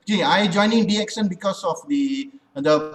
See, I joining DXN because of the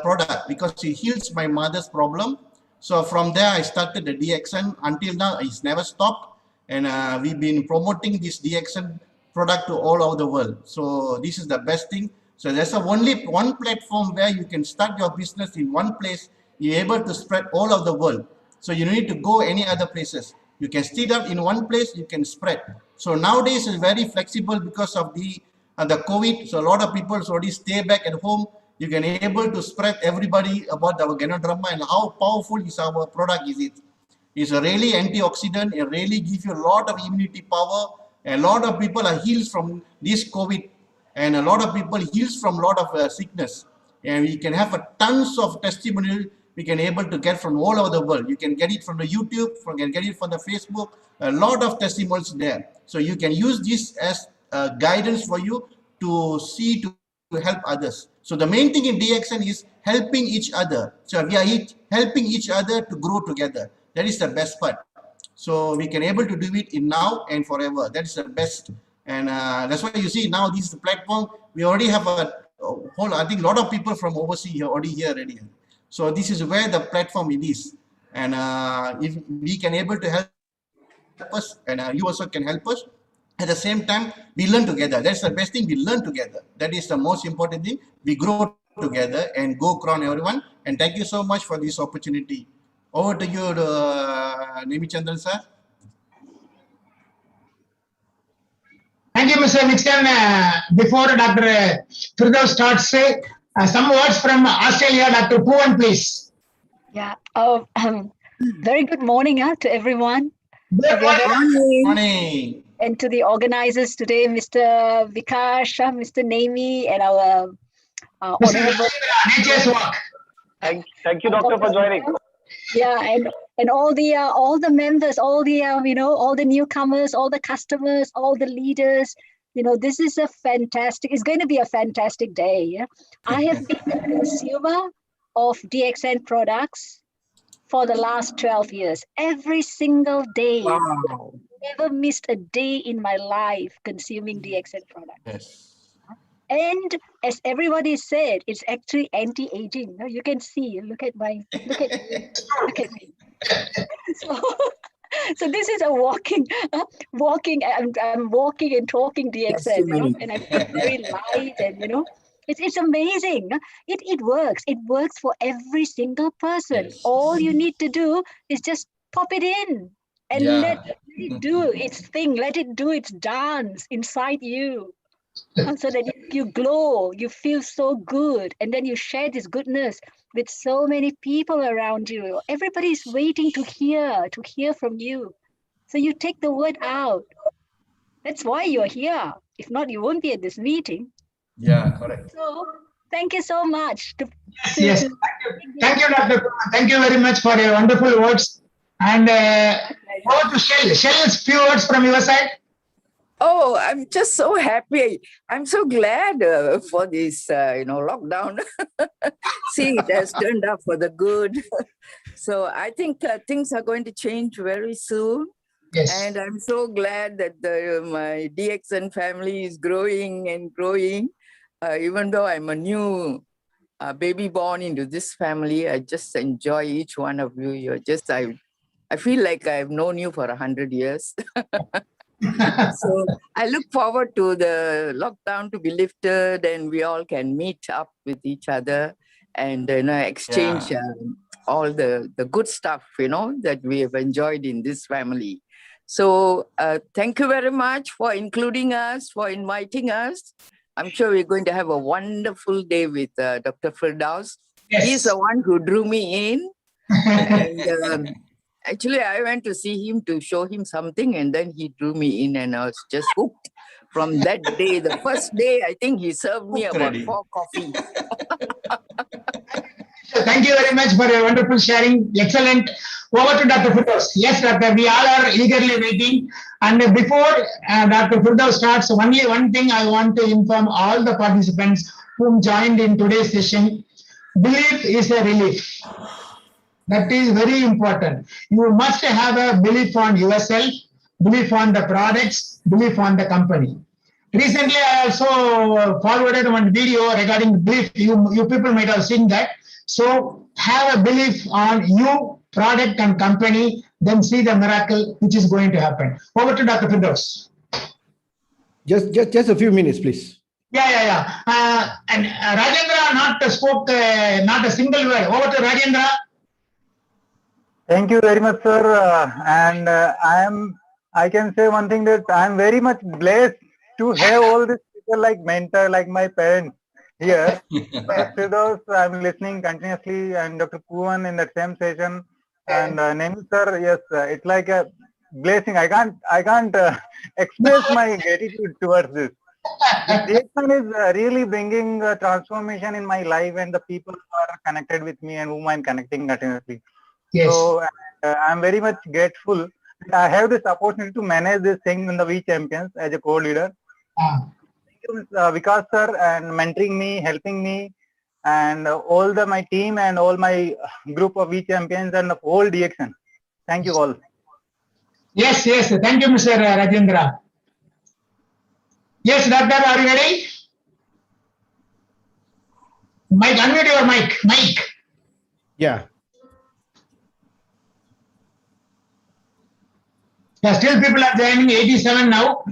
product, because it heals my mother's problem. So from there, I started the DXN. Until now, it's never stopped. And we've been promoting this DXN product to all over the world. So this is the best thing. So there's only one platform where you can start your business in one place. You're able to spread all over the world. So you don't need to go any other places. You can start up in one place, you can spread. So nowadays it's very flexible because of the COVID. So a lot of people already stay back at home. You can able to spread everybody about our Ganoderma and how powerful is our product is it. It's a really antioxidant. It really gives you a lot of immunity power. A lot of people are healed from this COVID, and a lot of people heals from a lot of sickness. And we can have tons of testimonial we can able to get from all over the world. You can get it from the YouTube, you can get it from the Facebook. A lot of testimonials there. So you can use this as guidance for you to see to help others. So the main thing in DXN is helping each other. So we are helping each other to grow together. That is the best part. So we can able to do it in now and forever. That is the best. And that's why you see now this is the platform. We already have a whole, I think a lot of people from overseas are already here already. So this is where the platform it is. And if we can able to help us, and you also can help us, at the same time, we learn together. That's the best thing, we learn together. That is the most important thing. We grow together and go crown everyone. And thank you so much for this opportunity. Over to you, Nemi Chandran sir. Thank you, Mr. Nixon. Before Dr. Firdaus starts, some words from Australia, Dr. Puvan, please. Yeah. Very good morning to everyone. Good Morning. And to the organizers today, Mr. Vikash, Mr. Nemi, and our honorable Nature's Walk. Thank you, Doctor, for joining. Yeah, and all the members, all the all the newcomers, all the customers, all the leaders. This is it's going to be a fantastic day. Yeah? I have been a consumer of DXN products for the last 12 years. Every single day. Wow. I've never missed a day in my life consuming DXN products. Yes. And as everybody said, it's actually anti-aging. You can see, look at me. So this is a walking, I'm walking and talking DXN, and I feel very light, and it's amazing. It works. It works for every single person. Yes. All you need to do is just pop it in and let it do its thing. Let it do its dance inside you. So that you glow, you feel so good, and then you share this goodness with so many people around you. Everybody's waiting to hear from you. So you take the word out. That's why you're here. If not, you won't be at this meeting. Yeah, correct. So thank you so much. Yes. Thank you, Dr. Thank you very much for your wonderful words. And over to Shell. Shell's few words from your side. Oh, I'm just so happy. I'm so glad for this, lockdown. See, it has turned out for the good. So I think things are going to change very soon. Yes. And I'm so glad that my DXN family is growing and growing. Even though I'm a new baby born into this family, I just enjoy each one of you. I feel like I've known you for 100 years. So I look forward to the lockdown to be lifted and we all can meet up with each other and exchange all the good stuff, that we have enjoyed in this family. So thank you very much for including us, for inviting us. I'm sure we're going to have a wonderful day with Dr. Firdaus. Yes. He's the one who drew me in. And actually, I went to see him to show him something, and then he drew me in, and I was just hooked. From that day, the first day, I think he served me about 4 coffees. Thank you very much for your wonderful sharing. Excellent. Over to Dr. Firdaus. Yes, Doctor, we all are eagerly waiting. And before Dr. Firdaus starts, only one thing I want to inform all the participants whom joined in today's session. Belief is a relief. That is very important. You must have a belief on yourself, belief on the products, belief on the company. Recently, I also forwarded one video regarding belief. You people might have seen that. So have a belief on you, product and company, then see the miracle which is going to happen. Over to Dr. Firdaus. Just a few minutes, please. Yeah. And Rajendra spoke not a single word. Over to Rajendra. Thank you very much, sir. I can say one thing, that I am very much blessed to have all these people like mentor, like my parents here. Firdaus, I'm listening continuously, and Dr. Puvan in that same session, and Nemi sir, yes, it's like a blessing. I can't express my gratitude towards this. This DXN is really bringing a transformation in my life, and the people who are connected with me and whom I'm connecting continuously. Yes. So I'm very much grateful. I have this opportunity to manage this thing in the We Champions as a co-leader. Thank you, Vikas sir, and mentoring me, helping me, and all my team and all my group of We Champions and the whole DXN. Thank you all. Yes. Thank you, Mr. Rajendra. Yes, Doctor, are you ready? Mike, unmute your mic. Mike. Yeah. Yeah, still people are joining, 87 now.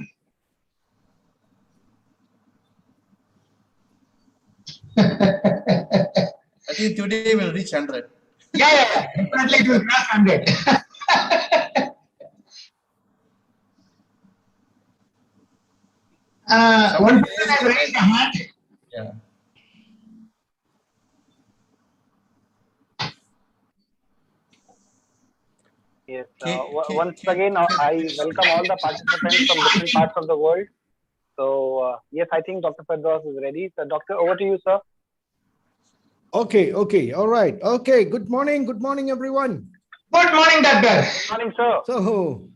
I think today we'll reach 100. Yeah. Definitely it will cross 100. One person has raised a hand. Yeah. Yes. Once again, I welcome all the participants from different parts of the world. So, yes, I think Dr. Firdaus is ready. So, Doctor, over to you, sir. Okay. All right. Okay. Good morning, everyone. Good morning, Doctor. Good morning, sir. So,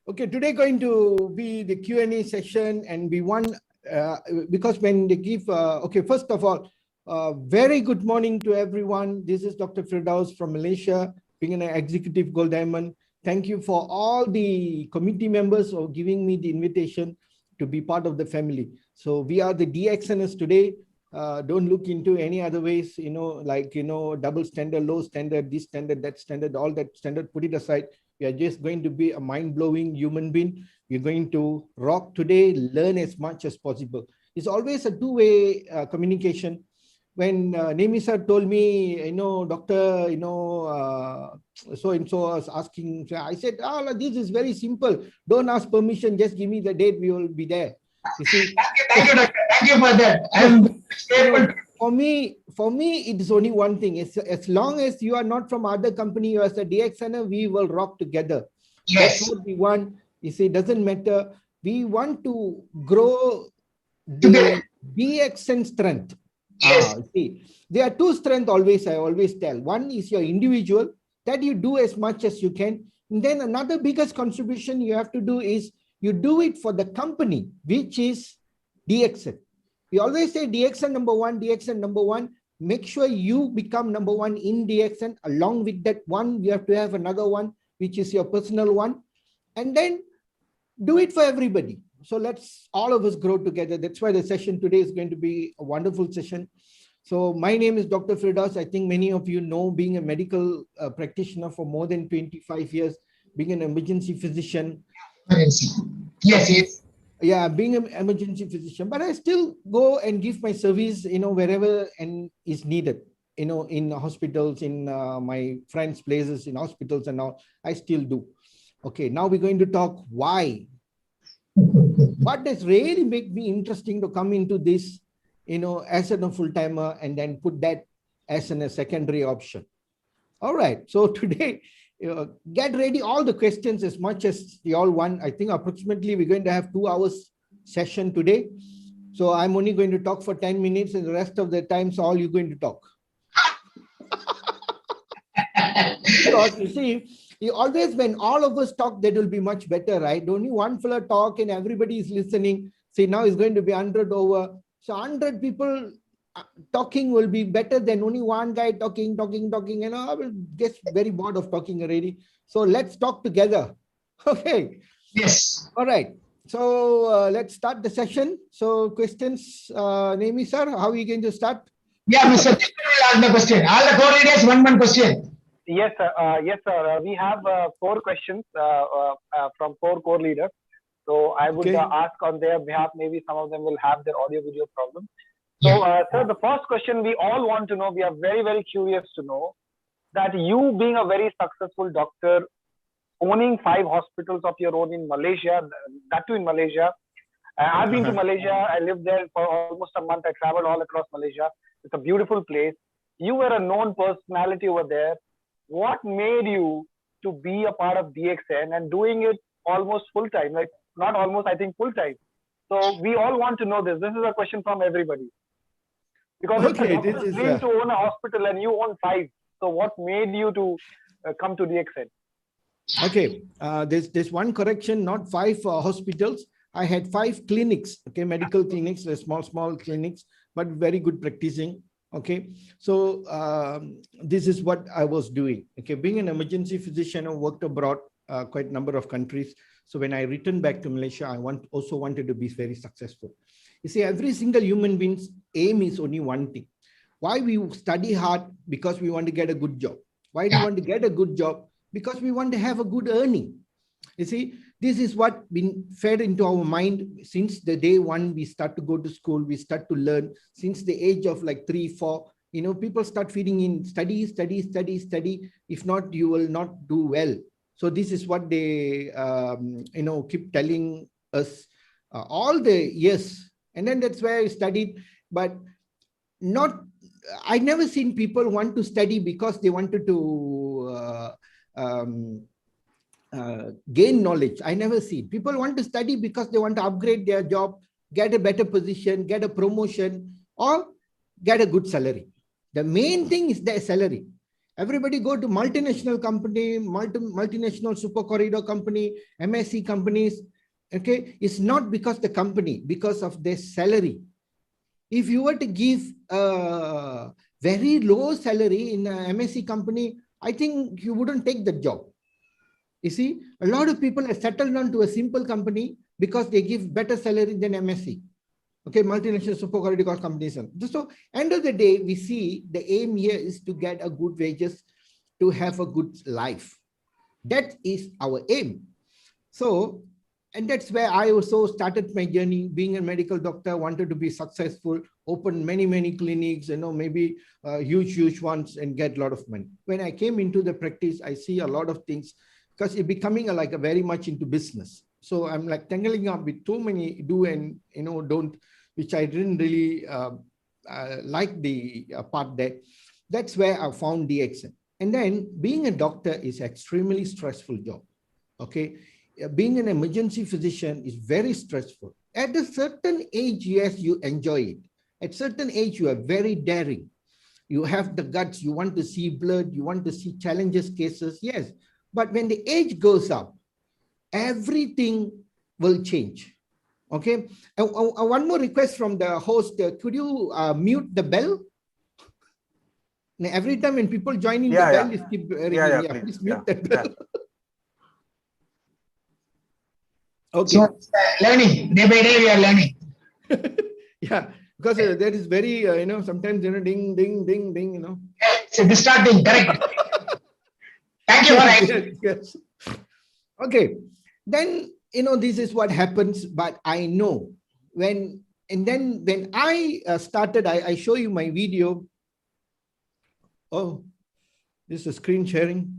okay, today going to be the Q&A session, and we want because when they give, okay, first of all, very good morning to everyone. This is Dr. Firdaus from Malaysia, being an executive Gold Diamond. Thank you for all the committee members for giving me the invitation to be part of the family. So we are the DXNers today. Don't look into any other ways, double standard, low standard, this standard, that standard, all that standard, put it aside. We are just going to be a mind-blowing human being. We're going to rock today, learn as much as possible. It's always a two-way communication. When Nemi sir told me, doctor, so-and-so was asking, I said, this is very simple. Don't ask permission, just give me the date, we will be there. You see? Thank you, Doctor. Thank you for that. For me, it is only one thing. As long as you are not from other company, you are as a DXNer, we will rock together. Yes. That's what we want. You see, it doesn't matter. We want to grow the DXN strength. Yes. See, there are two strengths always, I always tell. One is your individual, that you do as much as you can. And then another biggest contribution you have to do is you do it for the company, which is DXN. We always say DXN number one, DXN number one. Make sure you become number one in DXN. Along with that one, you have to have another one, which is your personal one. And then do it for everybody. So let's all of us grow together. That's why the session today is going to be a wonderful session. So my name is Dr. Firdaus. I think many of you know, being a medical practitioner for more than 25 years, being an emergency physician. Yes. Yeah, being an emergency physician, but I still go and give my service, wherever and is needed, in hospitals, in my friends' places, in hospitals and all, I still do. Okay, now we're going to talk why. What does really make me interesting to come into this, as a full-timer and then put that as a secondary option. All right, so today, get ready all the questions as much as you all want. I think approximately we're going to have 2 hours session today. So I'm only going to talk for 10 minutes and the rest of the time, so all you're going to talk. Because you see, always when all of us talk, that will be much better, right? Only one fella talk and everybody is listening. See, now it's going to be 100 over. So 100 people talking will be better than only one guy talking. I will get very bored of talking already. So let's talk together. Okay. Yes. All right. So let's start the session. So questions, Nemi sir, how are you going to start? Yeah, Mr. will ask the question. All the co-leaders, one question. Yes, sir. Yes, sir. We have 4 questions from 4 core leaders. So I would ask on their behalf. Maybe some of them will have their audio video problem. So, sir, the first question we all want to know. We are very, very curious to know that you, being a very successful doctor, owning 5 hospitals of your own in Malaysia, that too in Malaysia. I've been to Malaysia. I lived there for almost a month. I traveled all across Malaysia. It's a beautiful place. You were a known personality over there. What made you to be a part of DXN and doing it almost full time? Like not almost, I think full time. So we all want to know this. This is a question from everybody. Because it's a doctor's dream to own a hospital and you own 5. So what made you to come to DXN? Okay, there's one correction, not 5 hospitals. I had 5 clinics, okay, medical clinics, small clinics, but very good practicing. Okay, so this is what I was doing. Okay, being an emergency physician, I worked abroad, quite a number of countries. So when I returned back to Malaysia, I also wanted to be very successful. You see, every single human being's aim is only one thing. Why we study hard? Because we want to get a good job. Why do we want to get a good job? Because we want to have a good earning. You see, this is what been fed into our mind since the day one we start to go to school, we start to learn. Since the age of like 3, 4, you know, people start feeding in study. If not, you will not do well. So this is what they, you know, keep telling us all the years. And then that's where I studied, but I never seen people want to study because they wanted to gain knowledge. I never see. People want to study because they want to upgrade their job, get a better position, get a promotion, or get a good salary. The main thing is their salary. Everybody go to multinational company, multinational super corridor company, MSc companies. Okay, it's not because the company, because of their salary. If you were to give a very low salary in an MSc company, I think you wouldn't take the job. You see, a lot of people are settled down to a simple company because they give better salary than MSc. Okay, multinational super corridor companies. So, end of the day, we see the aim here is to get a good wages, to have a good life. That is our aim. So, and that's where I also started my journey. Being a medical doctor, wanted to be successful, open many clinics, you know, maybe huge ones, and get a lot of money. When I came into the practice, I see a lot of things because it's becoming like a very much into business. So I'm like tangling up with too many do and, you know, don't, which I didn't really like the part there. That's where I found DXN. And then being a doctor is extremely stressful job. Okay. Being an emergency physician is very stressful. At a certain age, yes, you enjoy it. At certain age, you are very daring. You have the guts. You want to see blood. You want to see challenges, cases. Yes. But when the age goes up, everything will change. Okay. One more request from the host. Could you mute the bell? Every time when people join in, the bell is keep ringing. Please mute that bell. Okay. So, learning. Day by day, we are learning. Yeah, because there is very, you know, sometimes, you know, ding, you know. It's a distracting, correct. Thank you for that. Yes. Okay. Then, you know, this is what happens, but I know when I started, I show you my video. Oh, this is screen sharing.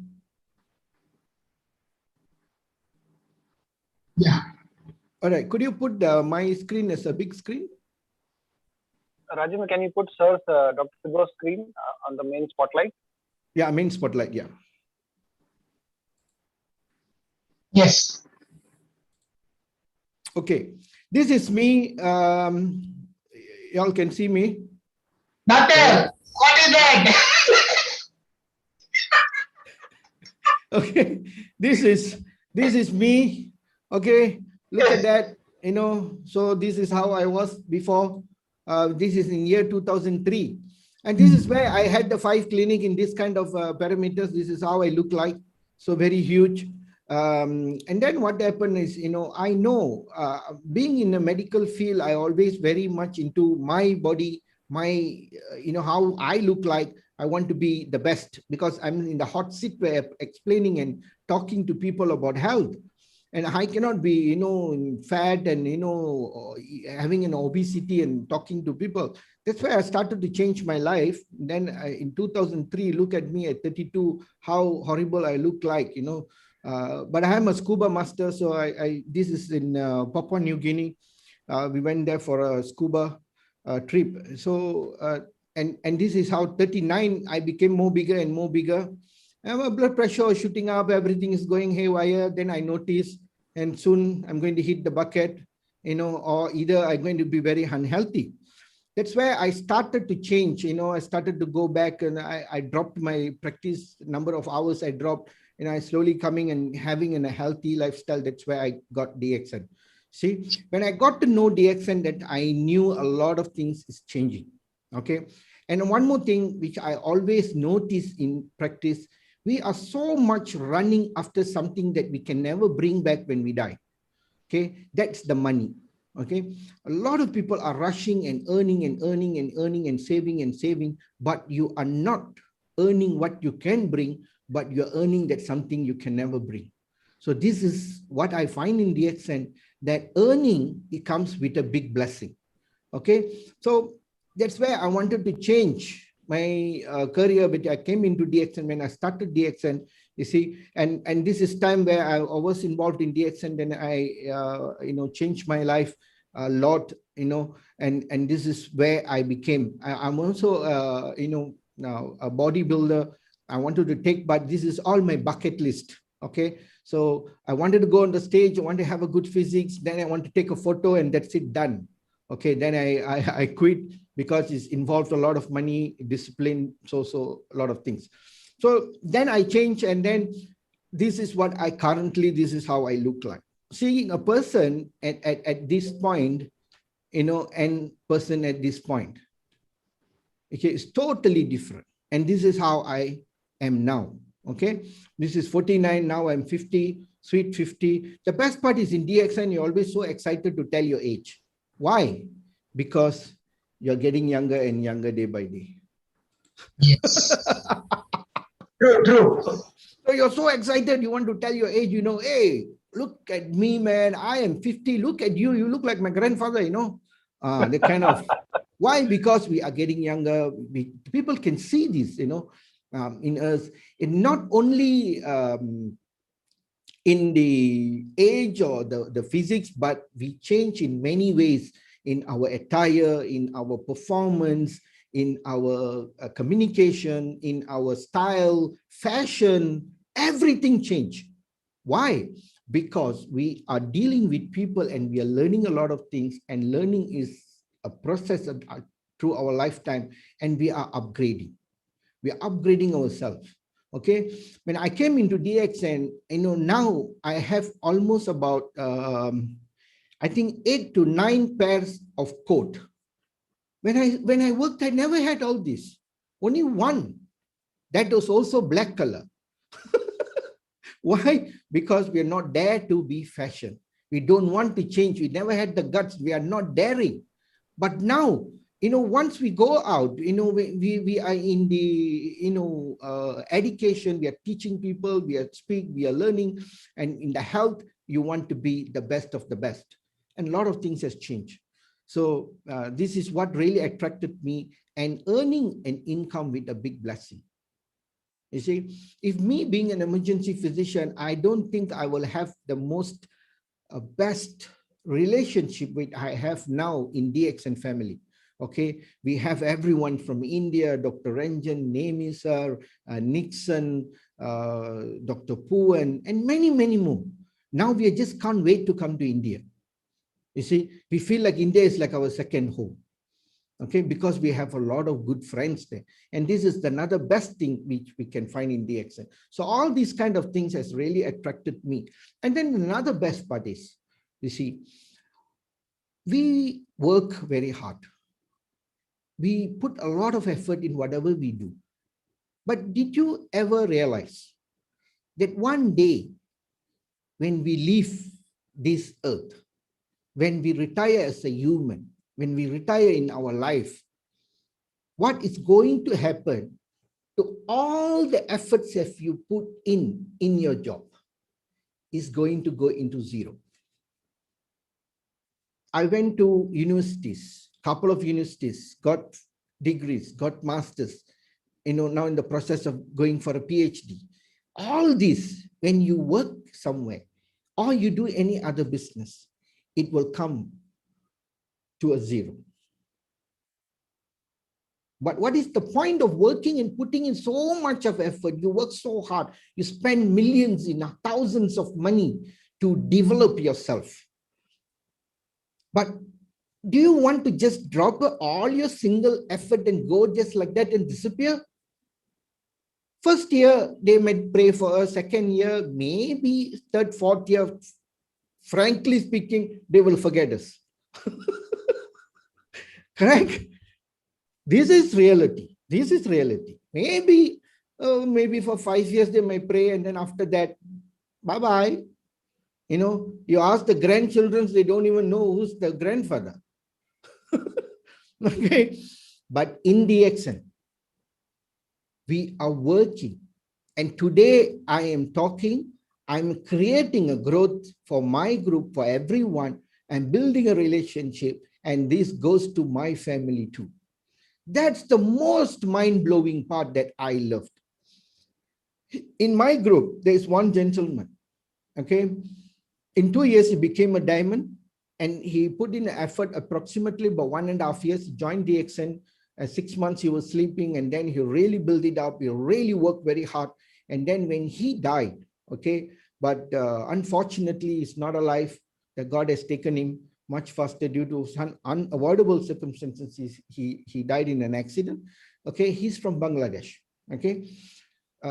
Yeah. All right. Could you put my screen as a big screen? Rajiv, can you put Sir's Dr. Firdaus screen on the main spotlight? Yeah, main spotlight. Yeah. Yes. Okay. This is me. Y'all can see me. Doctor, what is that? Okay. This is me. Okay, look at that, you know, so this is how I was before. This is in year 2003. And this is where I had the 5 clinic in this kind of parameters. This is how I look like. So very huge. And then what happened is, I know being in a medical field, I always very much into my body, my, how I look like. I want to be the best because I'm in the hot seat where explaining and talking to people about health. And I cannot be, fat and, having an obesity and talking to people. That's why I started to change my life. Then in 2003, look at me at 32, how horrible I look like, but I am a scuba master. So this is in Papua New Guinea. We went there for a scuba trip. So, and this is how 39, I became more bigger and more bigger. And my blood pressure was shooting up, everything is going haywire. Then I noticed, and soon I'm going to hit the bucket, or either I'm going to be very unhealthy. That's where I started to change. I started to go back, and I dropped my practice number of hours. I dropped, and I slowly coming and having a healthy lifestyle. That's where I got DXN. See, when I got to know DXN, that I knew a lot of things is changing. Okay. And one more thing, which I always notice in practice, we are so much running after something that we can never bring back when we die. Okay. That's the money. Okay. A lot of people are rushing and earning and earning and earning and saving, but you are not earning what you can bring, but you're earning that something you can never bring. So this is what I find in DXN, that earning, it comes with a big blessing. Okay. So that's where I wanted to change my career, but I came into DXN when I started DXN, you see, and this is time where I was involved in DXN, then I, changed my life a lot, and this is where I became. I'm also, now a bodybuilder. I wanted to take, but this is all my bucket list. Okay. So I wanted to go on the stage. I want to have a good physics. Then I want to take a photo and that's it, done. Okay. Then I quit because it's involved a lot of money, discipline, so a lot of things. So then I changed, and then this is what I currently, this is how I look like. Seeing a person at this point, and person at this point. Okay, it's totally different. And this is how I am now. Okay, this is 49, now I'm 50, sweet 50. The best part is in DXN, you're always so excited to tell your age. Why? Because you're getting younger and younger day by day. Yes. True. So you're so excited, you want to tell your age, hey, look at me, man, I am 50, look at you, you look like my grandfather, the kind of, why? Because we are getting younger. People can see this, in us. It not only in the age or the physics, but we change in many ways, in our attire, in our performance, in our communication, in our style, fashion, everything change. Why? Because we are dealing with people and we are learning a lot of things, and learning is a process through our lifetime, and we are upgrading. We are upgrading ourselves. Okay. When I came into DXN, now I have almost about, I think 8 to 9 pairs of coat. When I worked, I never had all this. Only one. That was also black color. Why? Because we are not there to be fashion. We don't want to change. We never had the guts. We are not daring. But now, once we go out, we are in the, education, we are teaching people, we are learning, and in the health, you want to be the best of the best. And a lot of things has changed. So this is what really attracted me, and earning an income with a big blessing. You see, if me being an emergency physician, I don't think I will have the most best relationship with I have now in DXN family. Okay, we have everyone from India, Dr. Ranjan, Nemi sir, Nixon, Dr. Poo, and many, many more. Now we just can't wait to come to India. You see, we feel like India is like our second home. Okay, because we have a lot of good friends there. And this is another best thing which we can find in DXN. So all these kind of things has really attracted me. And then another best part is, you see, we work very hard. We put a lot of effort in whatever we do. But did you ever realize that one day when we leave this earth, when we retire as a human, when we retire in our life, what is going to happen to all the efforts that you put in your job is going to go into zero. I went to universities, couple of universities, got degrees, got masters, now in the process of going for a PhD. All this, when you work somewhere or you do any other business, it will come to a zero. But what is the point of working and putting in so much of effort? You work so hard, you spend millions, thousands of money to develop yourself. But do you want to just drop all your single effort and go just like that and disappear? First year, they might pray for us. Second year, maybe third, fourth year, frankly speaking, they will forget us. Correct? This is reality. This is reality. Maybe for 5 years they may pray, and then after that, bye-bye. You ask the grandchildren, they don't even know who's the grandfather. Okay. But in DXN, we are working. And today I am talking, I'm creating a growth for my group, for everyone. I'm building a relationship, and this goes to my family too. That's the most mind-blowing part that I loved. In my group, there's one gentleman, okay? In 2 years, he became a diamond, and he put in effort approximately about 1.5 years, joined DXN. 6 months, he was sleeping, and then he really built it up. He really worked very hard. And then when he died, okay, but unfortunately, he's not alive. That God has taken him much faster due to some unavoidable circumstances. He died in an accident. Okay, he's from Bangladesh. Okay,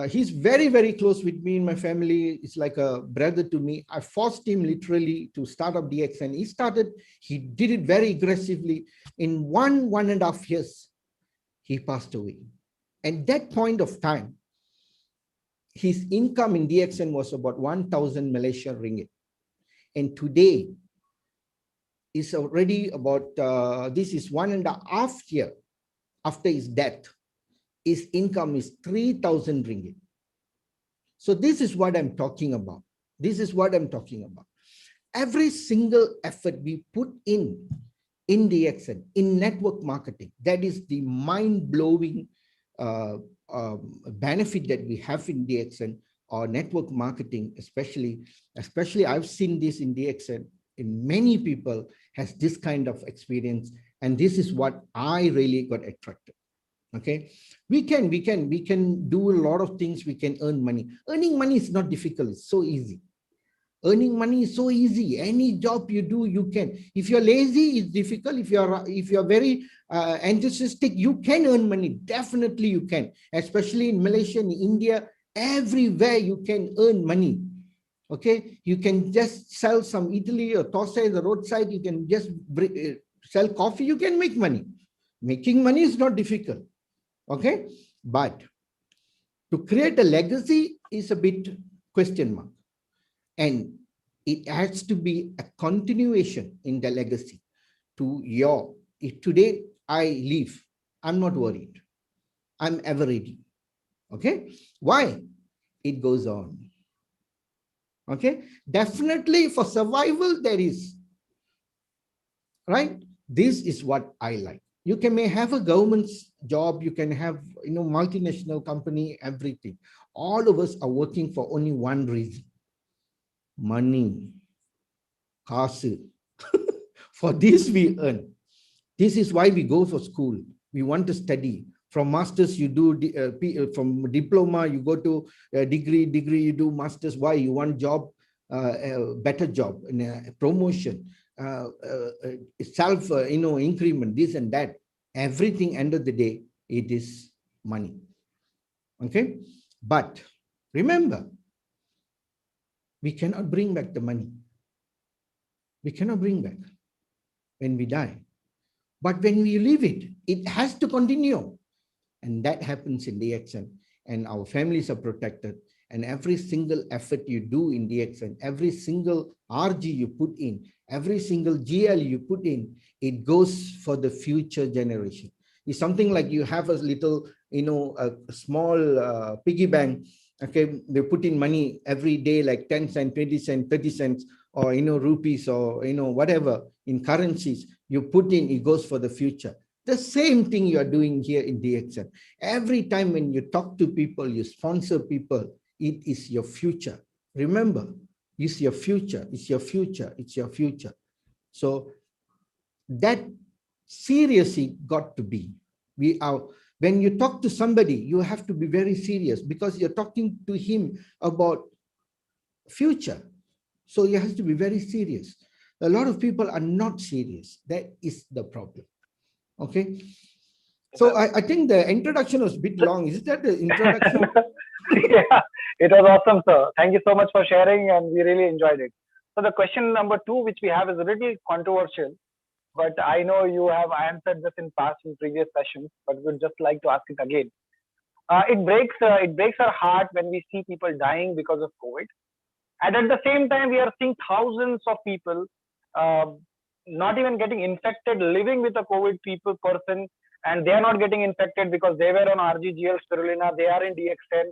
he's very, very close with me in my family. It's like a brother to me. I forced him literally to start up DXN. He did it very aggressively. In 1.5 years, he passed away. And that point of time, his income in DXN was about 1,000 Malaysian ringgit. And today, is already about, this is 1.5 years after his death. His income is 3,000 ringgit. So this is what I'm talking about. This is what I'm talking about. Every single effort we put in DXN, in network marketing, that is the mind-blowing benefit that we have in DXN, or network marketing, especially I've seen this in DXN. In many people has this kind of experience, and this is what I really got attracted. Okay, we can do a lot of things. We can earn money. Earning money is not difficult. It's so easy. Earning money is so easy. Any job you do, you can. If you're lazy, it's difficult. If you're very enthusiastic, you can earn money. Definitely you can. Especially in Malaysia, in India, everywhere you can earn money. Okay, you can just sell some idli or dosa at the roadside. You can just sell coffee. You can make money. Making money is not difficult. Okay, but to create a legacy is a bit question mark, and it has to be a continuation in the legacy to your. If today I leave, I'm not worried. I'm ever ready. Okay, why? It goes on. Okay, definitely for survival there is, right? This is what I like. You may have a government job, you can have multinational company, everything. All of us are working for only one reason: money, kasu. For this we earn. This is why we go for school. We want to study. From masters you do, from diploma you go to degree you do masters. Why? You want job, better job, promotion, self increment, this and that. Everything, end of the day, it is money. Okay, but remember, we cannot bring back the money. We cannot bring back when we die. But when we leave it, it has to continue. And that happens in DXN, and our families are protected. And every single effort you do in DXN, every single RG you put in, every single GL you put in, it goes for the future generation. It's something like you have a little, a small piggy bank. Okay, they put in money every day, like 10 cents, 20 cents, 30 cents, or, rupees, or, whatever in currencies you put in, it goes for the future. The same thing you are doing here in DXN. Every time when you talk to people, you sponsor people, it is your future. Remember, it's your future, it's your future, it's your future. So that seriously got to be. When you talk to somebody, you have to be very serious because you're talking to him about future. So you have to be very serious. A lot of people are not serious. That is the problem. Okay. So I think the introduction was a bit long. Is that the introduction? Yeah, it was awesome, sir. Thank you so much for sharing, and we really enjoyed it. So the question number 2, which we have, is a little controversial, but I know you have answered this in previous sessions, but we'd just like to ask it again. It breaks our heart when we see people dying because of COVID, and at the same time, we are seeing thousands of people not even getting infected, living with a COVID person, and they are not getting infected because they were on RGGL spirulina, they are in DXN.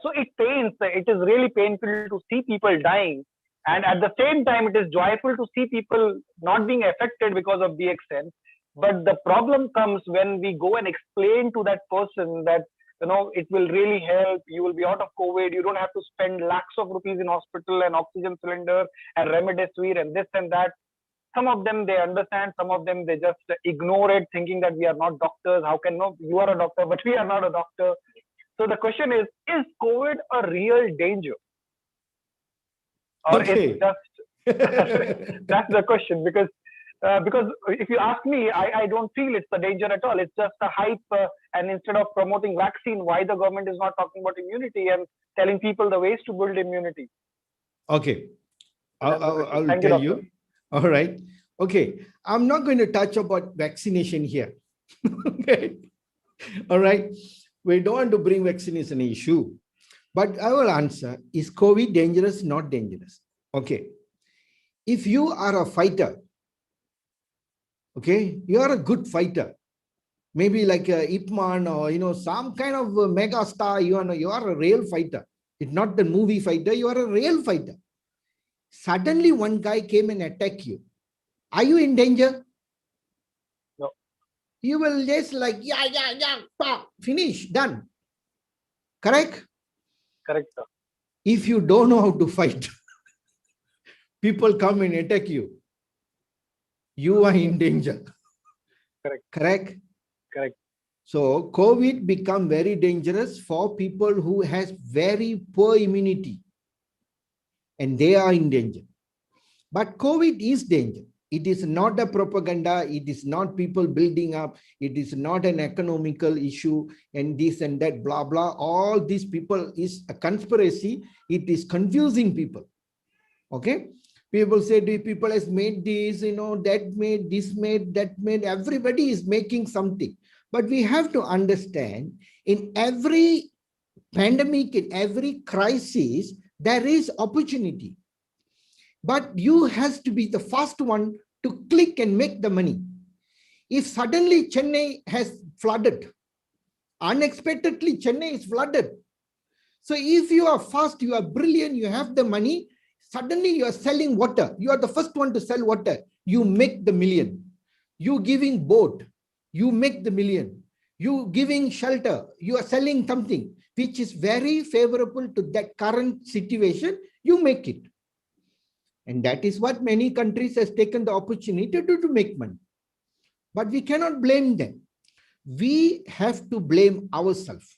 So it pains. It is really painful to see people dying, and at the same time, it is joyful to see people not being affected because of DXN. But the problem comes when we go and explain to that person that, it will really help. You will be out of COVID. You don't have to spend lakhs of rupees in hospital and oxygen cylinder and remdesivir and this and that. Some of them they understand. Some of them they just ignore it, thinking that we are not doctors. How can you are a doctor, but we are not a doctor. So the question is COVID a real danger? Or Okay. it's just that's the question, because if you ask me, I don't feel it's a danger at all. It's just a hype, and instead of promoting vaccine, why the government is not talking about immunity and telling people the ways to build immunity? Okay, I'll Thank tell you. You. All right. Okay, I'm not going to touch about vaccination here. Okay. All right. We don't want to bring vaccination issue, but I will answer: is COVID dangerous? Not dangerous. Okay. If you are a fighter, okay, you are a good fighter, maybe like a Ip Man, or some kind of a mega star. You are a real fighter. It's not the movie fighter. You are a real fighter. Suddenly, one guy came and attacked you. Are you in danger? No. You will just finish, done. Correct? Correct, sir. If you don't know how to fight, people come and attack you. You are in danger. Correct. Correct? Correct. So COVID become very dangerous for people who has very poor immunity, and they are in danger. But COVID is danger. It is not a propaganda. It is not people building up. It is not an economical issue and this and that, blah, blah. All these people is a conspiracy. It is confusing people. Okay. People say the people has made this, that made, this made, that made. Everybody is making something. But we have to understand, in every pandemic, in every crisis, there is opportunity. But you has to be the first one to click and make the money. If suddenly Chennai has flooded, unexpectedly Chennai is flooded. So if you are fast, you are brilliant, you have the money, suddenly you are selling water. You are the first one to sell water. You make the million. You giving boat, you make the million. You giving shelter, you are selling something which is very favorable to that current situation, you make it. And that is what many countries has taken the opportunity to make money. But we cannot blame them. We have to blame ourselves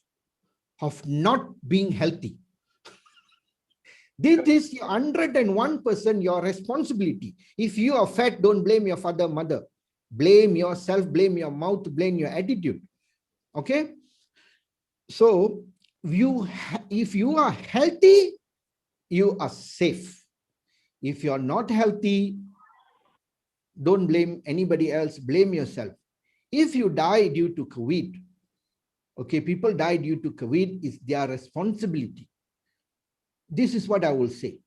of not being healthy. This is 101% your responsibility. If you are fat, don't blame your father, mother. Blame yourself, blame your mouth, blame your attitude. Okay? So, if you are healthy, you are safe. If you are not healthy, don't blame anybody else, blame yourself. If you die due to COVID, okay, people die due to COVID, is their responsibility. This is what I will say.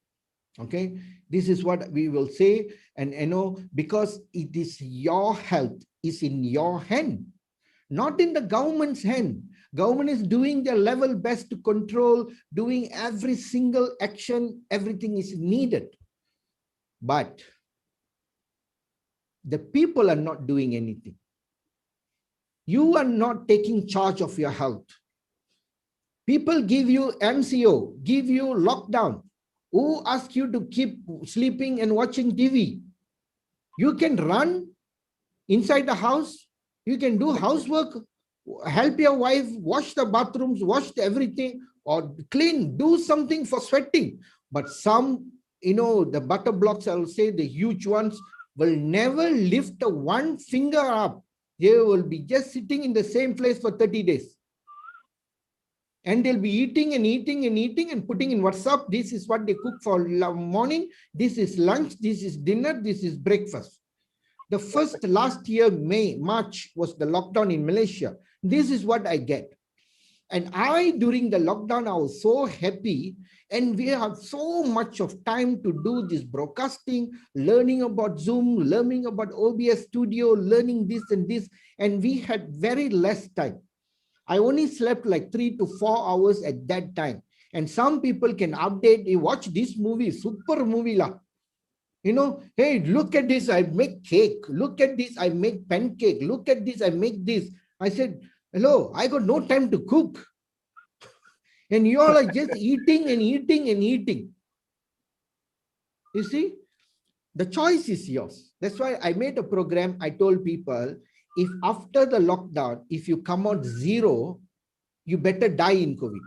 Okay, this is what we will say. And because it is your health is in your hand, not in the government's hand. Government is doing their level best to control, doing every single action, everything is needed. But the people are not doing anything. You are not taking charge of your health. People give you MCO, give you lockdown. Who ask you to keep sleeping and watching TV? You can run inside the house. You can do housework, help your wife, wash the bathrooms, wash everything, or clean, do something for sweating. But some, the butter blocks, I will say, the huge ones, will never lift one finger up. They will be just sitting in the same place for 30 days. And they'll be eating and eating and eating and putting in WhatsApp. This is what they cook for morning. This is lunch. This is dinner. This is breakfast. The first last year, March was the lockdown in Malaysia. This is what I get. And during the lockdown, I was so happy. And we have so much of time to do this broadcasting, learning about Zoom, learning about OBS Studio, learning this and this. And we had very less time. I only slept like 3 to 4 hours at that time. And some people can update, you watch this movie, super movie lah. Hey, look at this, I make cake. Look at this, I make pancake. Look at this, I make this. I said, hello, I got no time to cook. And you all are just eating and eating and eating. You see, the choice is yours. That's why I made a program. I told people, if after the lockdown, if you come out zero, you better die in COVID.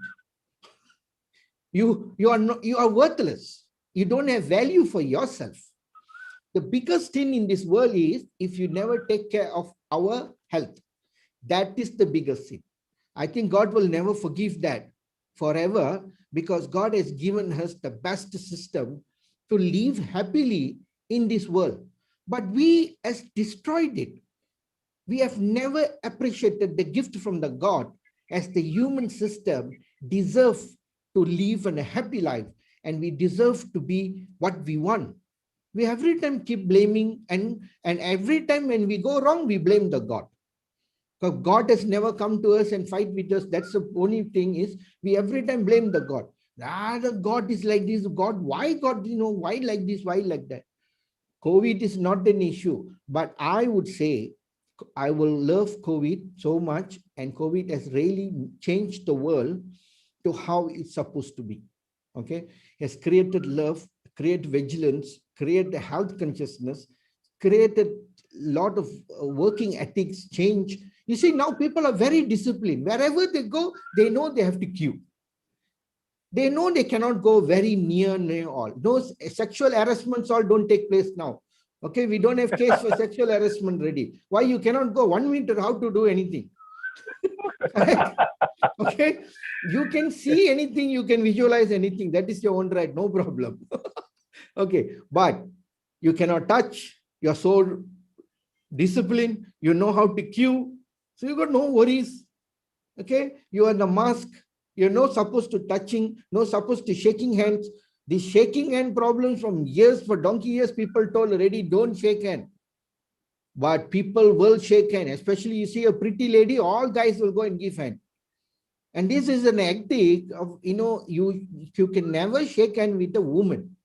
You are worthless. You don't have value for yourself. The biggest thing in this world is if you never take care of our health. That is the biggest sin. I think God will never forgive that forever, because God has given us the best system to live happily in this world. But we has destroyed it. We have never appreciated the gift from the God as the human system deserve to live a happy life, and we deserve to be what we want. We every time keep blaming, and every time when we go wrong, we blame the God. Because God has never come to us and fight with us. That's the only thing is we every time blame the God. The God is like this. God, why God, why like this, why like that? COVID is not an issue, but I would say I will love COVID so much, and COVID has really changed the world to how it's supposed to be. Okay, it has created love, created vigilance, created health consciousness, created a lot of working ethics change. You see, now people are very disciplined. Wherever they go, they know they have to queue. They know they cannot go very near all. Those sexual harassments all don't take place now. Okay, we don't have case for sexual harassment ready. Why you cannot go 1 meter? How to do anything? Right? Okay, you can see anything, you can visualize anything. That is your own right, no problem. Okay, but you cannot touch. You're so disciplined. You know how to queue. So you got no worries. Okay, you are the mask. You're not supposed to touching, not supposed to shaking hands. The shaking hand problems from years, for donkey years, people told already, don't shake hand. But people will shake hand, especially you see a pretty lady, all guys will go and give hand. And this is an ethic of, you can never shake hand with a woman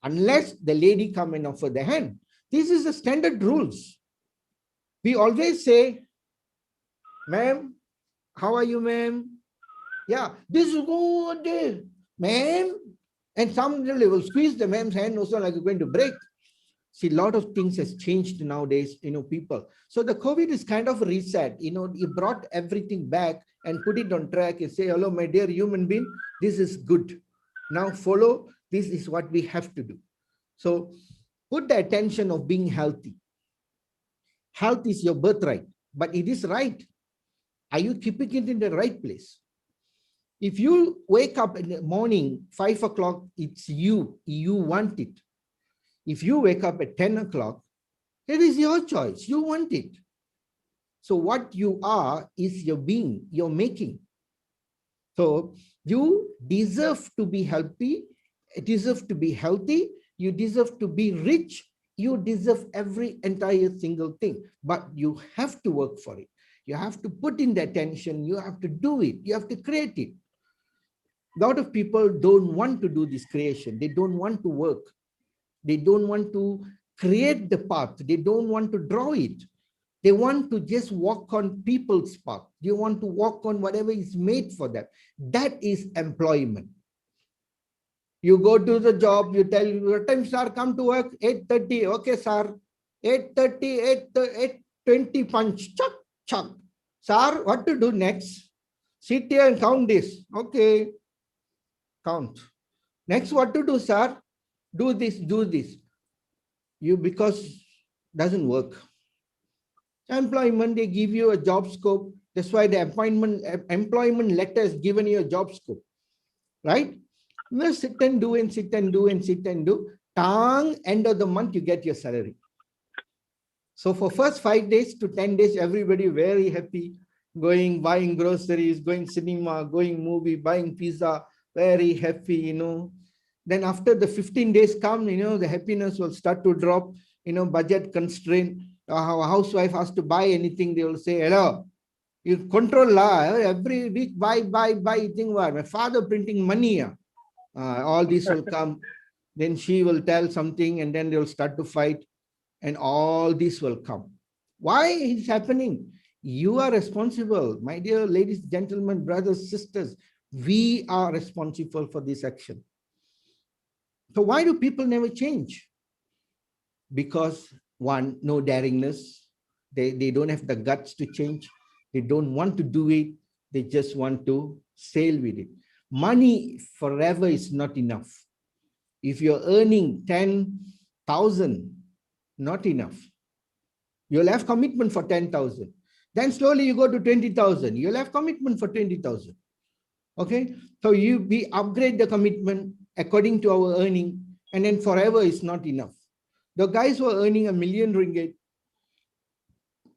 unless the lady come and offer the hand. This is the standard rules. We always say, ma'am, how are you, ma'am? Yeah, this is good, ma'am. And some will squeeze the ma'am's hand also like you're going to break. See, a lot of things has changed nowadays, people. So the COVID is kind of a reset. You brought everything back and put it on track. You say, hello, my dear human being, this is good. Now follow, this is what we have to do. So put the attention of being healthy. Health is your birthright, but it is right. Are you keeping it in the right place? If you wake up in the morning, 5 o'clock, it's you want it. If you wake up at 10 o'clock, it is your choice. You want it. So what you are is your being, your making. So you deserve to be healthy, deserve to be healthy, you deserve to be rich, you deserve every entire single thing, but you have to work for it. You have to put in the attention, you have to do it, you have to create it. A lot of people don't want to do this creation. They don't want to work. They don't want to create the path. They don't want to draw it. They want to just walk on people's path. They want to walk on whatever is made for them. That is employment. You go to the job, you tell your time, sir, come to work, 8:30. Okay, sir. 8:30, 8:20 punch. Chuck, chuck. Sir, what to do next? Sit here and count this. Okay. Count. Next, what to do, sir? Do this, do this. You, because doesn't work. Employment, they give you a job scope. That's why the employment letter is given you a job scope, right? You sit and do and sit and do and sit and do. Tang, end of the month, you get your salary. So for first 5 days to 10 days, everybody very happy, going, buying groceries, going cinema, going movie, buying pizza, very happy, you know. Then after the 15 days come, you know, the happiness will start to drop, you know, budget constraint. A housewife has to buy anything, they will say, hello, you control la, every week buy, thing what? My father printing money. All this will come. Then she will tell something and then they will start to fight and all this will come. Why is happening? You are responsible. My dear ladies, gentlemen, brothers, sisters, we are responsible for this action. So why do people never change? Because one, no daringness. They don't have the guts to change. They don't want to do it. They just want to sail with it. Money forever is not enough. If you're earning 10,000, not enough. You'll have commitment for 10,000. Then slowly you go to 20,000. You'll have commitment for 20,000. Okay. So we upgrade the commitment according to our earning, and then forever is not enough. The guys who are earning ringgit,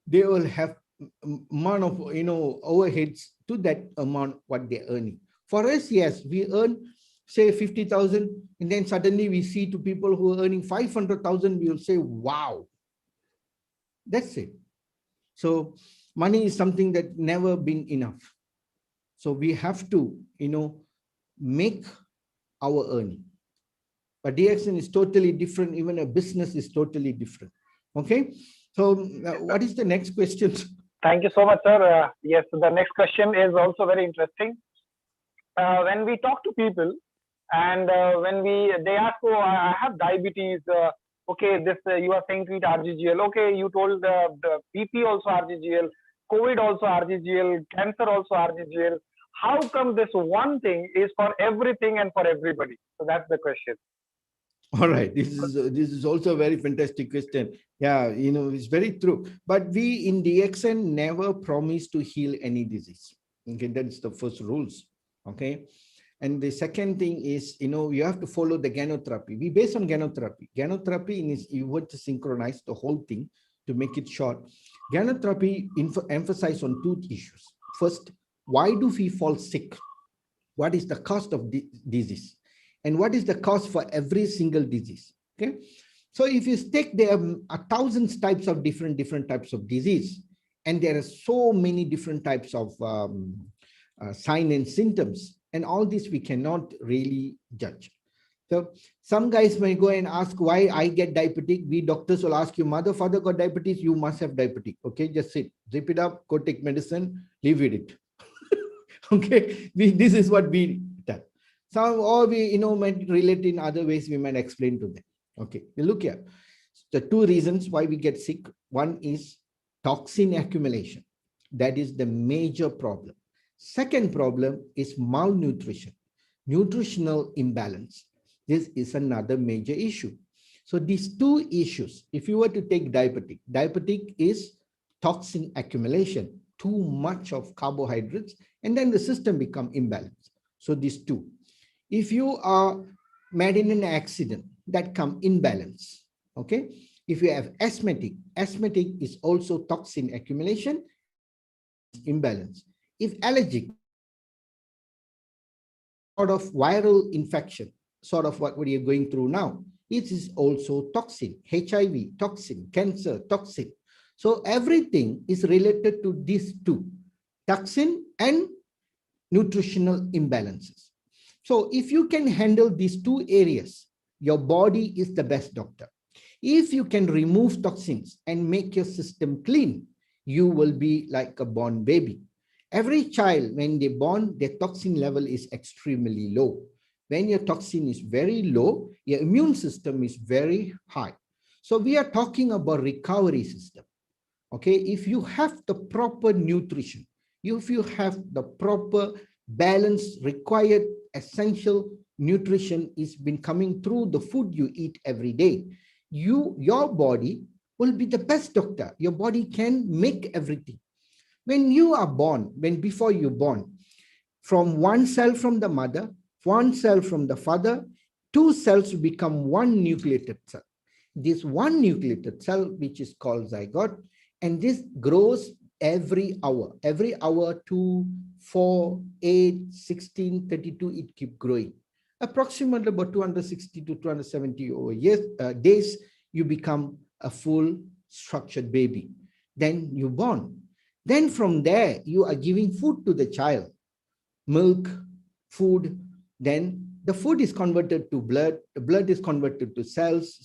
they will have amount of, you know, overheads to that amount what they're earning. For us, yes, we earn say 50,000, and then suddenly we see to people who are earning 500,000, we will say, wow. That's it. So money is something that never been enough. So we have to, you know, make our earning. But DXN is totally different. Even a business is totally different. Okay. So what is the next question? Thank you so much, sir. Yes, the next question is also very interesting. When we talk to people and when they ask, oh, I have diabetes. Okay, this you are saying treat RGGL. Okay, you told the BP also RGGL, COVID also RGGL, cancer also RGGL. How come this one thing is for everything and for everybody? So that's the question. All right, this is also a very fantastic question. Yeah, you know, it's very true. But we in DXN never promise to heal any disease. Okay, that's the first rules. Okay. And the second thing is, you know, you have to follow the gynotherapy. We based on gynotherapy. Gynotherapy is you want to synchronize the whole thing to make it short. Gynotherapy emphasize on two issues. First, why do we fall sick? What is the cost of disease? And what is the cost for every single disease? Okay. So if you take there are thousands types of different types of disease, and there are so many different types of signs and symptoms. And all this we cannot really judge. So some guys may go and ask why I get diabetic. We doctors will ask you, mother, father got diabetes, you must have diabetic. Okay, just sit, zip it up, go take medicine, live with it. Okay, this is what we done. Some or we, you know, might relate in other ways, we might explain to them. Okay, we look here. The two reasons why we get sick. One is toxin accumulation. That is the major problem. Second problem is malnutrition, nutritional imbalance. This is another major issue. So these two issues, if you were to take diabetic is toxin accumulation, too much of carbohydrates, and then the system become imbalanced. So these two. If you are made in an accident, that come imbalance. Okay. If you have asthmatic is also toxin accumulation, imbalance. If allergic, sort of viral infection, sort of what you're going through now. It is also toxin, HIV, toxin, cancer, toxin. So everything is related to these two, toxin and nutritional imbalances. So if you can handle these two areas, your body is the best doctor. If you can remove toxins and make your system clean, you will be like a born baby. Every child, when they're born, their toxin level is extremely low. When your toxin is very low, your immune system is very high. So we are talking about recovery system. Okay, if you have the proper nutrition, if you have the proper balance required, essential nutrition is been coming through the food you eat every day, your body will be the best doctor. Your body can make everything. When you are born, before you're born, from one cell from the mother, one cell from the father, two cells become one nucleated cell. This one nucleated cell, which is called zygote, and this grows every hour, 2, 4, 8, 16, 32, it keeps growing. Approximately about 260 to 270 over days, you become a full structured baby. Then you're born. Then from there, you are giving food to the child, milk, food. Then the food is converted to blood. The blood is converted to cells,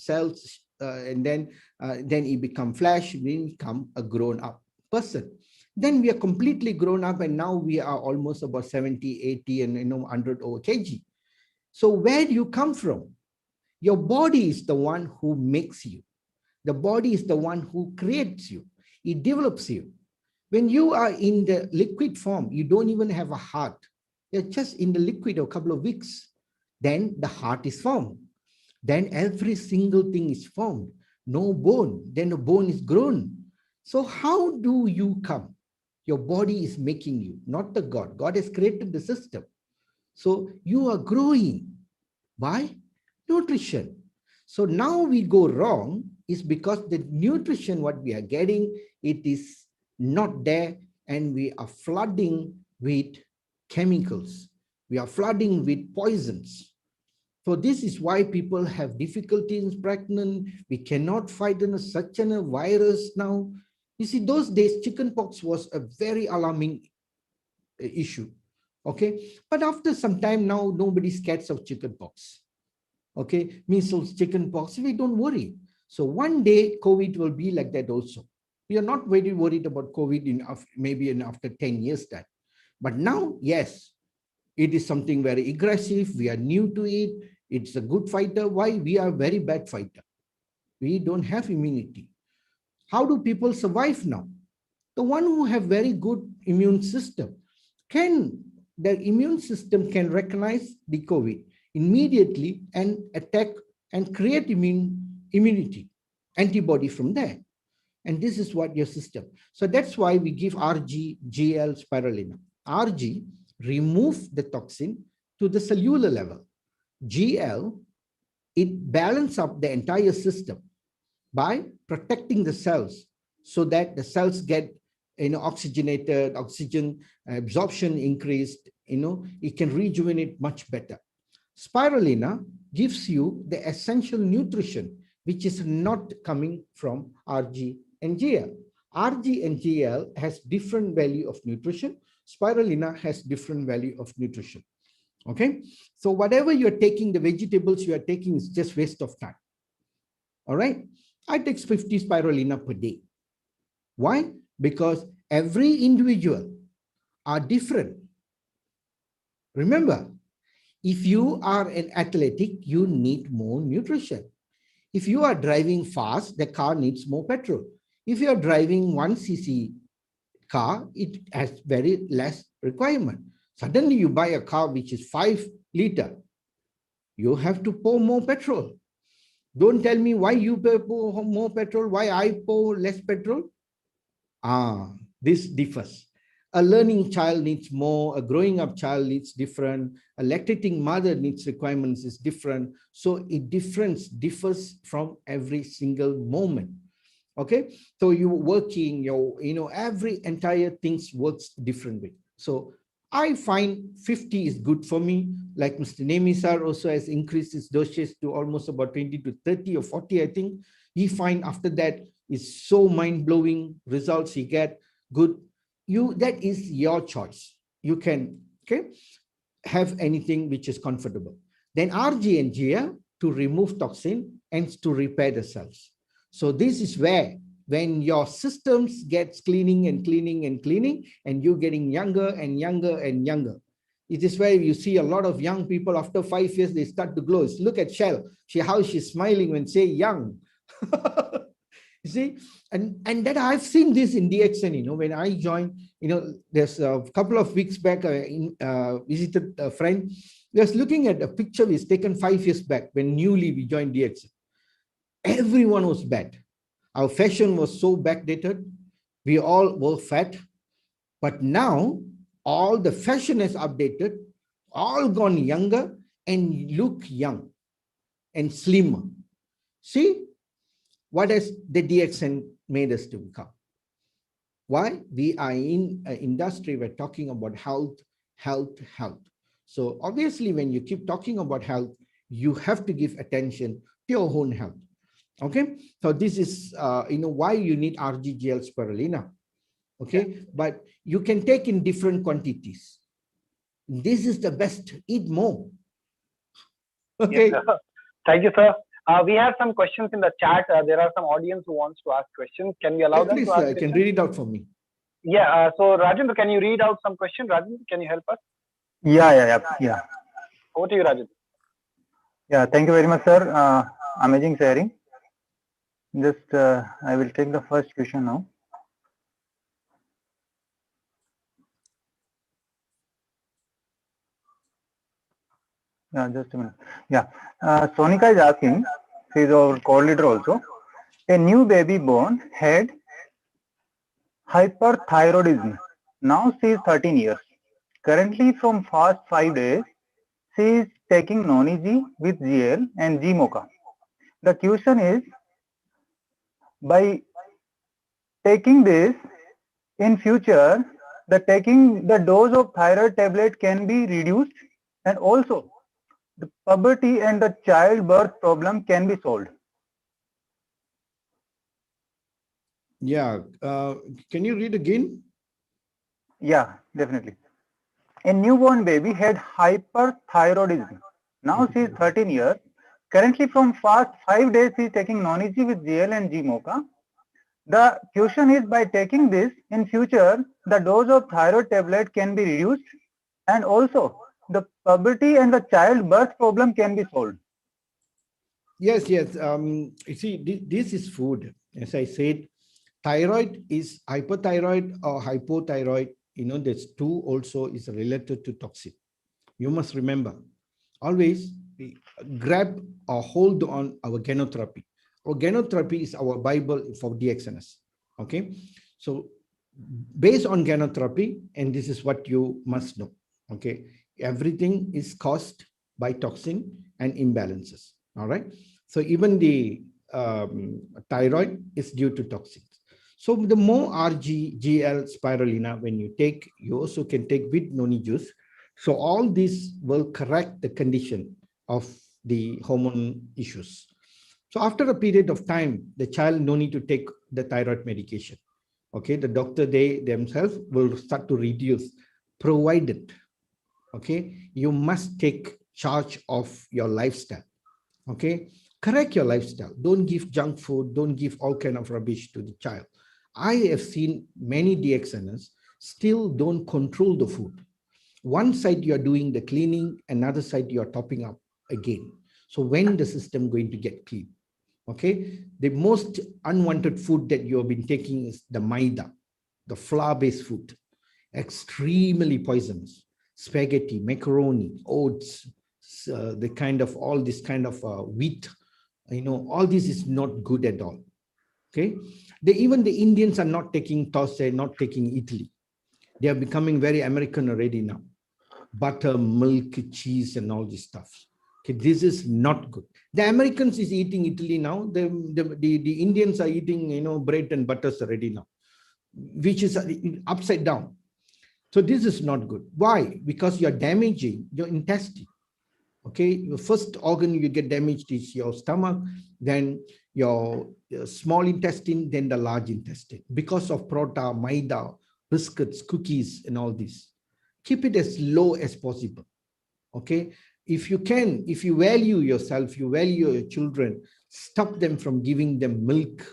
and then it becomes flesh. We become a grown-up person. Then we are completely grown up, and now we are almost about 70, 80, and 100 over kg. So where do you come from? Your body is the one who makes you. The body is the one who creates you. It develops you. When you are in the liquid form, you don't even have a heart. You're just in the liquid a couple of weeks. Then the heart is formed. Then every single thing is formed. No bone. Then the bone is grown. So how do you come? Your body is making you, not the God. God has created the system. So you are growing by nutrition. So now we go wrong is because the nutrition, what we are getting, it is not there, and we are flooding with chemicals. We are flooding with poisons. So this is why people have difficulties pregnant. We cannot fight such a virus now. You see, those days, chickenpox was a very alarming issue. Okay, but after some time now, nobody's scared of chickenpox. Okay, measles, chickenpox, we don't worry. So one day, COVID will be like that also. We are not very worried about COVID maybe after 10 years that. But now, yes, it is something very aggressive. We are new to it. It's a good fighter. Why? We are very bad fighter. We don't have immunity. How do people survive now? The one who have very good immune system, the immune system can recognize the COVID immediately and attack and create immunity, antibody from there. And this is what your system. So that's why we give RG, GL, spirulina. RG remove the toxin to the cellular level. GL, it balances up the entire system by protecting the cells so that the cells get oxygenated, oxygen absorption increased, it can rejuvenate much better. Spirulina gives you the essential nutrition, which is not coming from RG and GL. RG and GL has different value of nutrition. Spirulina has different value of nutrition. Okay, so whatever you're taking, the vegetables you are taking is just waste of time. All right, I take 50 spirulina per day. Why? Because every individual are different. Remember, if you are an athletic, you need more nutrition. If you are driving fast, the car needs more petrol. If you are driving 1cc car, it has very less requirement. Suddenly you buy a car which is 5 liter. You have to pour more petrol. Don't tell me why you pour more petrol, why I pour less petrol. This differs. A learning child needs more, a growing up child needs different, a lactating mother needs requirements is different. So it differs from every single moment. Okay, so you working, every entire things works differently. So I find 50 is good for me. Like Mr. Nemi sir also has increased his doses to almost about 20 to 30 or 40, I think. He find after that is so mind-blowing results he get good. That is your choice. You can have anything which is comfortable. Then RG and GL to remove toxin and to repair the cells. So this is where when your systems gets cleaning and cleaning and cleaning, and you're getting younger and younger and younger. It is where you see a lot of young people after 5 years, they start to glow. Look at Shell. How she's smiling when say young. You see, and that I've seen this in DXN, when I joined, there's a couple of weeks back, I visited a friend. He was looking at a picture we taken 5 years back when newly we joined DXN. Everyone was bad. Our fashion was so backdated. We all were fat. But now, all the fashion is updated, all gone younger and look young and slimmer. See, what has the DXN made us to become? Why? We are in an industry, we're talking about health, health, health. So obviously, when you keep talking about health, you have to give attention to your own health. Okay, so this is why you need RGGL spirulina. Okay, but you can take in different quantities. This is the best. Eat more. Okay. Yes, thank you, sir. We have some questions in the chat. There are some audience who wants to ask questions. Can we allow them please, to ask I can read it out for me. Yeah. So Rajendra, can you read out some questions? Rajendra, can you help us? Yeah. Over to you, Rajendra. Yeah, thank you very much, sir. Amazing sharing. Just I will take the first question now. Yeah, just a minute. Yeah, Sonika is asking, she is our co-leader also. A new baby born had hyperthyroidism. Now she is 13 years. Currently from past 5 days, she is taking non-EG with GL and G-MOCA. The question is, by taking this in future, taking the dose of thyroid tablet can be reduced, and also the puberty and the childbirth problem can be solved. Yeah, can you read again? Yeah, definitely. A newborn baby had hyperthyroidism. Now she is 13 years. Currently from past 5 days she is taking non-EG with GL and G-MOCA. The question is, by taking this in future, the dose of thyroid tablet can be reduced, and also the puberty and the childbirth problem can be solved. Yes. You see, this is food. As I said, thyroid is hyperthyroid or hypothyroid. There's two also is related to toxin. You must remember, always grab or hold on our genotherapy. Our genotherapy is our Bible for DXNS. Okay, so based on genotherapy, and this is what you must know. Okay, everything is caused by toxin and imbalances. All right, so even the thyroid is due to toxins. So the more RGGL spirulina when you take, you also can take with noni juice. So all this will correct the condition of the hormone issues. So after a period of time, the child no need to take the thyroid medication. Okay, the doctor, they themselves will start to reduce, provided, okay, you must take charge of your lifestyle. Okay, correct your lifestyle. Don't give junk food. Don't give all kind of rubbish to the child. I have seen many DXNers still don't control the food. One side you are doing the cleaning, another side you are topping up again. So when the system going to get clean? Okay, the most unwanted food that you have been taking is the maida, the flour-based food, extremely poisonous. Spaghetti, macaroni, oats, the kind of all this kind of wheat, all this is not good at all. Okay, even the Indians are not taking toast, they're not taking Italy. They are becoming very American already now. Butter, milk, cheese, and all this stuff. Okay, this is not good. The Americans is eating Italy now. The Indians are eating, bread and butters already now, which is upside down. So this is not good. Why? Because you're damaging your intestine. Okay, your first organ you get damaged is your stomach, then your small intestine, then the large intestine, because of prota, maida, biscuits, cookies, and all this. Keep it as low as possible. Okay, if you can, if you value yourself, you value your children, stop them from giving them milk,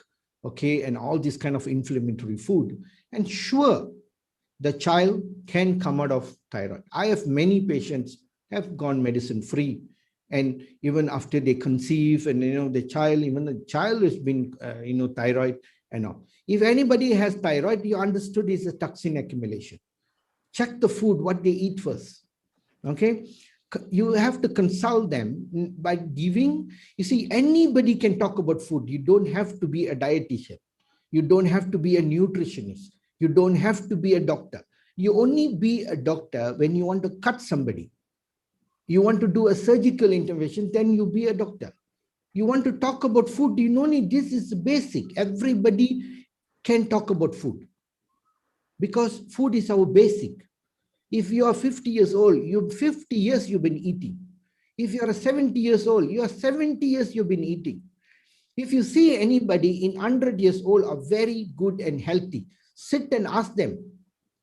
okay, and all this kind of inflammatory food, and sure, the child can come out of thyroid. I have many patients have gone medicine free, and even after they conceive, and the child has been thyroid and all. If anybody has thyroid, you understood is a toxin accumulation. Check the food, what they eat first. Okay, you have to consult them by giving. You see, anybody can talk about food. You don't have to be a dietitian. You don't have to be a nutritionist. You don't have to be a doctor. You only be a doctor when you want to cut somebody. You want to do a surgical intervention, then you be a doctor. You want to talk about food, you know, this is basic. Everybody can talk about food because food is our basic. If you are 50 years old, 50 years you've been eating. If you are 70 years old, you are 70 years you've been eating. If you see anybody in 100 years old are very good and healthy, sit and ask them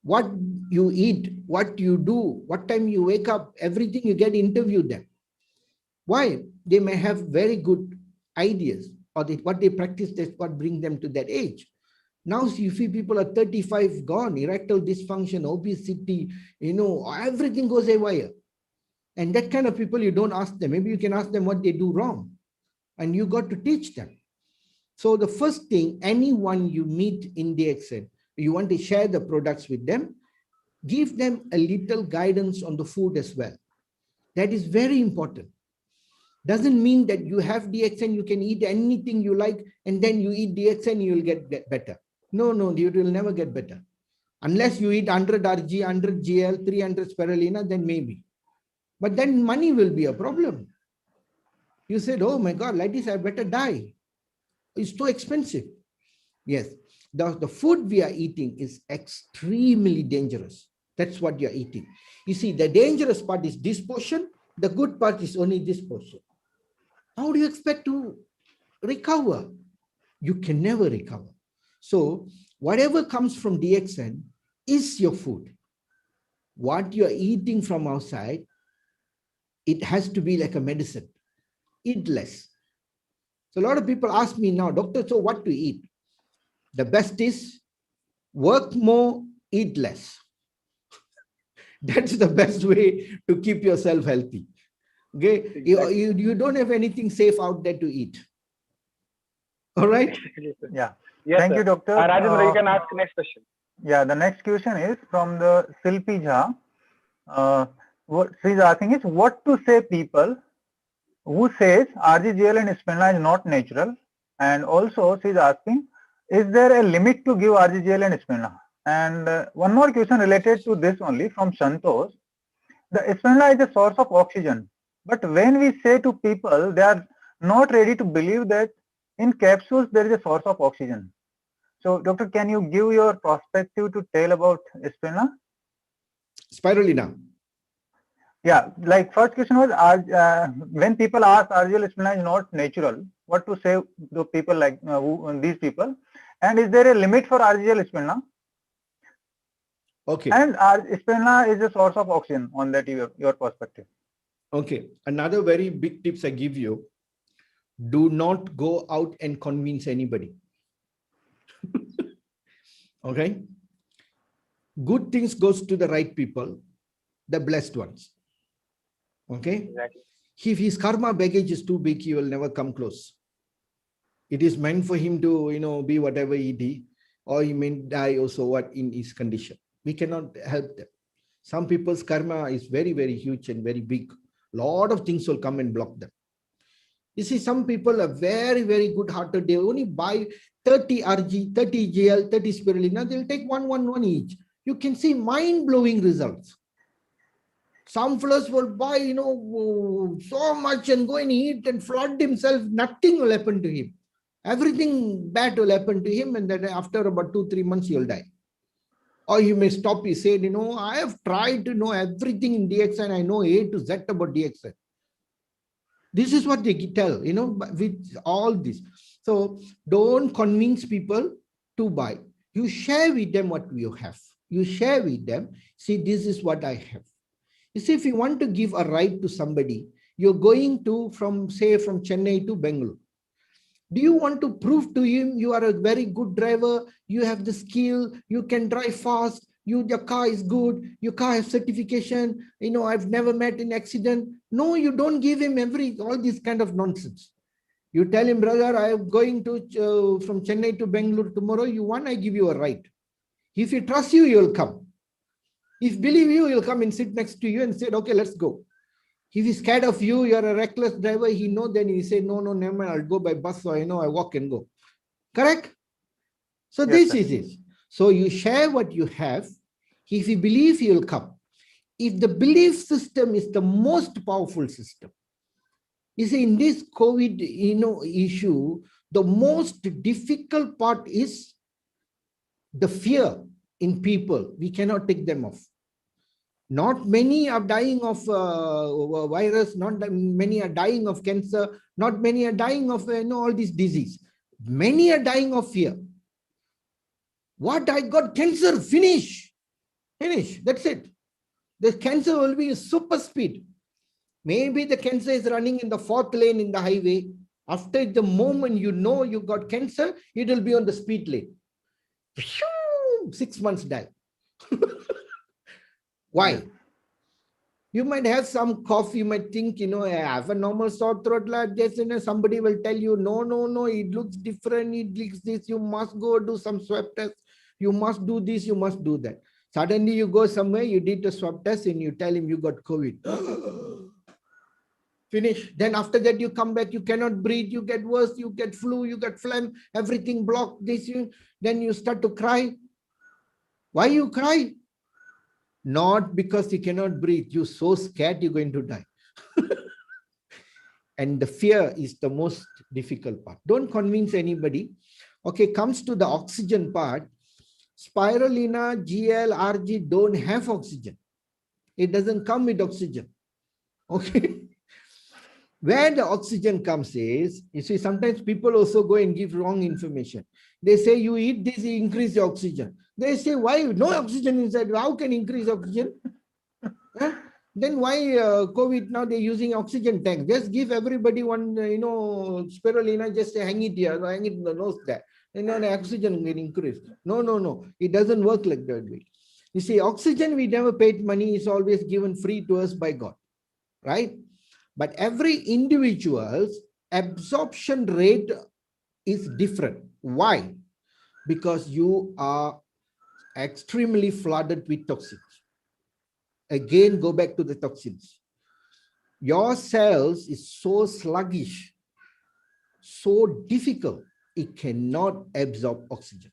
what you eat, what you do, what time you wake up, everything you get, interview them. Why? They may have very good ideas, or what they practice, that's what brings them to that age. Now you see people are 35 gone, erectile dysfunction, obesity, everything goes haywire. And that kind of people, you don't ask them. Maybe you can ask them what they do wrong. And you got to teach them. So the first thing, anyone you meet in the DXN, you want to share the products with them, give them a little guidance on the food as well. That is very important. Doesn't mean that you have DXN, you can eat anything you like, and then you eat DXN, you will get better. No, you will never get better. Unless you eat 100 RG, 100 GL, 300 spirulina, then maybe. But then money will be a problem. You said, oh my God, like this, I better die. It's too expensive. Yes, the food we are eating is extremely dangerous. That's what you're eating. You see, the dangerous part is this portion. The good part is only this portion. How do you expect to recover? You can never recover. So whatever comes from DXN is your food. What you're eating from outside, it has to be like a medicine. Eat less. So a lot of people ask me now, doctor, so what to eat? The best is work more, eat less. That's the best way to keep yourself healthy. Okay, exactly. You don't have anything safe out there to eat. All right. Yeah. Yes, thank sir. you, doctor. Rajendra, you can ask the next question. Yeah, the next question is from the Silpi Jha. What she's asking is, what to say people who says RGGL and spinach is not natural, and also she's asking, is there a limit to give RGGL and spinach? And one more question related to this only from Santosh. The spinach is a source of oxygen, but when we say to people, they are not ready to believe that in capsules there is a source of oxygen. So, doctor, can you give your perspective to tell about spinach? Spirulina. Yeah, like first question was, when people ask RGL spinach is not natural, what to say to people like these people? And is there a limit for RGL spinach? Okay. And spinach is a source of oxygen on that your perspective. Okay. Another very big tips I give you, do not go out and convince anybody. Okay. Good things goes to the right people, the blessed ones. Okay. Exactly. If his karma baggage is too big, he will never come close. It is meant for him to, be whatever he did, or he may die also what in his condition. We cannot help them. Some people's karma is very, very huge and very big. A lot of things will come and block them. You see, some people are very, very good hearted. They only buy 30 RG, 30 GL, 30 spirulina. They'll take one each. You can see mind-blowing results. Some fellows will buy, so much and go and eat and flood himself. Nothing will happen to him. Everything bad will happen to him, and then after about 2-3 months, he'll die. Or you may stop, you say, I have tried to know everything in DXN. I know A to Z about DXN. This is what they tell, with all this. So don't convince people to buy. You share with them what you have. You share with them, see, this is what I have. You see, if you want to give a ride to somebody, you're going to from Chennai to Bangalore. Do you want to prove to him you are a very good driver, you have the skill, you can drive fast, your car is good, your car has certification, I've never met an accident? No, you don't give him all this kind of nonsense. You tell him, brother, I am going to from Chennai to Bangalore tomorrow. You want, I give you a ride. If he trusts you, you'll come. If believe you, he'll come and sit next to you and say, okay, let's go. If he's scared of you, you're a reckless driver, he know, then he say, no, never mind, I'll go by bus, so I walk and go. Correct? So yes, this is it. So you share what you have. If you believe, he will come. If the belief system is the most powerful system, you see, in this COVID, issue, the most difficult part is the fear in people. We cannot take them off. Not many are dying of virus, not many are dying of cancer, not many are dying of all these disease. Many are dying of fear. What, I got cancer, finish, that's it. The cancer will be super speed. Maybe the cancer is running in the 4th lane in the highway. After the moment you know you got cancer, it will be on the speed lane. 6 months die. Why? You might have some cough, you might think, I have a normal sore throat like this, somebody will tell you, no, it looks different, it looks this, you must go do some swab test, you must do this, you must do that. Suddenly you go somewhere, you did a swab test and you tell him you got COVID. Finish. Then after that you come back, you cannot breathe, you get worse, you get flu, you get phlegm, everything blocked, then you start to cry. Why you cry? Not because you cannot breathe, you're so scared you're going to die. And the fear is the most difficult part. Don't convince anybody. Okay, comes to the oxygen part. Spirulina, GL, RG don't have oxygen. It doesn't come with oxygen. Okay. Where the oxygen comes is, you see, sometimes people also go and give wrong information. They say, you eat this, you increase the oxygen. They say, why? No oxygen inside. How can increase oxygen? Then why COVID now they're using oxygen tank? Just give everybody one, spirulina, just hang it here, hang it in the nose there. The oxygen will increase. No. It doesn't work like that way. You see, oxygen, we never paid money. It's always given free to us by God. Right? But every individual's absorption rate is different. Why? Because you are extremely flooded with toxins. Again, go back to the toxins. Your cells is so sluggish, so difficult, it cannot absorb oxygen.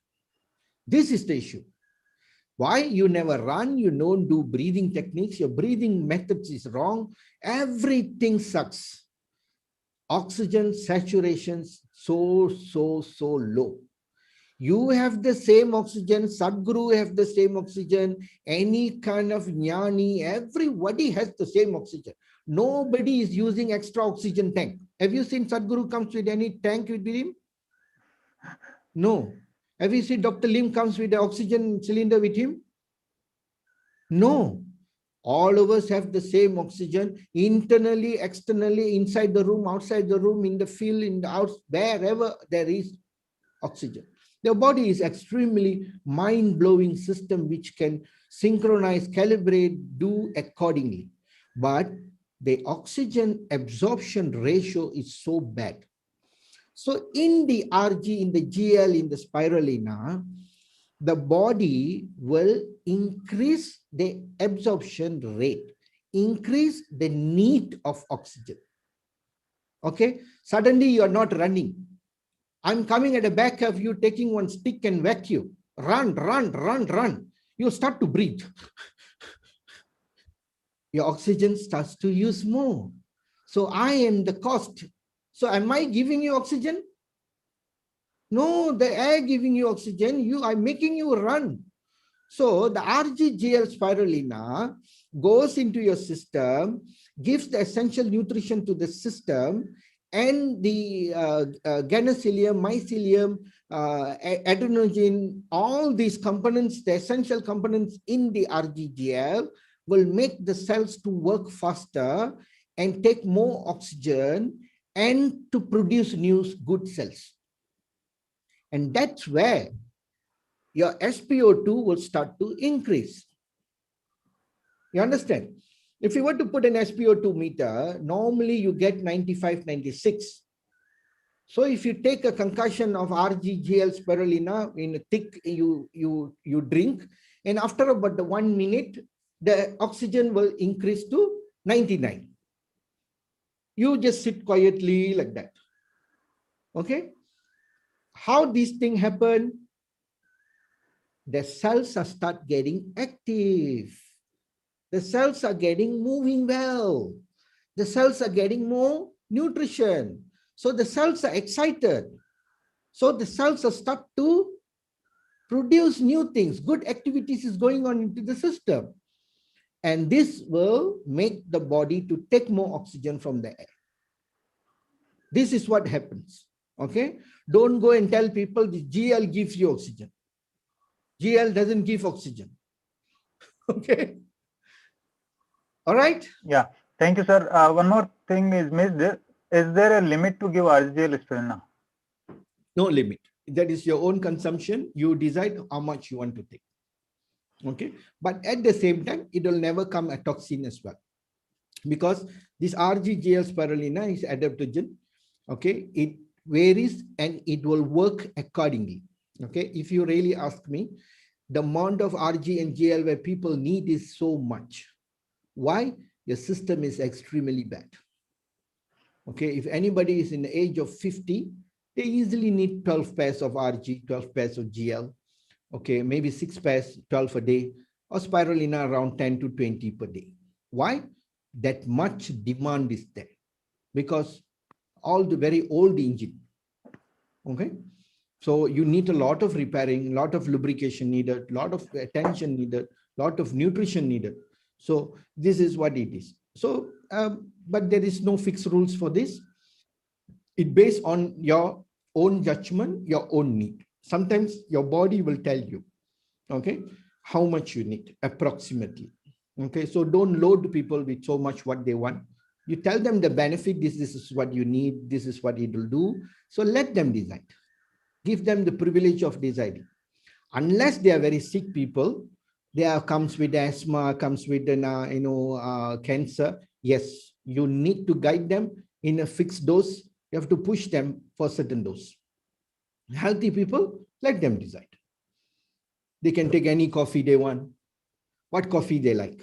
This is the issue. Why? You never run, you don't do breathing techniques, your breathing methods is wrong, everything sucks. Oxygen saturation so low. You have the same oxygen, Sadhguru have the same oxygen, any kind of jnani, everybody has the same oxygen. Nobody is using extra oxygen tank. Have you seen Sadhguru comes with any tank with him? No. Have you seen Dr. Lim comes with the oxygen cylinder with him? No. All of us have the same oxygen, internally, externally, inside the room, outside the room, in the field, in the house, wherever there is oxygen. The body is extremely mind-blowing system which can synchronize, calibrate, do accordingly. But the oxygen absorption ratio is so bad. So in the RG, in the GL, in the spirulina, the body will increase the absorption rate, increase the need of oxygen. Okay, suddenly you are not running. I'm coming at the back of you, taking one stick and whack you. Run. You start to breathe. Your oxygen starts to use more. So I am the cost. So am I giving you oxygen? No, the air giving you oxygen. I'm making you run. So the RGGL spirulina goes into your system, gives the essential nutrition to the system, and the ganocilium, mycelium, adenogen, all these components, the essential components in the RGGL will make the cells to work faster and take more oxygen and to produce new good cells. And that's where your SpO2 will start to increase. You understand? If you were to put an SpO2 meter, normally you get 95, 96. So if you take a concussion of RGGL spirulina in a thick, you drink, and after about 1 minute, the oxygen will increase to 99. You just sit quietly like that. Okay? How these things happen? The cells are start getting active. The cells are getting moving well. The cells are getting more nutrition. So the cells are excited. So the cells are start to produce new things. Good activities is going on into the system. And this will make the body to take more oxygen from the air. This is what happens. Okay? Don't go and tell people the GL gives you oxygen. GL doesn't give oxygen. Okay? All right? Yeah. Thank you, sir. One more thing is missed. Is there a limit to give RGL spirulina? No limit. That is your own consumption. You decide how much you want to take. Okay? But at the same time, it will never come a toxin as well. Because this RGGL spirulina is adaptogen. Okay? It varies and it will work accordingly. Okay? If you really ask me, the amount of RG and GL where people need is so much. Why? Your system is extremely bad. Okay, if anybody is in the age of 50, they easily need 12 pairs of RG, 12 pairs of GL. Okay, maybe 6 pairs, 12 a day, or spirulina around 10 to 20 per day. Why? That much demand is there because all the very old engine. Okay, so you need a lot of repairing, a lot of lubrication needed, a lot of attention needed, a lot of nutrition needed. So this is what it is. So, but there is no fixed rules for this. It based on your own judgment, your own need. Sometimes your body will tell you, okay, how much you need approximately. Okay, so don't load people with so much what they want. You tell them the benefit, this is what you need, this is what it will do. So let them decide. Give them the privilege of deciding. Unless they are very sick people, they are comes with asthma, comes with cancer. Yes, you need to guide them in a fixed dose. You have to push them for a certain dose. Healthy people, let them decide. They can take any coffee they want, what coffee they like.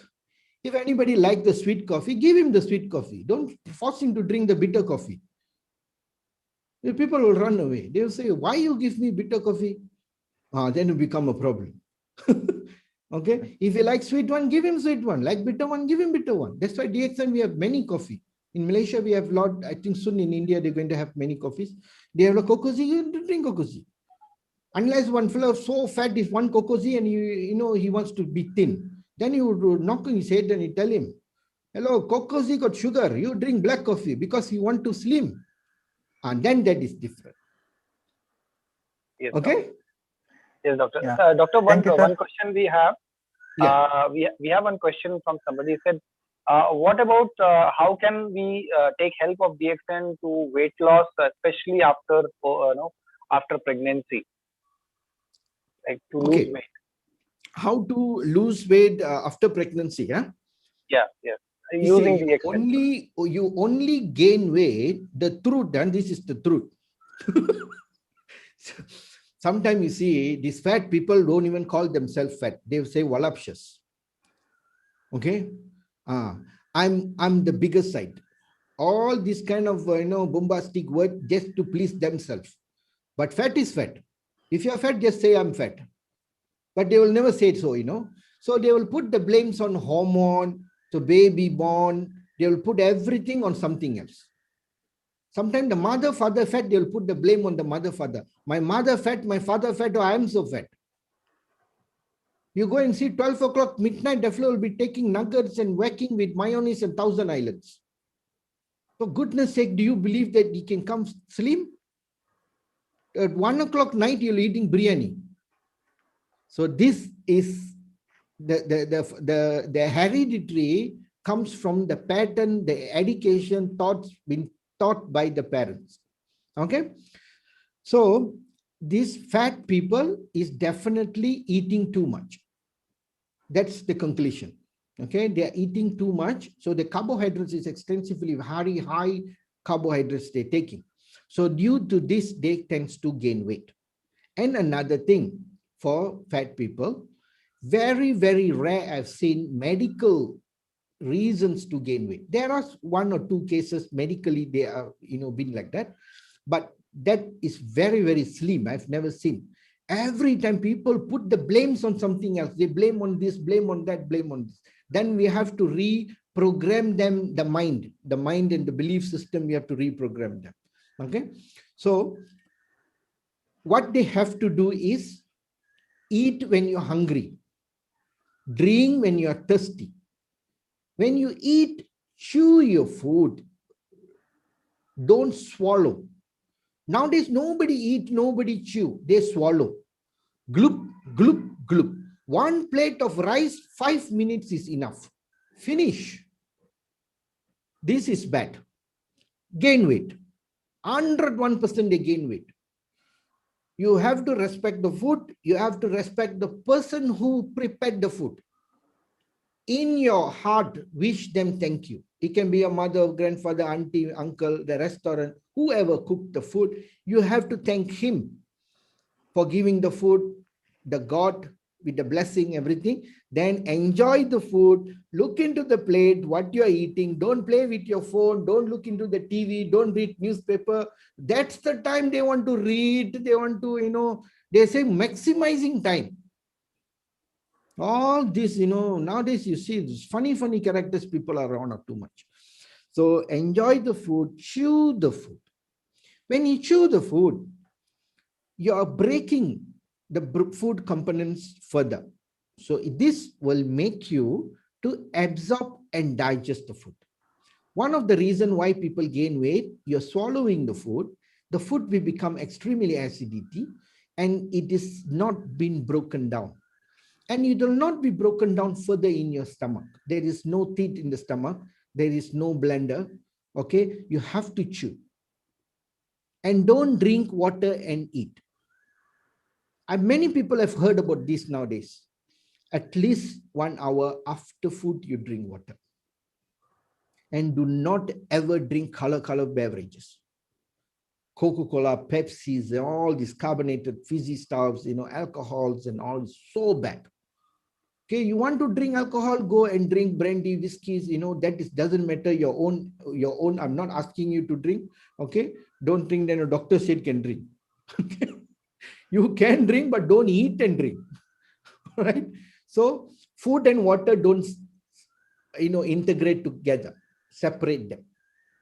If anybody likes the sweet coffee, give him the sweet coffee. Don't force him to drink the bitter coffee. The people will run away. They will say, why you give me bitter coffee? Then it become a problem. Okay, if you like sweet one, give him sweet one. Like bitter one, give him bitter one. That's why DXN we have many coffee. In Malaysia, we have lot. I think soon in India they're going to have many coffees. They have a cocoa, you drink cocoa. Unless one fellow so fat is one cocoa and he wants to be thin, then you would knock on his head and you tell him, hello, cocoa got sugar. You drink black coffee because you want to slim, and then that is different. Yes, okay. Doctor. Yes, doctor. Yeah. Doctor, one question we have. Yeah. We have one question from somebody said, what about how can we take help of DXN to weight loss, especially after after pregnancy, like to lose weight? How to lose weight after pregnancy? Yeah. Yeah. Yes. Using DXN. You only gain weight. The truth, and this is the truth. Sometimes you see these fat people don't even call themselves fat. They say voluptuous. Okay. I'm the biggest side. All this kind of bombastic word just to please themselves. But fat is fat. If you're fat, just say I'm fat. But they will never say so, So they will put the blames on hormone, to baby born. They will put everything on something else. Sometimes the mother, father fat, they will put the blame on the mother, father. My mother fat, my father fat, or I am so fat. You go and see 12 o'clock midnight, the fellow will be taking nuggets and whacking with mayonnaise and Thousand Islands. For goodness sake, do you believe that he can come slim? At 1 o'clock night, you're eating biryani. So this is the hereditary comes from the pattern, the education been taught by the parents. Okay. So these fat people is definitely eating too much. That's the conclusion. Okay, they are eating too much. So the carbohydrates is extensively very high carbohydrates they're taking. So due to this, they tends to gain weight. And another thing for fat people, very, very rare I've seen medical reasons to gain weight. There are 1 or 2 cases medically they are, been like that, but that is very, very slim. I've never seen. Every time people put the blames on something else, they blame on this, blame on that, blame on this. Then we have to reprogram them, the mind and the belief system, we have to reprogram them. Okay. So what they have to do is eat when you're hungry, drink when you're thirsty. When you eat, chew your food. Don't swallow. Nowadays, nobody eat, nobody chew. They swallow. Gloop, gloop, gloop. 1 plate of rice, 5 minutes is enough. Finish. This is bad. Gain weight. 101% they gain weight. You have to respect the food. You have to respect the person who prepared the food. In your heart, wish them thank you. It can be a mother, grandfather, auntie, uncle, the restaurant, whoever cooked the food. You have to thank him for giving the food, the God with the blessing, everything. Then enjoy the food. Look into the plate, what you are eating. Don't play with your phone. Don't look into the TV. Don't read newspaper. That's the time they want to read. They want to, they say maximizing time. All this, nowadays you see these funny characters people are around too much. So enjoy the food, chew the food. When you chew the food, you are breaking the food components further. So this will make you to absorb and digest the food. One of the reasons why people gain weight, you're swallowing the food will become extremely acidity and it is not been broken down. And it will not be broken down further in your stomach. There is no teeth in the stomach. There is no blender. Okay, you have to chew. And don't drink water and eat. Many people have heard about this nowadays. At least 1 hour after food, you drink water. And do not ever drink color beverages. Coca-Cola, Pepsis, all these carbonated fizzy stuffs, alcohols and all, so bad. Okay, you want to drink alcohol, go and drink brandy, whiskeys, that doesn't matter, your own, I'm not asking you to drink, okay? Don't drink, then a doctor said can drink. Okay? You can drink, but don't eat and drink, right? So food and water don't, integrate together, separate them.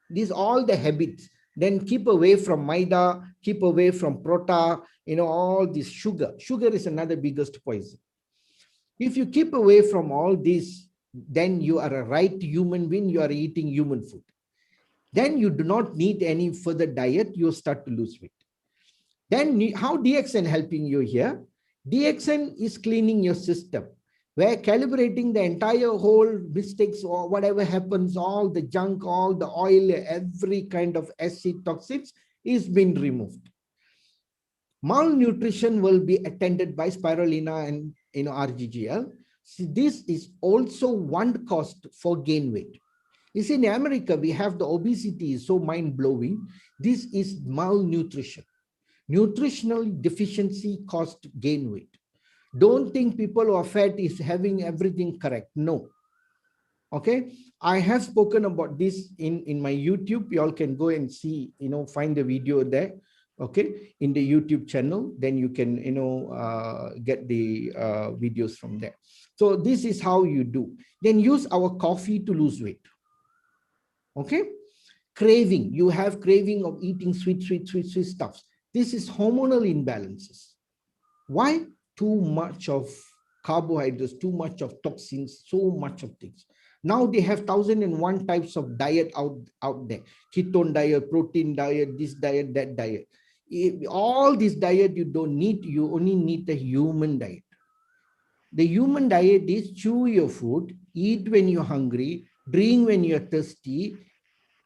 These all the habits. Then keep away from maida, keep away from prota, all this sugar. Sugar is another biggest poison. If you keep away from all this, then you are a right human being, you are eating human food. Then you do not need any further diet, you start to lose weight. Then how DXN helping you here? DXN is cleaning your system, where calibrating the entire whole mistakes or whatever happens, all the junk, all the oil, every kind of acid toxins is being removed. Malnutrition will be attended by spirulina and RGGL. So this is also one cost for gain weight. You see, in America, we have the obesity is so mind-blowing. This is malnutrition. Nutritional deficiency cost gain weight. Don't think people who are fat is having everything correct. No. Okay. I have spoken about this in my YouTube. You all can go and see, find the video there. Okay. In the YouTube channel, then you can, get the videos from there. So this is how you do. Then use our coffee to lose weight. Okay. Craving. You have craving of eating sweet stuffs. This is hormonal imbalances. Why? Too much of carbohydrates, too much of toxins, so much of things. Now they have 1,001 types of diet out there. Ketone diet, protein diet, this diet, that diet. All this diet you don't need, you only need the human diet. The human diet is chew your food, eat when you're hungry, drink when you're thirsty,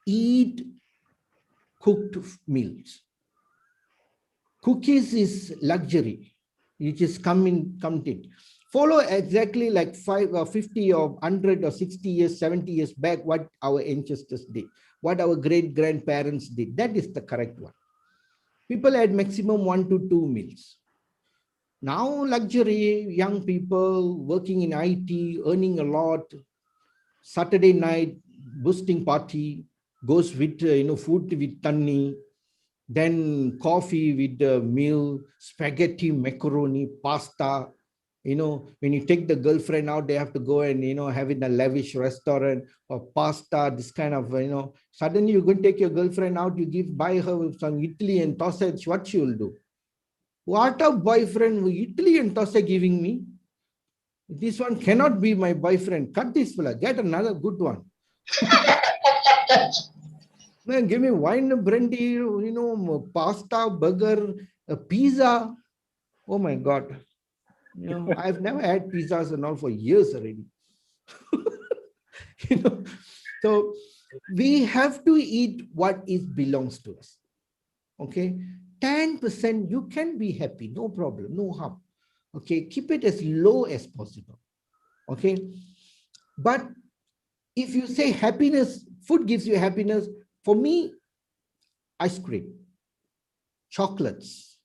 eat cooked meals. Cookies is luxury, which is come in. Follow exactly like 50 or 100 or 60 years, 70 years back, what our ancestors did, what our great-grandparents did. That is the correct one. People had maximum 1 to 2 meals. Now luxury, young people working in IT, earning a lot, Saturday night, boosting party, goes with, food with tanni, then coffee with the meal, spaghetti, macaroni, pasta. When you take the girlfriend out, they have to go and, have in a lavish restaurant or pasta, this kind of, suddenly you're going to take your girlfriend out, you buy her some Italy and sausage, what she will do? What a boyfriend, Italy and tosse giving me? This one cannot be my boyfriend. Cut this fella, get another good one. Man, give me wine, brandy, pasta, burger, a pizza. Oh my God. I've never had pizzas and all for years already. So we have to eat what belongs to us. Okay. 10%, you can be happy, no problem, no harm. Okay, keep it as low as possible. Okay, but if you say happiness, food gives you happiness. For me, ice cream, chocolates,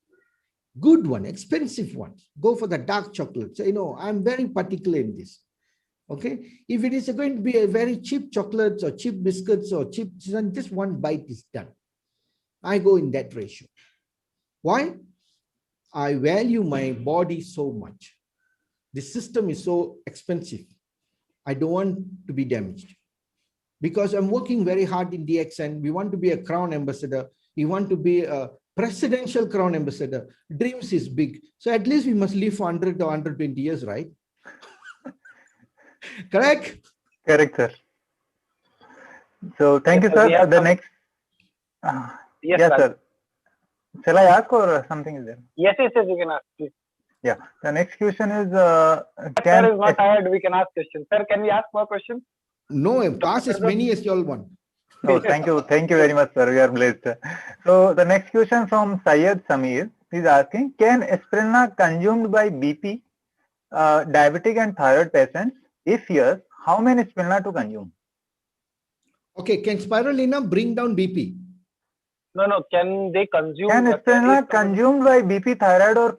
good one, expensive ones. Go for the dark chocolates. I'm very particular in this. Okay, if it is going to be a very cheap chocolates or cheap biscuits or cheap, just one bite is done. I go in that ratio. Why? I value my body so much. The system is so expensive. I don't want to be damaged. Because I'm working very hard in DXN. We want to be a crown ambassador. We want to be a presidential crown ambassador. Dreams is big. So at least we must live for 100 or 120 years, right? Correct? Correct, sir. So thank you, sir. The next. Yes, sir. Shall I ask or something is there? Yes, you can ask, please. Yeah. The next question is, sir is not tired, we can ask questions. Sir, can we ask more questions? No, ask as many as you all want. Oh, thank you. Thank you very much, sir. We are blessed. So the next question from Syed Samir is asking, can Espirulina consumed by BP, diabetic and thyroid patients? If yes, how many Espirulina to consume? Okay, can Spirulina bring down BP? No. Can they consume? Can Espirulina consumed by BP, thyroid or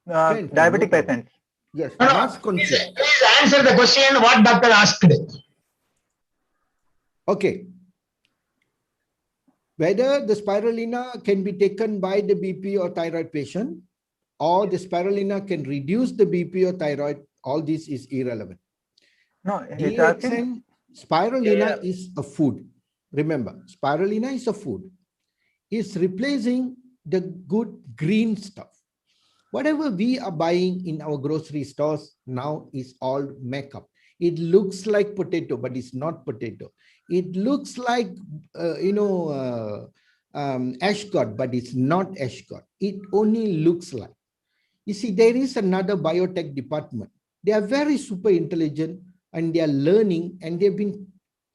diabetic patients? Yes, must consume. Please answer the question what doctor asked. Okay. Whether the Spirulina can be taken by the BP or thyroid patient, or the Spirulina can reduce the BP or thyroid, all this is irrelevant. No, Spirulina is a food. Remember, Spirulina is a food. It's replacing the good green stuff. Whatever we are buying in our grocery stores now is all makeup. It looks like potato, but it's not potato. It looks like, ashgod, but it's not ashgod. It only looks like. You see, there is another biotech department. They are very super intelligent and they are learning, and they've been,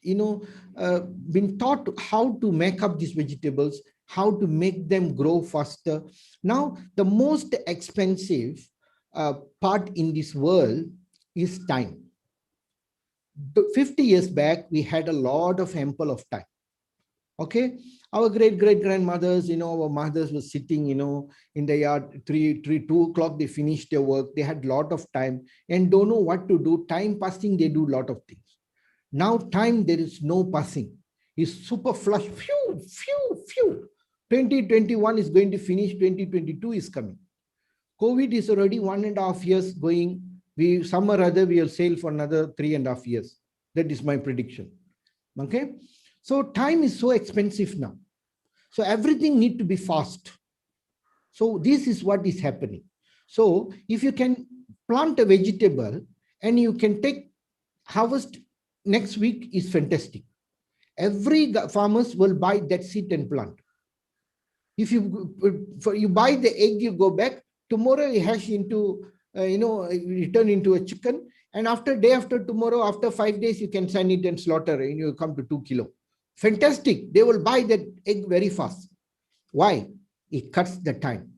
been taught how to make up these vegetables, how to make them grow faster. Now, the most expensive part in this world is time. 50 years back, we had a lot of ample of time. Okay, our great-grandmothers, our mothers were sitting, in the yard, 2 o'clock, they finished their work. They had a lot of time and don't know what to do. Time passing, they do a lot of things. Now time, there is no passing. It's super flush. Phew, phew, phew. 2021 is going to finish. 2022 is coming. COVID is already 1.5 years going. Some or other, we will sail for another 3.5 years. That is my prediction. Okay. So time is so expensive now. So everything needs to be fast. So this is what is happening. So if you can plant a vegetable and you can take harvest next week is fantastic. Every farmers will buy that seed and plant. If you buy the egg, you go back, tomorrow you hatch into, return into a chicken. And day after tomorrow, after 5 days, you can send it and slaughter and you come to 2 kilo. Fantastic. They will buy that egg very fast. Why? It cuts the time.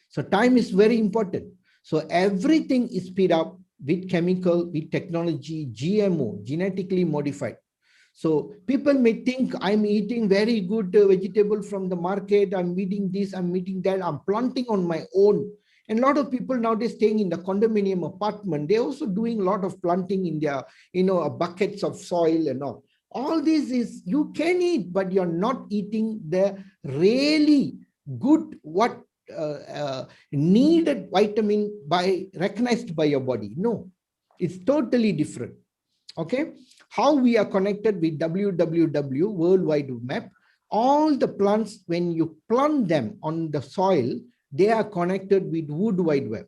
So time is very important. So everything is speed up with chemical, with technology, GMO, genetically modified. So people may think I'm eating very good vegetable from the market. I'm eating this, I'm eating that. I'm planting on my own. And a lot of people nowadays staying in the condominium apartment, they're also doing a lot of planting in their, buckets of soil and all. All this is, you can eat, but you're not eating the really good, what needed vitamin recognized by your body. No, it's totally different. Okay, how we are connected with WWW, World Wide Map. All the plants, when you plant them on the soil, they are connected with Wood Wide Web.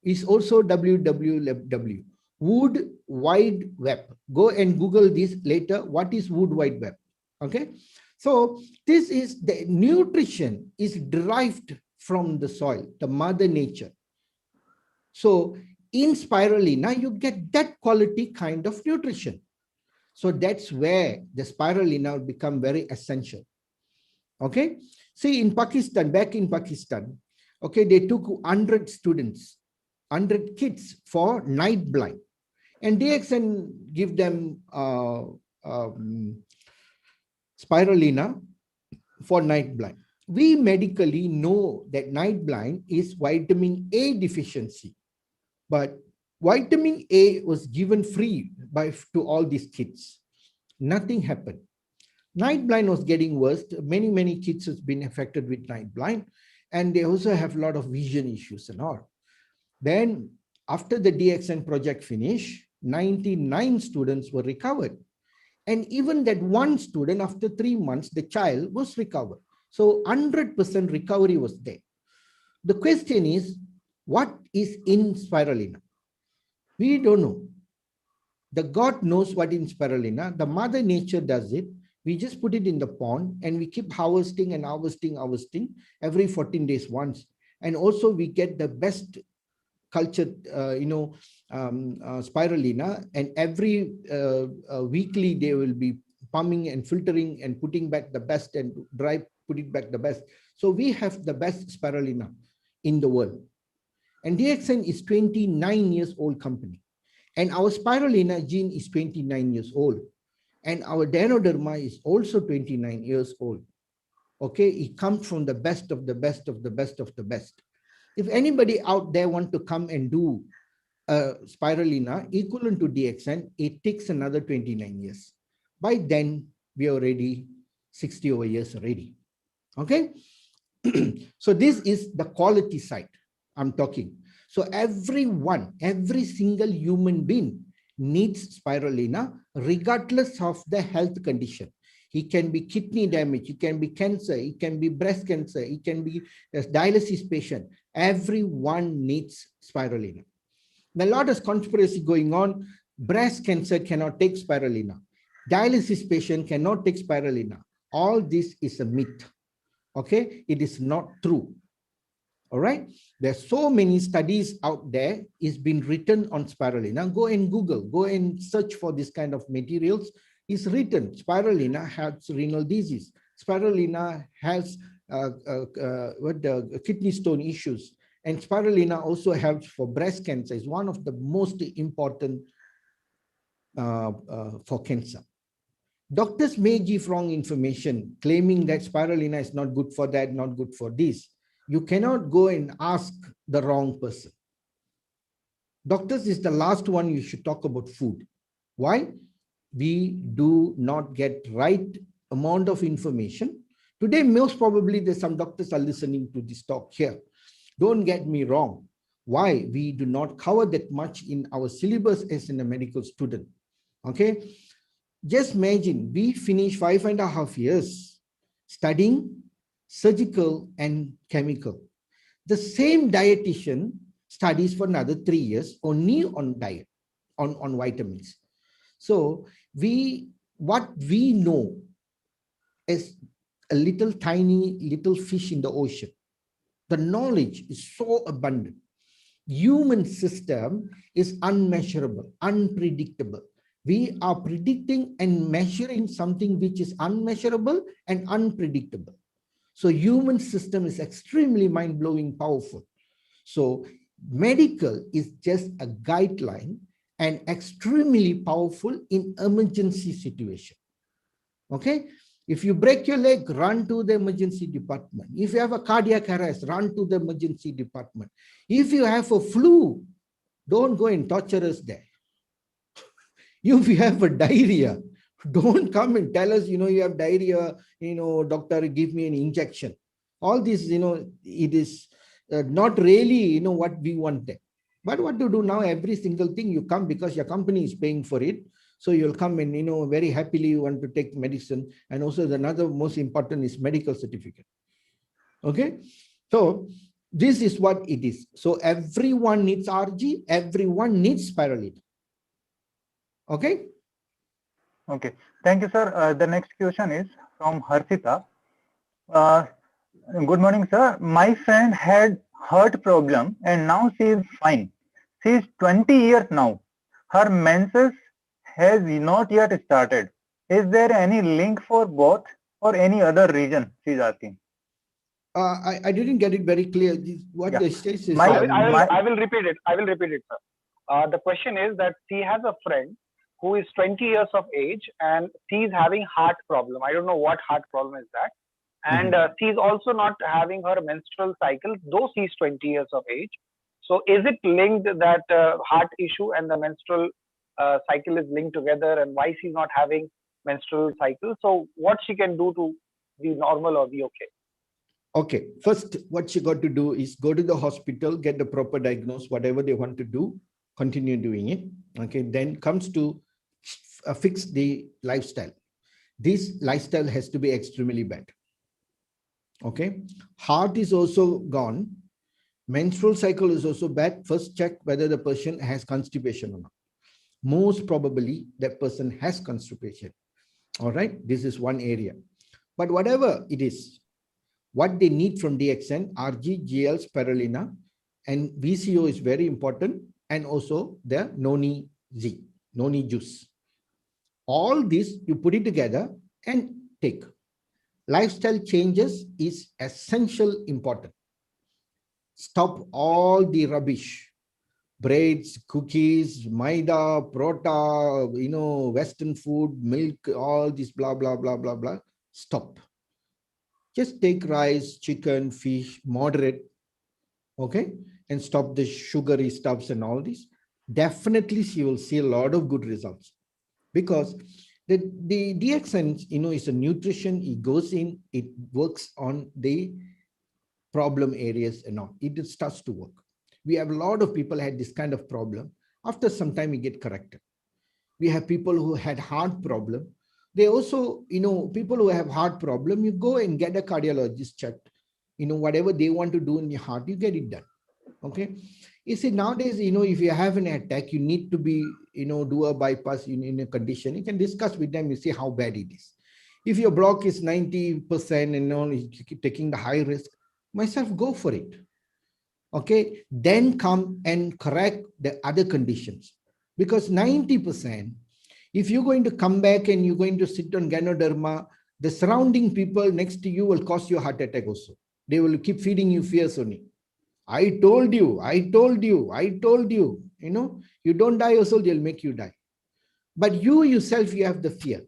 It's also WWW, Wood Wide Web. Go and Google this later. What is Wood Wide Web? Okay, so this is the nutrition is derived from the soil, the mother nature. So in spirulina, you get that quality kind of nutrition. So that's where the spirulina will become very essential. Okay. See, in Pakistan, back in Pakistan, okay, they took 100 students, 100 kids for night blind. And DXN give them spirulina for night blind. We medically know that night blind is vitamin A deficiency. But vitamin A was given free to all these kids. Nothing happened. Night blind was getting worse. Many kids has been affected with night blind. And they also have a lot of vision issues and all. Then after the DXN project finished, 99 students were recovered. And even that one student, after 3 months, the child was recovered. So 100% recovery was there. The question is, what is in spirulina? We don't know. The God knows what in spirulina. The mother nature does it. We just put it in the pond and we keep harvesting and harvesting every 14 days once. And also we get the best cultured, spirulina, and every weekly they will be pumping and filtering and putting back the best and put it back the best. So we have the best spirulina in the world. And DXN is 29 years old company. And our spirulina gene is 29 years old. And our Danoderma is also 29 years old. Okay, it comes from the best of the best of the best of the best. If anybody out there want to come and do spirulina equivalent to DXN, it takes another 29 years. By then, we are already 60 over years already. Okay, so this is the quality side I'm talking. So every single human being needs spirulina regardless of the health condition. It can be kidney damage, it can be cancer, it can be breast cancer, it can be a dialysis patient. Everyone needs spirulina. There are a lot of conspiracy going on. Breast cancer cannot take spirulina. Dialysis patient cannot take spirulina. All this is a myth. Okay, it is not true. All right, there's so many studies out there. It's been written on spirulina. Go and Google, go and search for this kind of materials. It's written spirulina has renal disease. Spirulina has kidney stone issues. And spirulina also helps for breast cancer. It's one of the most important for cancer. Doctors may give wrong information, claiming that spirulina is not good for that, not good for this. You cannot go and ask the wrong person. Doctors is the last one you should talk about food. Why? We do not get right amount of information. Today, most probably there's some doctors are listening to this talk here. Don't get me wrong. Why? We do not cover that much in our syllabus as in a medical student. Okay. Just imagine we finish 5.5 years studying surgical and chemical. The same dietitian studies for another 3 years only on diet, on vitamins. So what we know is a little tiny little fish in the ocean. The knowledge is so abundant. Human system is unmeasurable, unpredictable. We are predicting and measuring something which is unmeasurable and unpredictable. So human system is extremely mind-blowing powerful. So medical is just a guideline and extremely powerful in emergency situation. Okay. If you break your leg, run to the emergency department. If you have a cardiac arrest, run to the emergency department. If you have a flu, don't go and torture us there. If you have a diarrhea, don't come and tell us, you have diarrhea, doctor, give me an injection. All this, it is not really, what we want there. But what to do now, every single thing you come because your company is paying for it. So you'll come and, very happily you want to take medicine. And also another most important is medical certificate. Okay. So this is what it is. So everyone needs RG, everyone needs spirulina. Okay. Okay. Thank you, sir. The next question is from Harshita. Good morning, sir. My friend had heart problem and now she is fine. She is 20 years now. Her menses has not yet started. Is there any link for both or any other reason? She is asking. I didn't get it very clear. What the stage is. I will repeat it. I will repeat it, sir. The question is that she has a friend who is 20 years of age and she is having heart problem. I don't know what heart problem is that. And she's also not having her menstrual cycle, though she's 20 years of age. So is it linked that heart issue and the menstrual cycle is linked together, and why she's not having menstrual cycle? So what she can do to be normal or be okay? Okay, first what she got to do is go to the hospital, get the proper diagnosis, whatever they want to do, continue doing it. Okay, then comes to fix the lifestyle. This lifestyle has to be extremely bad. Okay, heart is also gone. Menstrual cycle is also bad. First check whether the person has constipation or not. Most probably that person has constipation. All right, this is one area. But whatever it is, what they need from DXN, RG, GL, spirulina, and VCO is very important, and also the noni Z, noni juice. All this you put it together and take. Lifestyle changes is essential important. Stop all the rubbish, breads, cookies, maida, prota, Western food, milk, all this blah, blah, blah, blah, blah. Stop. Just take rice, chicken, fish, moderate, okay? And stop the sugary stuffs and all this. Definitely you will see a lot of good results, because the DXN, is a nutrition. It goes in, it works on the problem areas and all. It starts to work. We have a lot of people had this kind of problem. After some time, we get corrected. We have people who had heart problem. They also, people who have heart problem, you go and get a cardiologist checked. Whatever they want to do in your heart, you get it done. Okay. You see, nowadays, if you have an attack, you need to be, do a bypass in a condition. You can discuss with them, you see how bad it is. If your block is 90% and taking the high risk, myself, go for it. Okay. Then come and correct the other conditions. Because 90%, if you're going to come back and you're going to sit on Ganoderma, the surrounding people next to you will cause you a heart attack also. They will keep feeding you fears only. I told you, I told you, I told you, you don't die also, they'll make you die. But you yourself, you have the fear.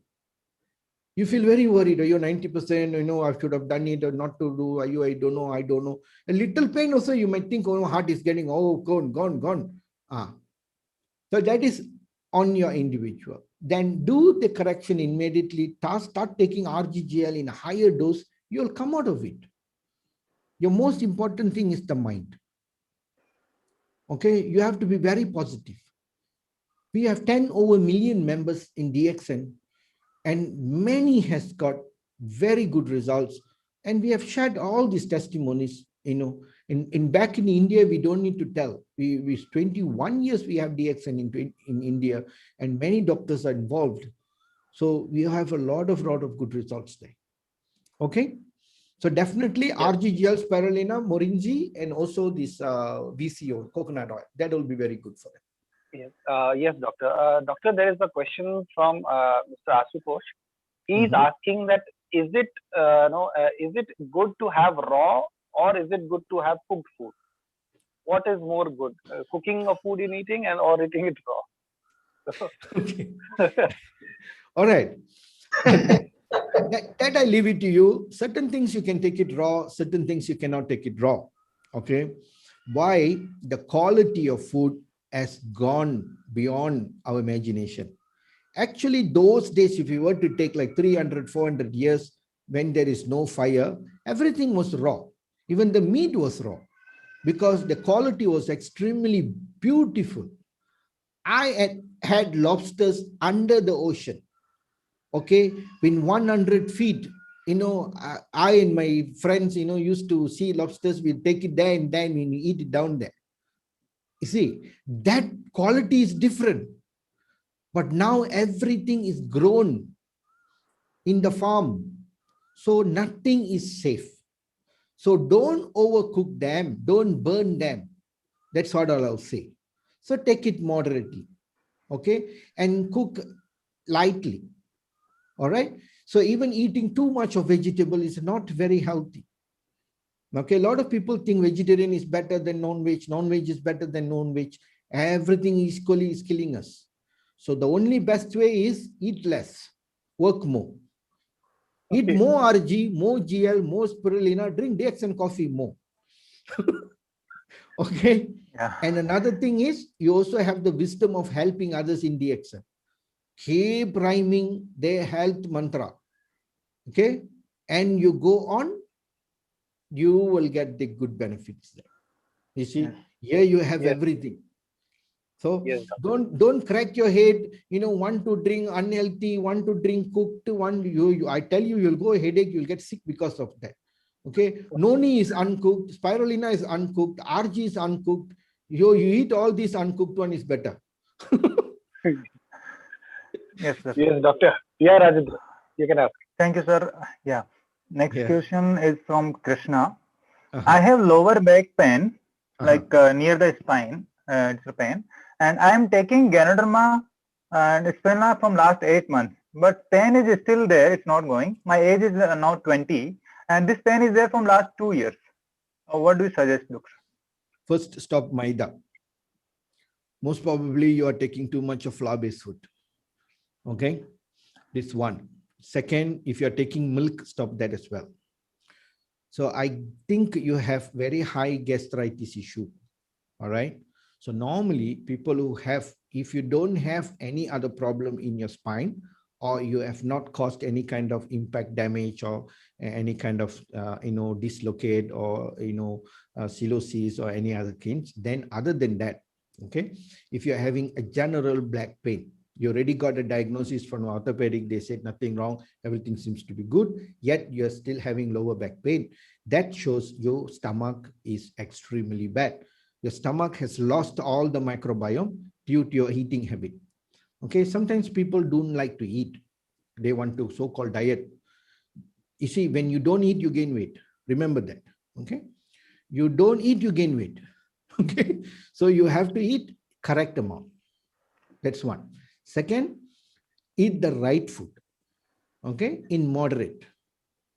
You feel very worried. You're 90%, I should have done it or not to do. I don't know, I don't know. A little pain also, you might think, heart is getting, gone. So that is on your individual. Then do the correction immediately. Start taking RGGL in a higher dose. You'll come out of it. Your most important thing is the mind. Okay, you have to be very positive. We have 10 over million members in DXN, and many has got very good results. And we have shared all these testimonies, In back in India, we don't need to tell. We 21 years we have DXN in India, and many doctors are involved. So we have a lot of good results there. Okay. So definitely RGGL, spirulina, morinji, and also this VCO, coconut oil. That will be very good for them. Yes, yes, doctor. Doctor, there is a question from Mr. Asutosh. He is asking that is it is it good to have raw or is it good to have cooked food? What is more good, cooking a food in eating or eating it raw? Okay. All right. That I leave it to you. Certain things you can take it raw, certain things you cannot take it raw. Okay. Why? The quality of food has gone beyond our imagination. Actually, those days, if you were to take like 300, 400 years when there is no fire, everything was raw. Even the meat was raw because the quality was extremely beautiful. I had lobsters under the ocean. Okay, in 100 feet, I and my friends, used to see lobsters. We take it there and then we eat it down there. You see, that quality is different. But now everything is grown in the farm. So nothing is safe. So don't overcook them. Don't burn them. That's what I'll say. So take it moderately. Okay. And cook lightly. All right. So even eating too much of vegetable is not very healthy. Okay. A lot of people think vegetarian is better than non-veg. Non-veg is better than non-veg. Everything equally is killing us. So the only best way is eat less, work more. Eat more RG, more GL, more spirulina, drink dates and coffee more. Okay. Yeah. And another thing is you also have the wisdom of helping others in DXN. Keep rhyming their health mantra. Okay. And you go on, you will get the good benefits there. You see, here you have everything. So don't crack your head, one to drink unhealthy, one to drink cooked, I tell you, you'll go headache, you'll get sick because of that. Okay. Noni is uncooked, spirulina is uncooked, RG is uncooked. You eat all these uncooked one is better. Yes, sir. Yes, doctor. Yeah, Rajendra, you can ask. Thank you, sir. Yeah. Next question is from Krishna. I have lower back pain, like near the spine, it's a pain, and I am taking Ganoderma and Spinala from last 8 months, but pain is still there. It's not going. My age is now 20, and this pain is there from last 2 years. What do you suggest, doctor? First, stop maida. Most probably you are taking too much of flour-based food. Okay, this one. Second, if you're taking milk, stop that as well. So I think you have very high gastritis issue. All right. So normally people who have, if you don't have any other problem in your spine, or you have not caused any kind of impact damage or any kind of, dislocate or, cirrhosis or any other things, then other than that, okay, if you're having a general back pain, you already got a diagnosis from orthopedic, they said nothing wrong, everything seems to be good, yet you're still having lower back pain. That shows your stomach is extremely bad. Your stomach has lost all the microbiome due to your eating habit. Okay, sometimes people don't like to eat. They want to so-called diet. You see, when you don't eat, you gain weight. Remember that. Okay, you don't eat, you gain weight. Okay, so you have to eat correct amount. That's one. Second, eat the right food. Okay, in moderate,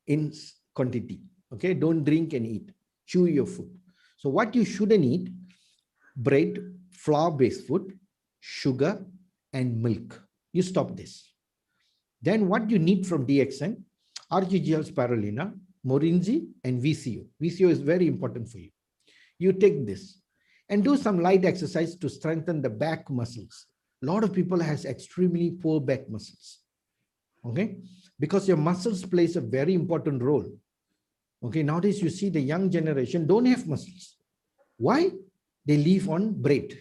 in quantity. Okay, don't drink and eat. Chew your food. So what you shouldn't eat: bread, flour-based food, sugar, and milk. You stop this. Then what you need from DXN: RGGL spirulina, morinji, and VCO. VCO is very important for you. You take this and do some light exercise to strengthen the back muscles. A lot of people has extremely poor back muscles. Okay, because your muscles plays a very important role. Okay, nowadays you see the young generation don't have muscles. Why? They live on bread,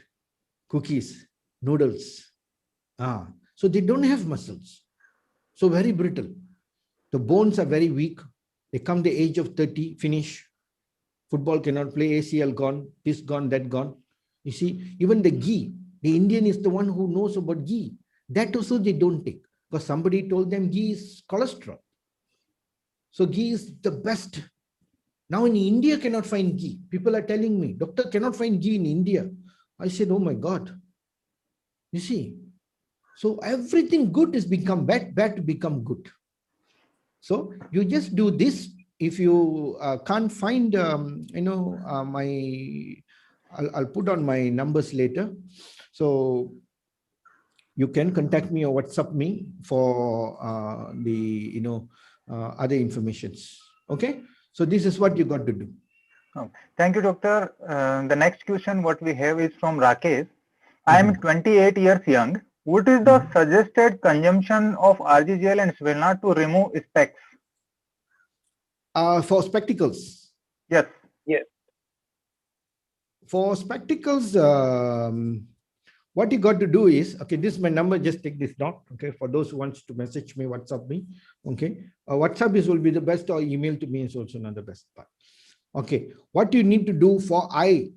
cookies, noodles. So they don't have muscles. So very brittle. The bones are very weak. They come the age of 30, finish. Football cannot play, ACL gone, this gone, that gone. You see, even the ghee, the Indian is the one who knows about ghee. That also they don't take because somebody told them ghee is cholesterol. So ghee is the best. Now in India cannot find ghee. People are telling me, doctor cannot find ghee in India. I said, oh my God. You see, so everything good has become bad, bad to become good. So you just do this. If you can't find, I'll put on my numbers later. So you can contact me or WhatsApp me for other informations. Okay. So this is what you got to do. Oh, thank you, doctor. The next question what we have is from Rakesh. I am 28 years young. What is the suggested consumption of RGGL and Svelna to remove specs? For spectacles? Yes. Yes. For spectacles, what you got to do is, okay, this is my number, just take this down, okay, for those who wants to message me, WhatsApp me, okay. WhatsApp will be the best, or email to me is also not the best part. Okay, what you need to do for eye,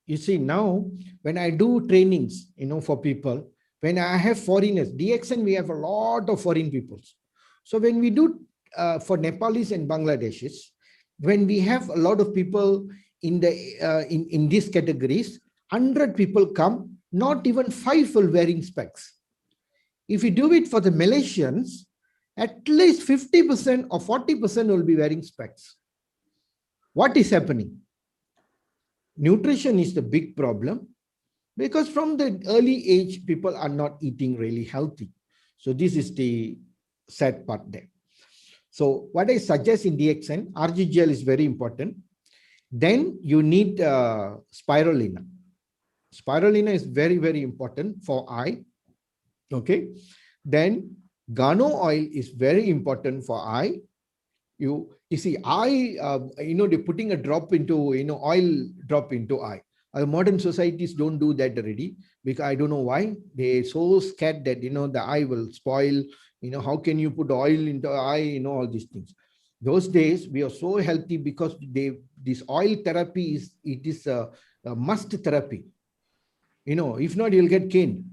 you see now, when I do trainings, for people, when I have foreigners, DXN, we have a lot of foreign peoples. So when we do for Nepalis and Bangladeshis, when we have a lot of people in the in these categories, 100 people come, not even 5 will wearing specs. If you do it for the Malaysians, at least 50% or 40% will be wearing specs. What is happening? Nutrition is the big problem because from the early age, people are not eating really healthy. So this is the sad part there. So what I suggest in DXN, RGGL is very important. Then you need spirulina. Spirulina is very, very important for eye. Okay. Then guano oil is very important for eye. You see, eye, they're putting a drop into, oil drop into eye. Modern societies don't do that already because I don't know why. They're so scared that, the eye will spoil. How can you put oil into the eye, all these things. Those days, we are so healthy because this oil therapy is a must therapy. If not, you'll get caned.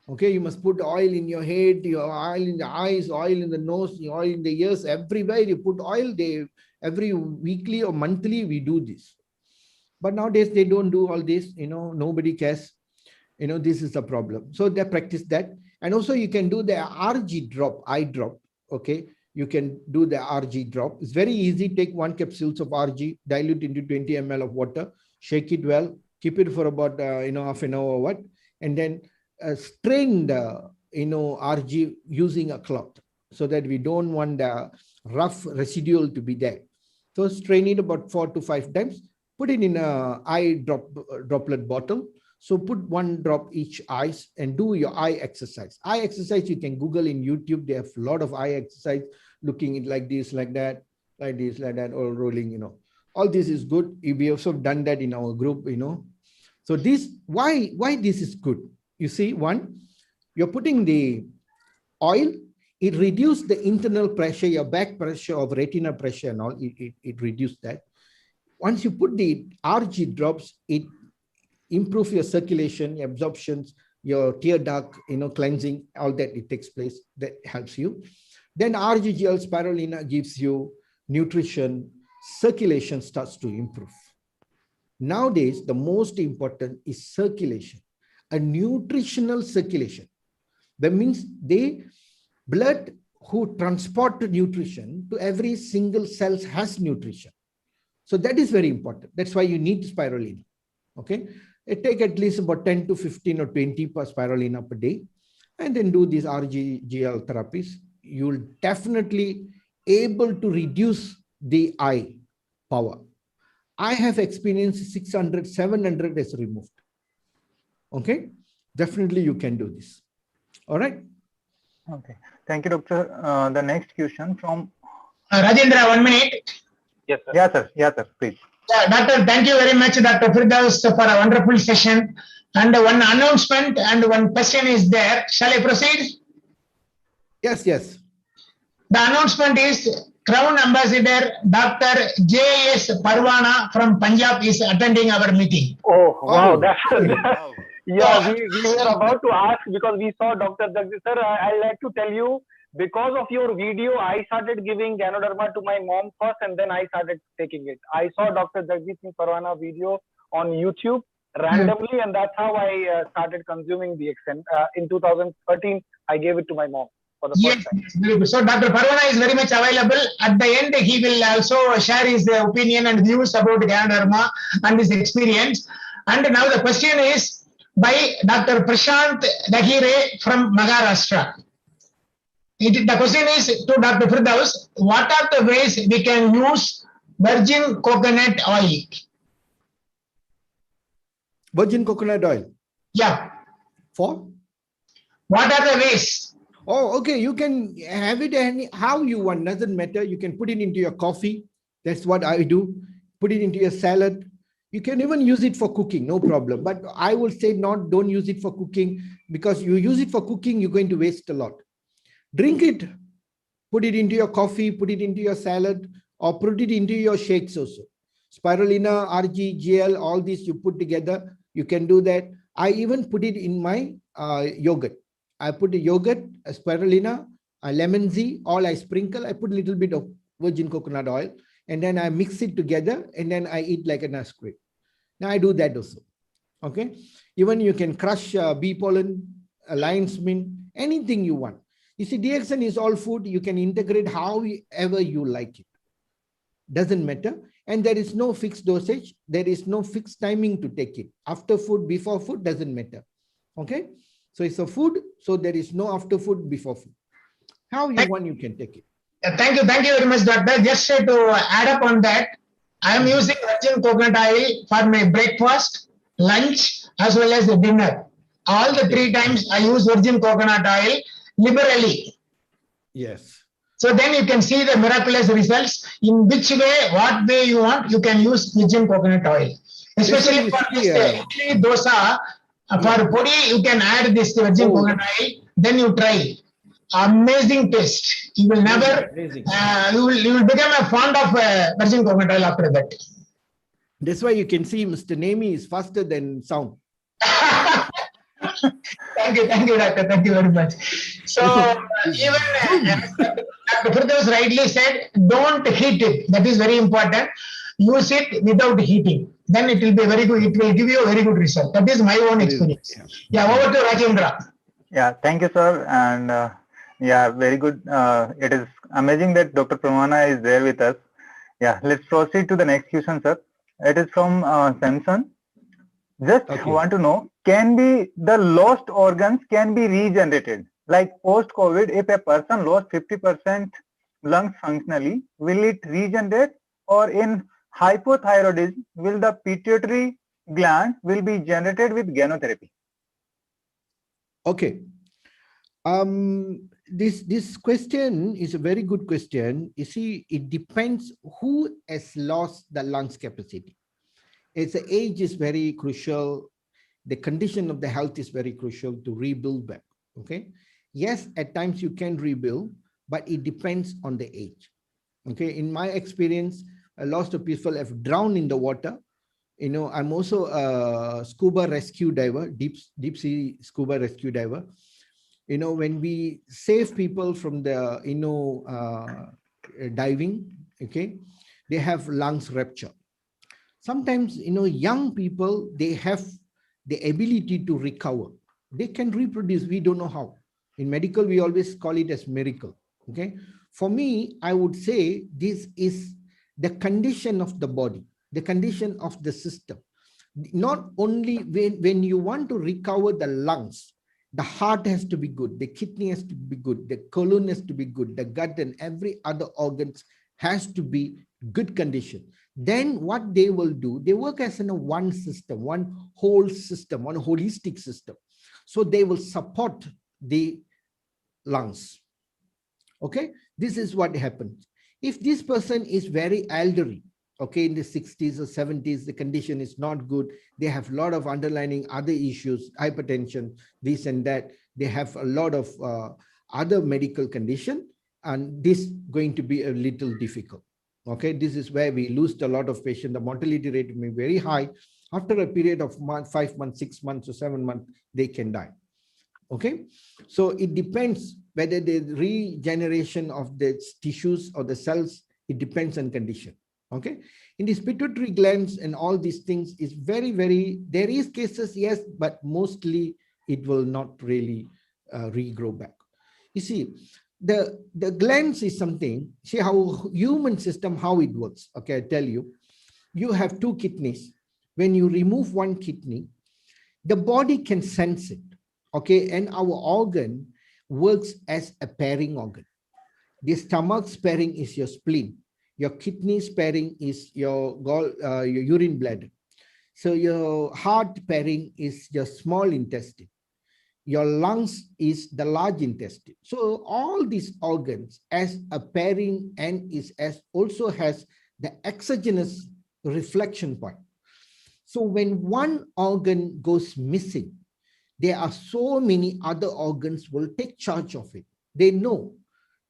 Okay, you must put oil in your head, your oil in the eyes, oil in the nose, oil in the ears, everywhere you put oil. Every weekly or monthly, we do this. But nowadays, they don't do all this, nobody cares. This is a problem. So they practice that. And also you can do the RG drop, eye drop. Okay, you can do the RG drop. It's very easy. Take 1 capsule of RG, dilute into 20 ml of water, shake it well, keep it for about, half an hour or what, and then strain the, RG using a cloth so that we don't want the rough residual to be there. So strain it about 4 to 5 times, put it in a eye droplet bottle. So put 1 drop each eyes and do your eye exercise. Eye exercise, you can Google in YouTube. They have a lot of eye exercise, looking at like this, like that, like this, like that, or rolling, all this is good. We also done that in our group, So this, why this is good? You see, one, you're putting the oil, it reduces the internal pressure, your back pressure of retina pressure and all, it reduces that. Once you put the RG drops, it improve your circulation, your absorptions, your tear duct, cleansing, all that it takes place. That helps you. Then RGGL spirulina gives you nutrition, circulation starts to improve. Nowadays, the most important is circulation, a nutritional circulation. That means the blood who transport nutrition to every single cell has nutrition. So that is very important. That's why you need spirulina. Okay. It take at least about 10 to 15 or 20 per spirulina per day, and then do these RGGL therapies. You'll definitely able to reduce the eye power. I have experienced 600, 700 is removed. Okay, definitely you can do this. All right. Okay, thank you, doctor. The next question from Rajendra, 1 minute. Yes, sir. Yeah, sir, please. Doctor, thank you very much, Dr. Firdaus, for a wonderful session. And one announcement and one question is there. Shall I proceed? Yes. The announcement is Crown Ambassador Dr. J.S. Parwana from Punjab is attending our meeting. Oh, wow. Oh, That's, wow. yeah, we were about to ask because we saw Dr. Jagdish. Sir, I'd like to tell you, because of your video, I started giving Ganoderma to my mom first and then I started taking it. I saw Dr. Jagdish Singh Parwana video on YouTube randomly and that's how I started consuming the DXN. In 2013, I gave it to my mom for the first time. Very good. So Dr. Parwana is very much available. At the end, he will also share his opinion and views about Ganoderma and his experience. And now the question is by Dr. Prashant Dahire from Maharashtra. The question is to Dr. Firdaus, what are the ways we can use virgin coconut oil? Virgin coconut oil. Yeah. For? What are the ways? Oh, okay. You can have it any how you want. Doesn't matter. You can put it into your coffee. That's what I do. Put it into your salad. You can even use it for cooking, no problem. But I will say don't use it for cooking because you use it for cooking, you're going to waste a lot. Drink it, put it into your coffee, put it into your salad, or put it into your shakes also. Spirulina, RG, GL, all these you put together, you can do that. I even put it in my yogurt. I put the yogurt, a spirulina, a lemon Z, all I sprinkle. I put a little bit of virgin coconut oil, and then I mix it together, and then I eat like an ice cream. Now I do that also. Okay. Even you can crush bee pollen, lion's mane, anything you want. You see, DXN is all food. You can integrate however you like it. Doesn't matter. And there is no fixed dosage. There is no fixed timing to take it. After food, before food, doesn't matter. Okay. So it's a food. So there is no after food, before food. How you want, you can take it. Thank you very much, doctor. Just to add up on that, I am using virgin coconut oil for my breakfast, lunch, as well as the dinner. All the 3 times I use virgin coconut oil liberally. Yes. So then you can see the miraculous results. In which way, what way you want, you can use virgin coconut oil. Especially for this idli dosa, for podi, you can add this virgin coconut oil. Then you try. Amazing taste. You will never, you will become a fond of virgin coconut oil after that. That's why you can see Mr. Nemi is faster than sound. Thank you, doctor. Thank you very much. So even Dr. Firdaus rightly said, don't heat it. That is very important. Use it without heating. Then it will be very good. It will give you a very good result. That is my own experience. Yeah, over to Rajendra. Yeah, thank you, sir. And yeah, very good. It is amazing that Dr. Parwana is there with us. Yeah, let's proceed to the next question, sir. It is from Samson. Just want to know, the lost organs can be regenerated? Like post-COVID, if a person lost 50% lungs functionally, will it regenerate? Or in hypothyroidism, will the pituitary gland will be generated with genotherapy? Okay. This question is a very good question. You see, it depends who has lost the lungs capacity. Its age is very crucial. The condition of the health is very crucial to rebuild back. Okay. Yes, at times you can rebuild, but it depends on the age. Okay. In my experience, a lot of people have drowned in the water. You know, I'm also a scuba rescue diver, deep sea scuba rescue diver. You know, when we save people from the, diving, okay, they have lungs rupture. Sometimes, young people, they have the ability to recover. They can reproduce. We don't know how. In medical, we always call it as miracle. Okay. For me, I would say this is the condition of the body, the condition of the system. Not only when you want to recover the lungs, the heart has to be good, the kidney has to be good, the colon has to be good, the gut and every other organs has to be good condition. Then what they will do, they work as in a one system, one whole system, one holistic system. So they will support the lungs. Okay, this is what happens. If this person is very elderly, okay, in the 60s or 70s, the condition is not good. They have a lot of underlying other issues, hypertension, this and that. They have a lot of other medical condition. And this going to be a little difficult. Okay, this is where we lose a lot of patients. The mortality rate may be very high. After a period of 5 months, 6 months, or 7 months, they can die. Okay, so it depends whether the regeneration of the tissues or the cells, it depends on condition. Okay, in these pituitary glands and all these things is very, there is cases, yes, but mostly it will not really regrow back. You see, the glands is something, see how human system, how it works. Okay, I tell you, you have 2 kidneys. When you remove 1 kidney, the body can sense it. Okay, and our organ works as a pairing organ. The stomach pairing is your spleen. Your kidneys pairing is your urine bladder. So your heart pairing is your small intestine. Your lungs is the large intestine. So all these organs as a pairing and also has the exogenous reflection point. So when one organ goes missing, there are so many other organs will take charge of it. They know.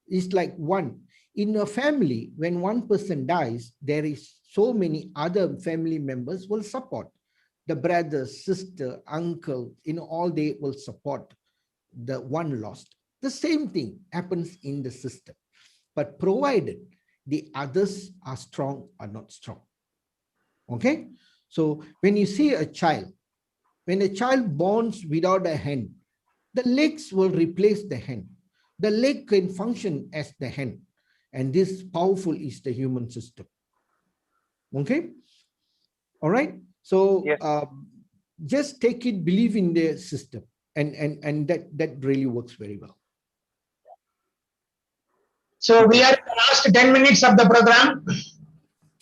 It's like one. In a family, when one person dies, there is so many other family members will support. The brother, sister, uncle, all they will support the one lost. The same thing happens in the system. But provided the others are strong or not strong. Okay? So when you see a child, when a child borns without a hand, the legs will replace the hand. The leg can function as the hand. And this powerful is the human system. Okay? All right? So yes. Just take it, believe in the system. And that really works very well. So we are in the last 10 minutes of the program.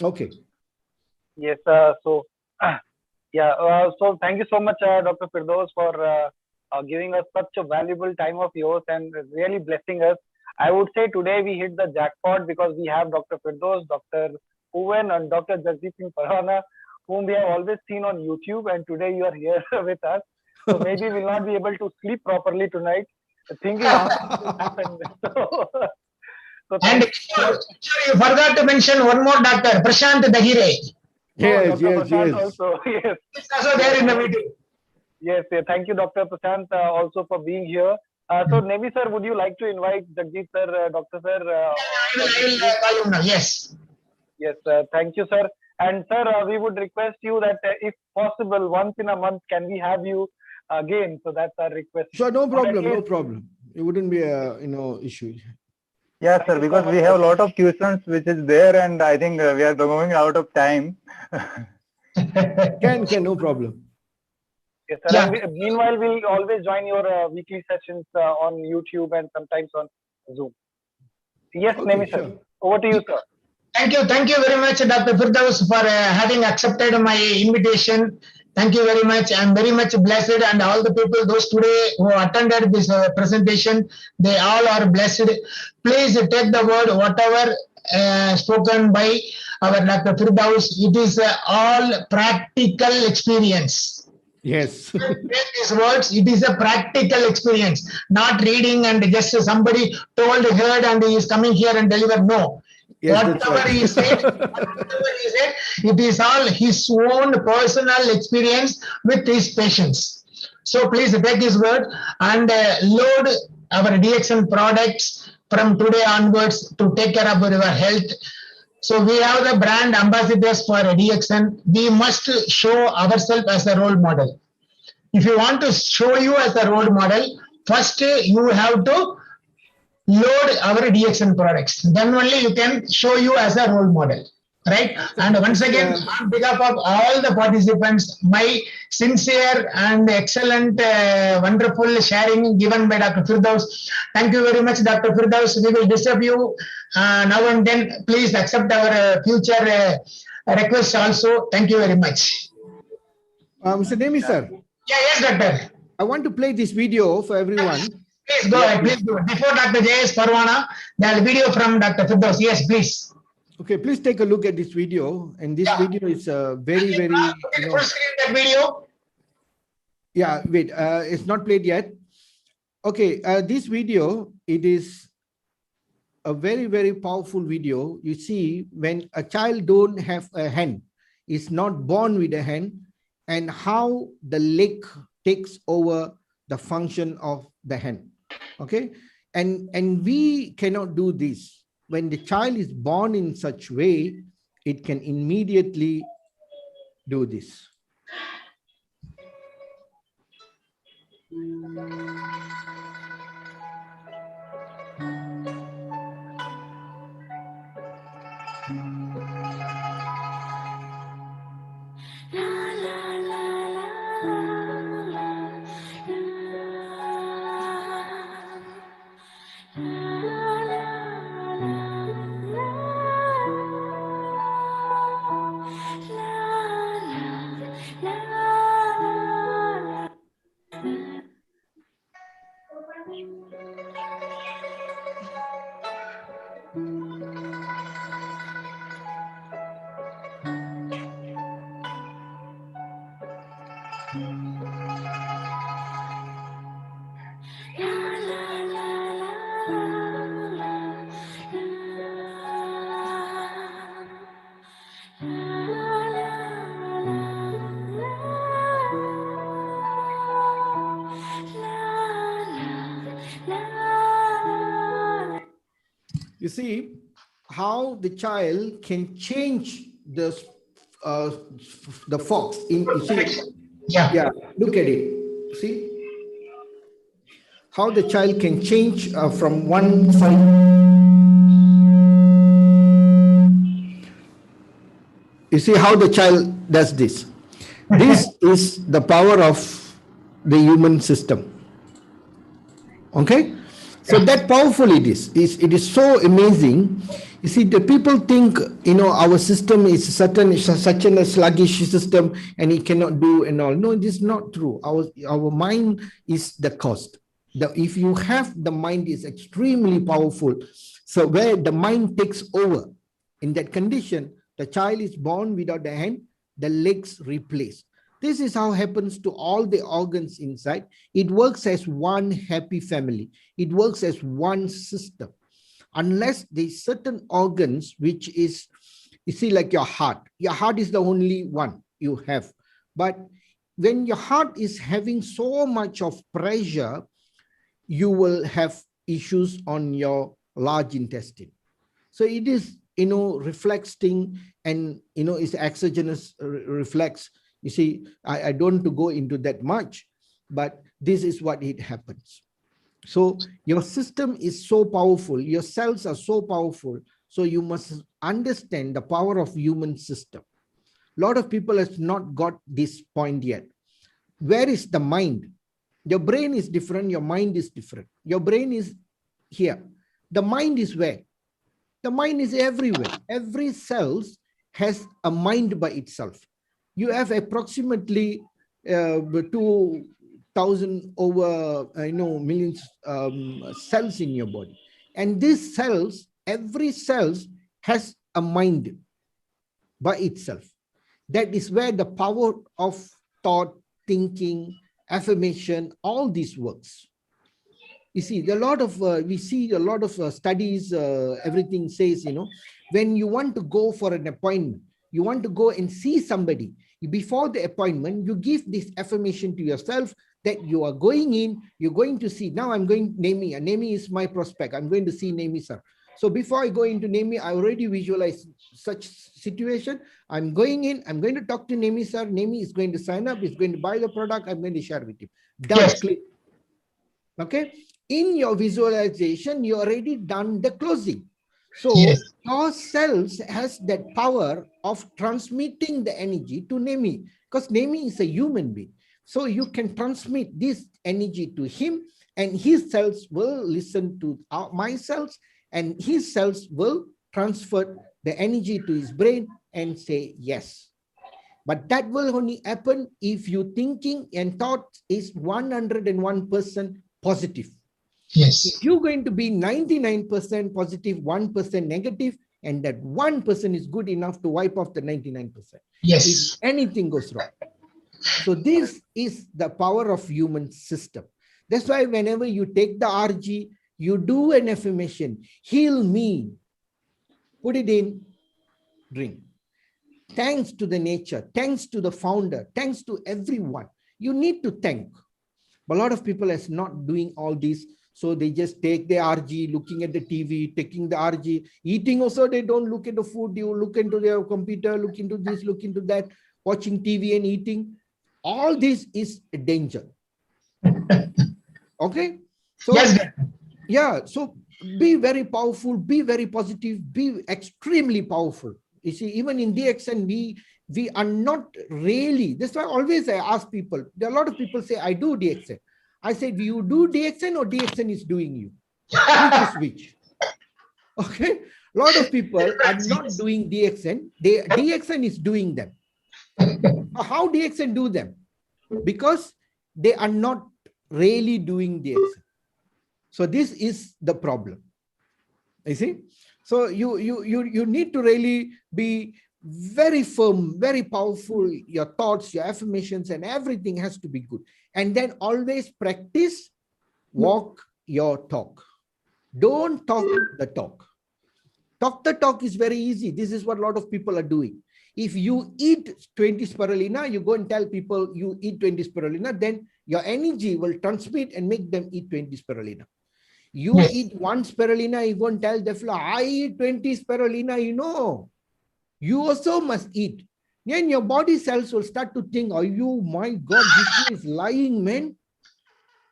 Okay. Yes. So thank you so much, Dr. Firdaus, for giving us such a valuable time of yours and really blessing us. I would say today we hit the jackpot because we have Dr. Firdaus, Dr. Uwen, and Dr. Jasdeep Singh Parwana, whom we have always seen on YouTube, and today you are here with us. So maybe we'll not be able to sleep properly tonight, thinking how this will happen. And you forgot to mention one more doctor, Prashant Dahire. Yes, Prashant also, yes. He's also there in the meeting. Yes, thank you, Dr. Prashant, also for being here. So, Nemi sir, would you like to invite Jagdeep sir, Dr. sir? I will call him now, yes. Yes, thank you, sir. And sir, we would request you that if possible, once in a month, can we have you again? So that's our request. Sure, no problem, no problem. It wouldn't be a issue. Yeah, sir, because we have a lot of questions which is there, and I think we are going out of time. Can, no problem. Yes, sir. Yeah. And meanwhile, we'll always join your weekly sessions on YouTube and sometimes on Zoom. Yes, okay, Nemi sir. Over to you, sir. Thank you very much, Dr. Firdaus, for having accepted my invitation. Thank you very much. I'm very much blessed, and all the people, those today who attended this presentation, they all are blessed. Please take the word, whatever spoken by our Dr. Firdaus. It is all practical experience. Yes. Take these words, it is a practical experience, not reading and just somebody told, heard, and he is coming here and deliver. No. Yes, whatever he said, it is all his own personal experience with his patients. So please take his word and load our DXN products from today onwards to take care of your health. So we have the brand ambassadors for DXN. We must show ourselves as a role model. If you want to show you as a role model, first you have to load our DXN products. Then only you can show you as a role model, right? And once again, on behalf of all the participants, my sincere and excellent, wonderful sharing given by Dr. Firdaus. Thank you very much, Dr. Firdaus. We will disturb you now and then. Please accept our future requests also. Thank you very much. Mr. Nemi, sir. Yeah, yes, doctor. I want to play this video for everyone. Please go ahead. Please do it. Before Dr. J.S. Parwana, the video from Dr. Firdaus. Yes, please. Okay, please take a look at this video. And this video is very, very... Full screen that video. Yeah, wait. It's not played yet. Okay, this video, it is a very, very powerful video. You see, when a child don't have a hand, is not born with a hand, and how the leg takes over the function of the hand. Okay, and we cannot do this. When the child is born in such way, it can immediately do this. You see how the child can change the fox in, you see, yeah, look at it. See how the child can change from one side. You see how the child does this. This is the power of the human system. Okay, so that powerful it is. It is so amazing. You see, the people think, you know, our system is such a sluggish system and it cannot do and all. No, it is not true. Our mind is the cost. If you have the mind is extremely powerful. So where the mind takes over, in that condition, the child is born without the hand, the legs replaced. This is how happens to all the organs inside. It works as one happy family. It works as one system. Unless there's certain organs, which is, you see, like your heart. Your heart is the only one you have. But when your heart is having so much of pressure, you will have issues on your large intestine. So it is, you know, reflexing and, you know, it's exogenous reflex. You see, I don't want to go into that much, but this is what it happens. So your system is so powerful. Your cells are so powerful. So you must understand the power of human system. A lot of people have not got this point yet. Where is the mind? Your brain is different. Your mind is different. Your brain is here. The mind is where? The mind is everywhere. Every cell has a mind by itself. You have approximately 2,000 over millions cells in your body, and these cells, every cell has a mind by itself. That is where the power of thought, thinking, affirmation, all this works. You see, we see a lot of studies. Everything says, you know, when you want to go for an appointment, you want to go and see somebody. Before the appointment, you give this affirmation to yourself that you are going in, you're going to see. Now I'm going, Nemi. Nemi is my prospect. I'm going to see Nemi, sir. So before I go into Nemi, I already visualize such situation. I'm going in, I'm going to talk to Nemi, sir. Nemi is going to sign up, he's going to buy the product, I'm going to share with him. Done. Yes. Click. Okay. In your visualization, you already done the closing. So yes, your cells has that power of transmitting the energy to Nemi, because Nemi is a human being. So you can transmit this energy to him, and his cells will listen to my cells, and his cells will transfer the energy to his brain and say yes. But that will only happen if your thinking and thought is 101% positive. Yes. If you're going to be 99% positive, 1% negative, and that 1% is good enough to wipe off the 99%. Yes. If anything goes wrong. So this is the power of human system. That's why whenever you take the RG, You do an affirmation, heal me, put it in, drink. Thanks to the nature, thanks to the founder, thanks to everyone. You need to thank. But a lot of people is not doing all this. So they just take the RG, looking at the TV, taking the RG, eating also, they don't look at the food. You look into their computer, look into this, look into that, watching TV and eating. All this is a danger. Okay? So, Yes. yeah, so be very powerful, be very positive, be extremely powerful. You see, even in DXN, we are not really, that's why always I ask people, there are a lot of people say, I do DXN. I said, you do DXN or DXN is doing you? Which is which? Okay, a lot of people are not doing DXN, DXN is doing them. How DXN do them? Because they are not really doing DXN. So this is the problem. You see? So you need to really be very firm, very powerful. Your thoughts, your affirmations, and everything has to be good. And then always practice, walk your talk. Don't talk the talk. Talk the talk is very easy. This is what a lot of people are doing. If you eat 20 spirulina, you go and tell people you eat 20 spirulina, then your energy will transmit and make them eat 20 spirulina. You eat 1 spirulina, you go and tell the fellow, I eat 20 spirulina, you know. You also must eat. Then your body cells will start to think, oh, you, my God, this is lying, man.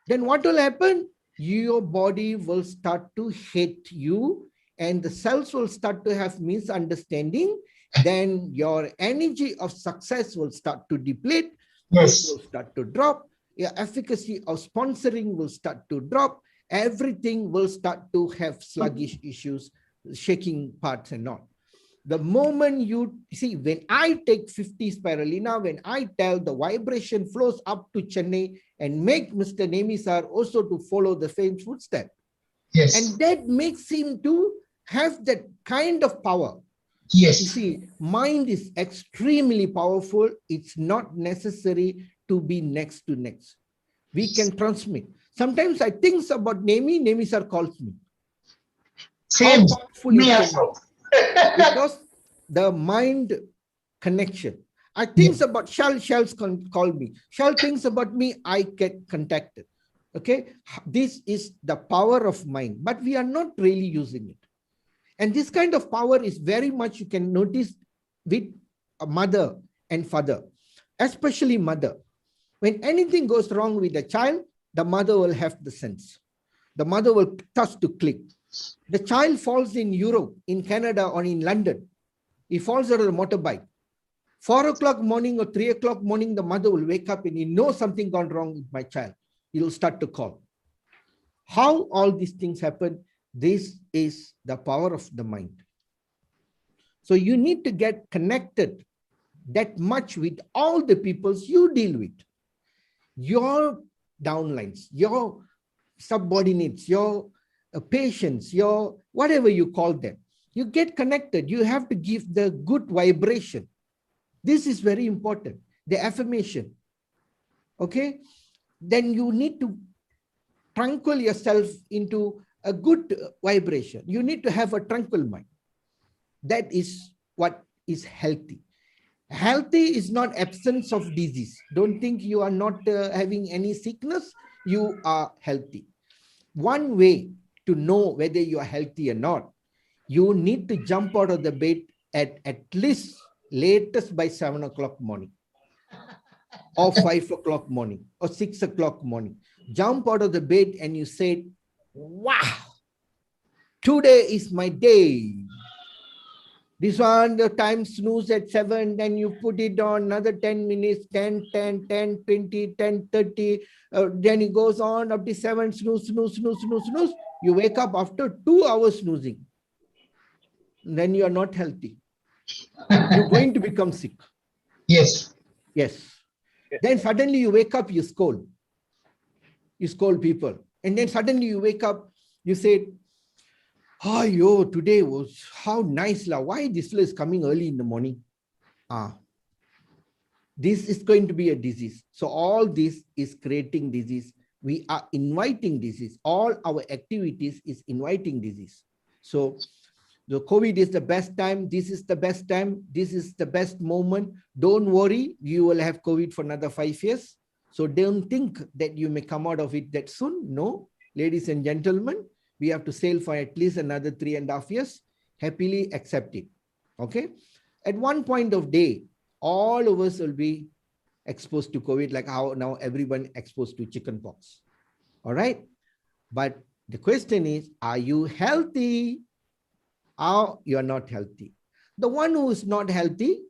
Then what will happen? Your body will start to hate you and the cells will start to have misunderstanding. Then your energy of success will start to deplete. Yes. Will start to drop. Your efficacy of sponsoring will start to drop. Everything will start to have sluggish issues, shaking parts and all. The moment you see, when I take 50 spirulina, when I tell the vibration flows up to Chennai and make Mr. Nemi sir also to follow the same footstep. Yes. And that makes him to have that kind of power. Yes. You see, mind is extremely powerful. It's not necessary to be next to next. We can transmit. Sometimes I think about Nemi sir calls me. Same. Me also. Because the mind connection. I think about Shell's call me. Shell thinks about me, I get contacted. Okay. This is the power of mind, but we are not really using it. And this kind of power is very much, you can notice with a mother and father, especially mother. When anything goes wrong with the child, the mother will have the sense. The mother will touch to click. The child falls in Europe, in Canada, or in London. He falls out of the motorbike. 4 o'clock morning or 3 o'clock morning, the mother will wake up and he knows something gone wrong with my child. He will start to call. How all these things happen? This is the power of the mind. So you need to get connected that much with all the peoples you deal with. Your downlines, your subordinates, your patients, your whatever you call them. You get connected. You have to give the good vibration. This is very important. The affirmation. Okay? Then you need to tranquil yourself into a good vibration. You need to have a tranquil mind. That is what is healthy. Healthy is not absence of disease. Don't think you are not having any sickness. You are healthy. One way to know whether you are healthy or not, you need to jump out of the bed at least latest by 7 o'clock morning or 5 o'clock morning or 6 o'clock morning. Jump out of the bed and you say, wow, today is my day. This one, the time snooze at 7, then you put it on another 10 minutes, 10, 10, 10, 20, 10, 30. Then it goes on up to 7, snooze, snooze, snooze, snooze, snooze. You wake up after 2 hours snoozing. Then you are not healthy. You're going to become sick. Yes. Yes. Then suddenly you wake up, you scold. You scold people. And then suddenly you wake up, you say, oh, yo, today was how nice. Why this is coming early in the morning? This is going to be a disease. So all this is creating disease We are inviting disease. All our activities is inviting disease. So the COVID is the best time. This is the best time. This is the best moment. Don't worry, you will have COVID for another 5 years. So don't think that you may come out of it that soon. No, ladies and gentlemen, we have to sail for at least another 3.5 years. Happily accept it. Okay. At one point of day, all of us will be exposed to COVID, like how now everyone exposed to chickenpox. All right. But the question is, are you healthy? Or you are not healthy? The one who is not healthy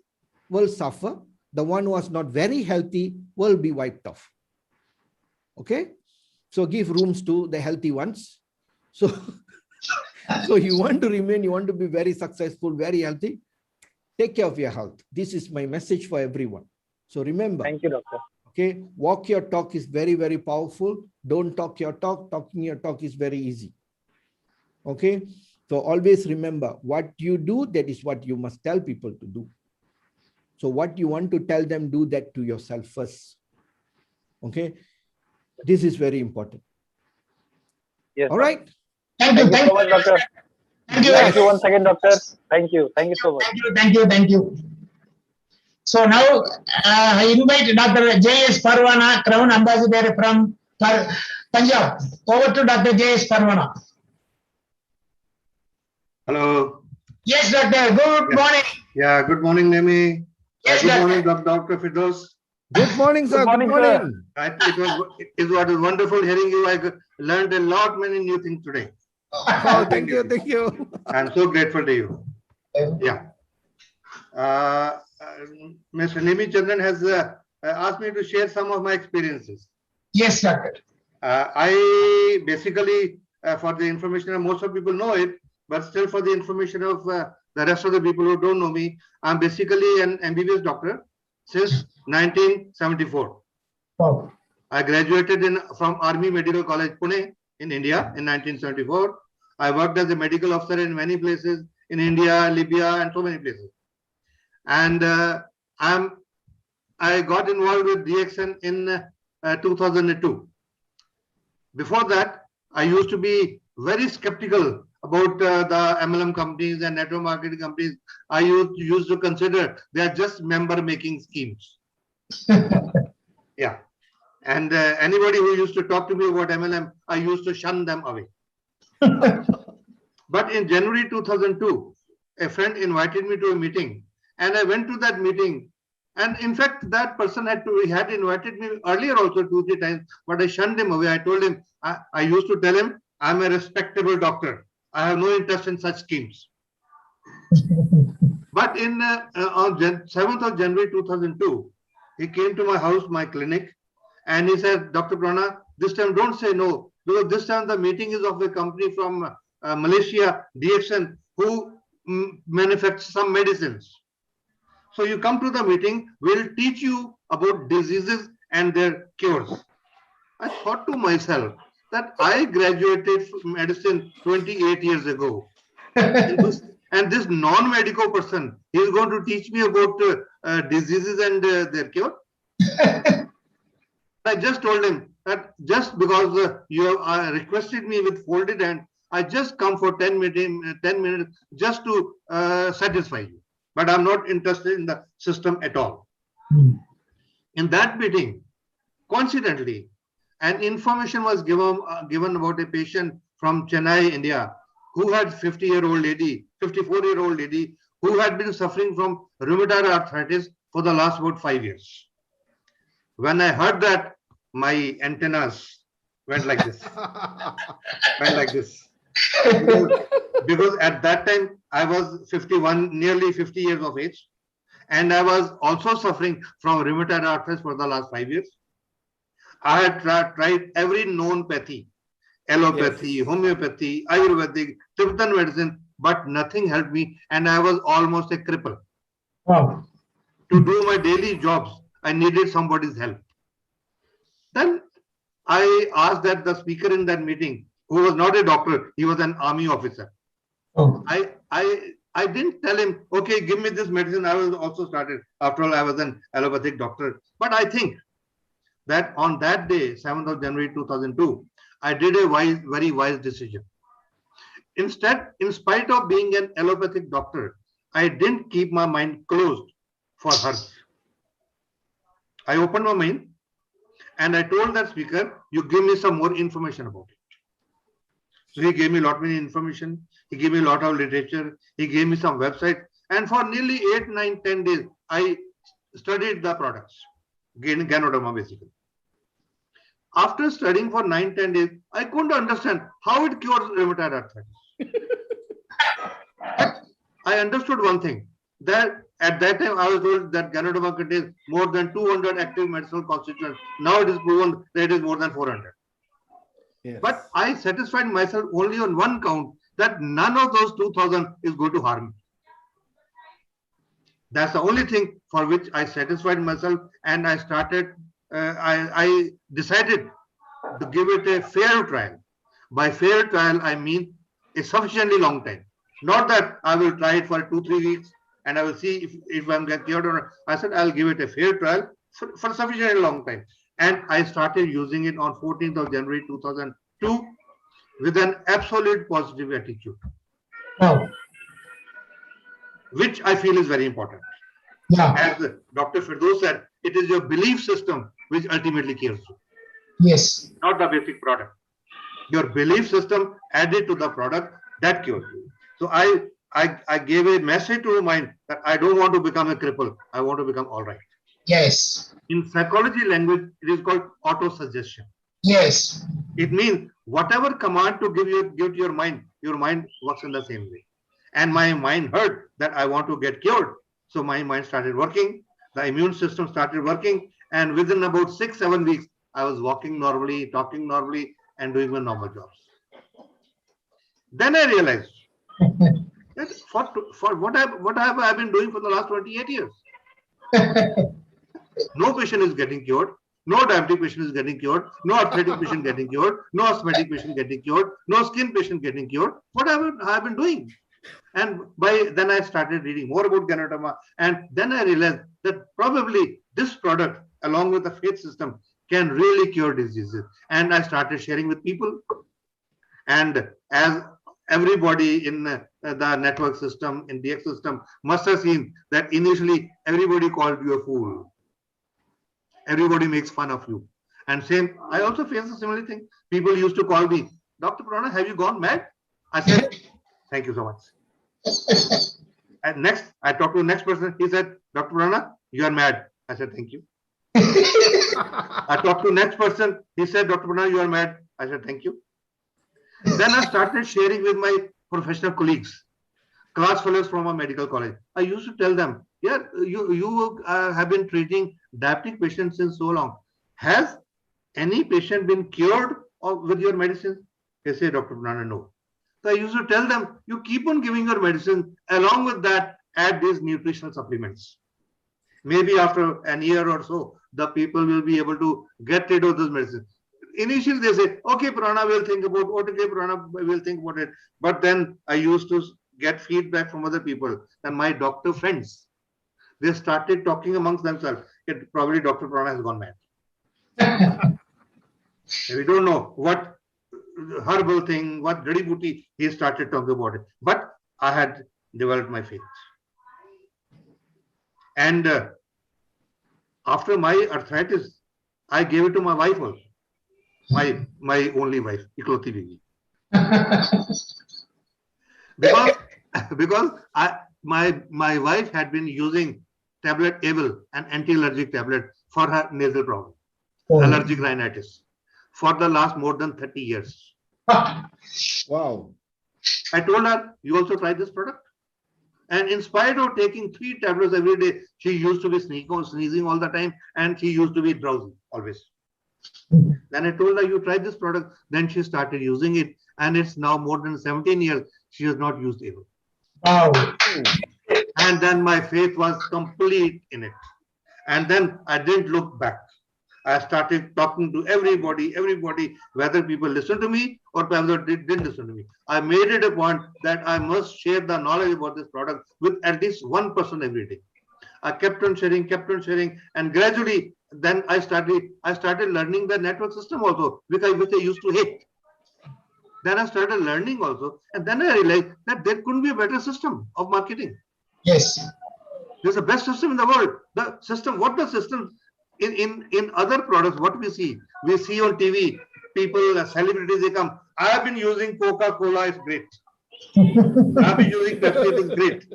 will suffer. The one who is not very healthy will be wiped off. Okay. So give rooms to the healthy ones. So, so you want to remain, you want to be very successful, very healthy. Take care of your health. This is my message for everyone. So remember. Thank you, doctor. Okay. Walk your talk is very, very powerful. Don't talk your talk. Talking your talk is very easy. Okay. So always remember what you do, that is what you must tell people to do. So what you want to tell them, do that to yourself first. Okay. This is very important. Yes. All right. Thank you. Thank you so much, doctor. Thank you. Thank you once again, doctor. Thank you. Thank you so much. Thank you. So now I invite Dr. J.S. Parwana, Crown Ambassador from Punjab. Over to Dr. J.S. Parwana. Hello. Yes, doctor. Good morning. Yeah, good morning, Nemi. Yes, good doctor. morning, Dr. Firdaus. Good morning, sir. Good morning, sir. It was wonderful hearing you. I learned a lot, many new things today. Oh, thank you. Thank you. I'm so grateful to you. Yeah. Mr. Nemi Chandan has asked me to share some of my experiences. Yes, doctor. I basically, for the information, most of people know it, but still for the information of the rest of the people who don't know me, I'm basically an MBBS doctor since 1974. Oh. I graduated from Army Medical College, Pune in India in 1974. I worked as a medical officer in many places in India, Libya, and so many places. And I got involved with DXN in 2002. Before that, I used to be very skeptical about the MLM companies and network marketing companies. I used to consider they are just member-making schemes. Yeah. And anybody who used to talk to me about MLM, I used to shun them away. But in January 2002, a friend invited me to a meeting, and I went to that meeting. And in fact, that person had invited me earlier also 2-3 times, but I shunned him away. I told him, I used to tell him, I'm a respectable doctor. I have no interest in such schemes. But on 7th of January 2002, he came to my house, my clinic, and he said, Dr. Prana, this time don't say no, because this time the meeting is of a company from Malaysia, DXN, who manufactures some medicines. So you come to the meeting, we'll teach you about diseases and their cures. I thought to myself that I graduated from medicine 28 years ago. And this non-medical person, he is going to teach me about diseases and their cure. I just told him that just because you have requested me with folded hand, I just come for 10 minutes just to satisfy you. But I'm not interested in the system at all. In that meeting, coincidentally, an information was given about a patient from Chennai, India, who had 54-year-old lady, who had been suffering from rheumatoid arthritis for the last about 5 years. When I heard that, my antennas went like this. Because at that time, I was 51, nearly 50 years of age. And I was also suffering from rheumatoid arthritis for the last 5 years. I had tried every known pathy, allopathy, homeopathy, Ayurvedic, Tibetan medicine, but nothing helped me. And I was almost a cripple. Wow. To do my daily jobs, I needed somebody's help. Then I asked that the speaker in that meeting, who was not a doctor, he was an army officer. Oh. I didn't tell him, okay, give me this medicine. I was also started. After all, I was an allopathic doctor. But I think that on that day, 7th of January 2002, I did a very wise decision. Instead, in spite of being an allopathic doctor, I didn't keep my mind closed for her. I opened my mind and I told that speaker, you give me some more information about it. So he gave me a lot of information. He gave me a lot of literature. He gave me some website. And for nearly 8, 9, 10 days, I studied the products, Ganoderma basically. After studying for 9, 10 days, I couldn't understand how it cures rheumatoid arthritis. I understood one thing, that at that time I was told that Ganoderma contains more than 200 active medicinal constituents. Now it is proven that it is more than 400. Yes. But I satisfied myself only on one count, that none of those 2000 is going to harm me. That's the only thing for which I satisfied myself, and I started, I decided to give it a fair trial. By fair trial, I mean a sufficiently long time. Not that I will try it for 2-3 weeks and I will see if I'm getting cured or not. I said I'll give it a fair trial for sufficiently long time. And I started using it on 14th of January 2002 with an absolute positive attitude. Oh. Which I feel is very important. Yeah. As Dr. Firdaus said, it is your belief system which ultimately cures you. Yes. Not the basic product. Your belief system added to the product that cures you. So I gave a message to your mind that I don't want to become a cripple. I want to become all right. Yes. In psychology language, it is called auto-suggestion. Yes. It means whatever command to give to your mind works in the same way. And my mind heard that I want to get cured. So my mind started working. The immune system started working. And within about 6-7 weeks, I was walking normally, talking normally, and doing my normal jobs. Then I realized that for what have I been doing for the last 28 years? No patient is getting cured. No diabetic patient is getting cured. No arthritic patient getting cured. No asthmatic patient getting cured. No skin patient getting cured. What have I been doing? And then I started reading more about Ganoderma, and then I realized that probably this product, along with the faith system, can really cure diseases. And I started sharing with people. And as everybody in the network system, in DX system, must have seen that initially everybody called you a fool. Everybody makes fun of you. And same, I also faced a similar thing. People used to call me, Dr. Purana, have you gone mad? I said, thank you so much. And next, I talked to the next person. He said, Dr. Purana, you are mad. I said, thank you. I talked to the next person. He said, Dr. Purana, you are mad. I said, thank you. Then I started sharing with my professional colleagues, class fellows from a medical college. I used to tell them, yeah, you have been treating diabetic patients since so long. Has any patient been cured with your medicine? They say, Dr. Purana, no. So I used to tell them, you keep on giving your medicine. Along with that, add these nutritional supplements. Maybe after an year or so, the people will be able to get rid of this medicine. Initially, they say, okay, Purana will think about it. Okay, Purana will think about it. But then I used to get feedback from other people and my doctor friends. They started talking amongst themselves. Probably Dr. Purana has gone mad. We don't know what herbal thing, what Jadi Booty he started talking about it. But I had developed my faith. And after my arthritis, I gave it to my wife also. My only wife, Ikloti Bibi. Because my wife had been using tablet Able, an anti-allergic tablet for her nasal problem, allergic rhinitis, for the last more than 30 years. Wow. I told her, you also try this product? And in spite of taking 3 tablets every day, she used to be sneezing all the time, and she used to be drowsy always. Then I told her, you try this product. Then she started using it, and it's now more than 17 years she has not used Able. Wow. And then my faith was complete in it. And then I didn't look back. I started talking to everybody, whether people listened to me or whether they didn't listen to me. I made it a point that I must share the knowledge about this product with at least one person every day. I kept on sharing, and gradually then I started learning the network system also, which I used to hate. Then I started learning also, and then I realized that there couldn't be a better system of marketing. Yes. There's the best system in the world. The system, what the system in other products, what we see on TV, people, celebrities, they come. I have been using Coca-Cola, it's great. I've been using Pepsi, it is great.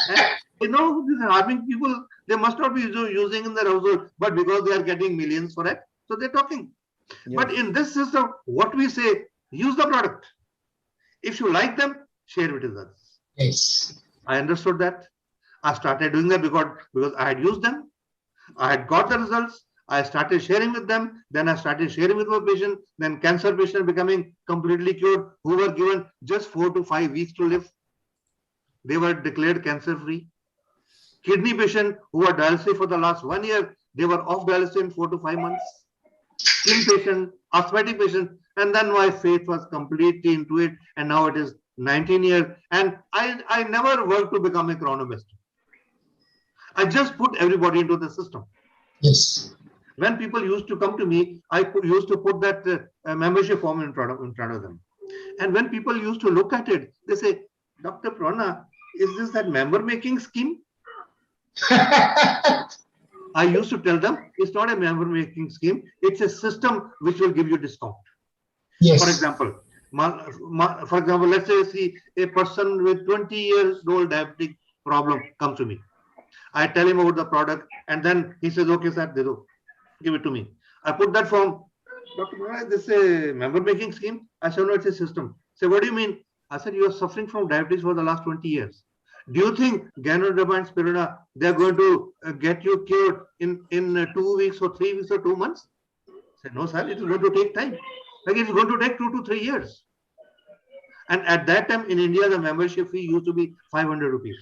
And you know, this is harming people. They must not be using in their household, but because they are getting millions for it, so they're talking. Yes. But in this system, what we say, use the product. If you like them, share it with others. Yes. I understood that. I started doing that because I had used them. I had got the results. I started sharing with them. Then I started sharing with my patient. Then cancer patient becoming completely cured, who were given just 4 to 5 weeks to live. They were declared cancer free. Kidney patient who were dialysis for the last 1 year, they were off dialysis in 4 to 5 months. Skin patient, asthmatic patient, and then my faith was completely into it. And now it is 19 years. And I never worked to become a chronomaster. I just put everybody into the system. Yes. When people used to come to me, I used to put that membership form in front of them. And when people used to look at it, they say, Dr. Prana, is this that member making scheme? I used to tell them, it's not a member making scheme. It's a system which will give you discount. Yes. For example, let's say a person with 20 years old diabetic problem comes to me. I tell him about the product, and then he says, okay, sir, give it to me. I put that form. Dr. Prana, this is a member making scheme? I said, no, it's a system. Say, what do you mean? I said, you are suffering from diabetes for the last 20 years. Do you think Ganoderma and Spirulina, they're going to get you cured in 2 weeks or 3 weeks or 2 months? I said, no, sir, it is going to take time. Like it's going to take 2 to 3 years. And at that time in India, the membership fee used to be 500 rupees.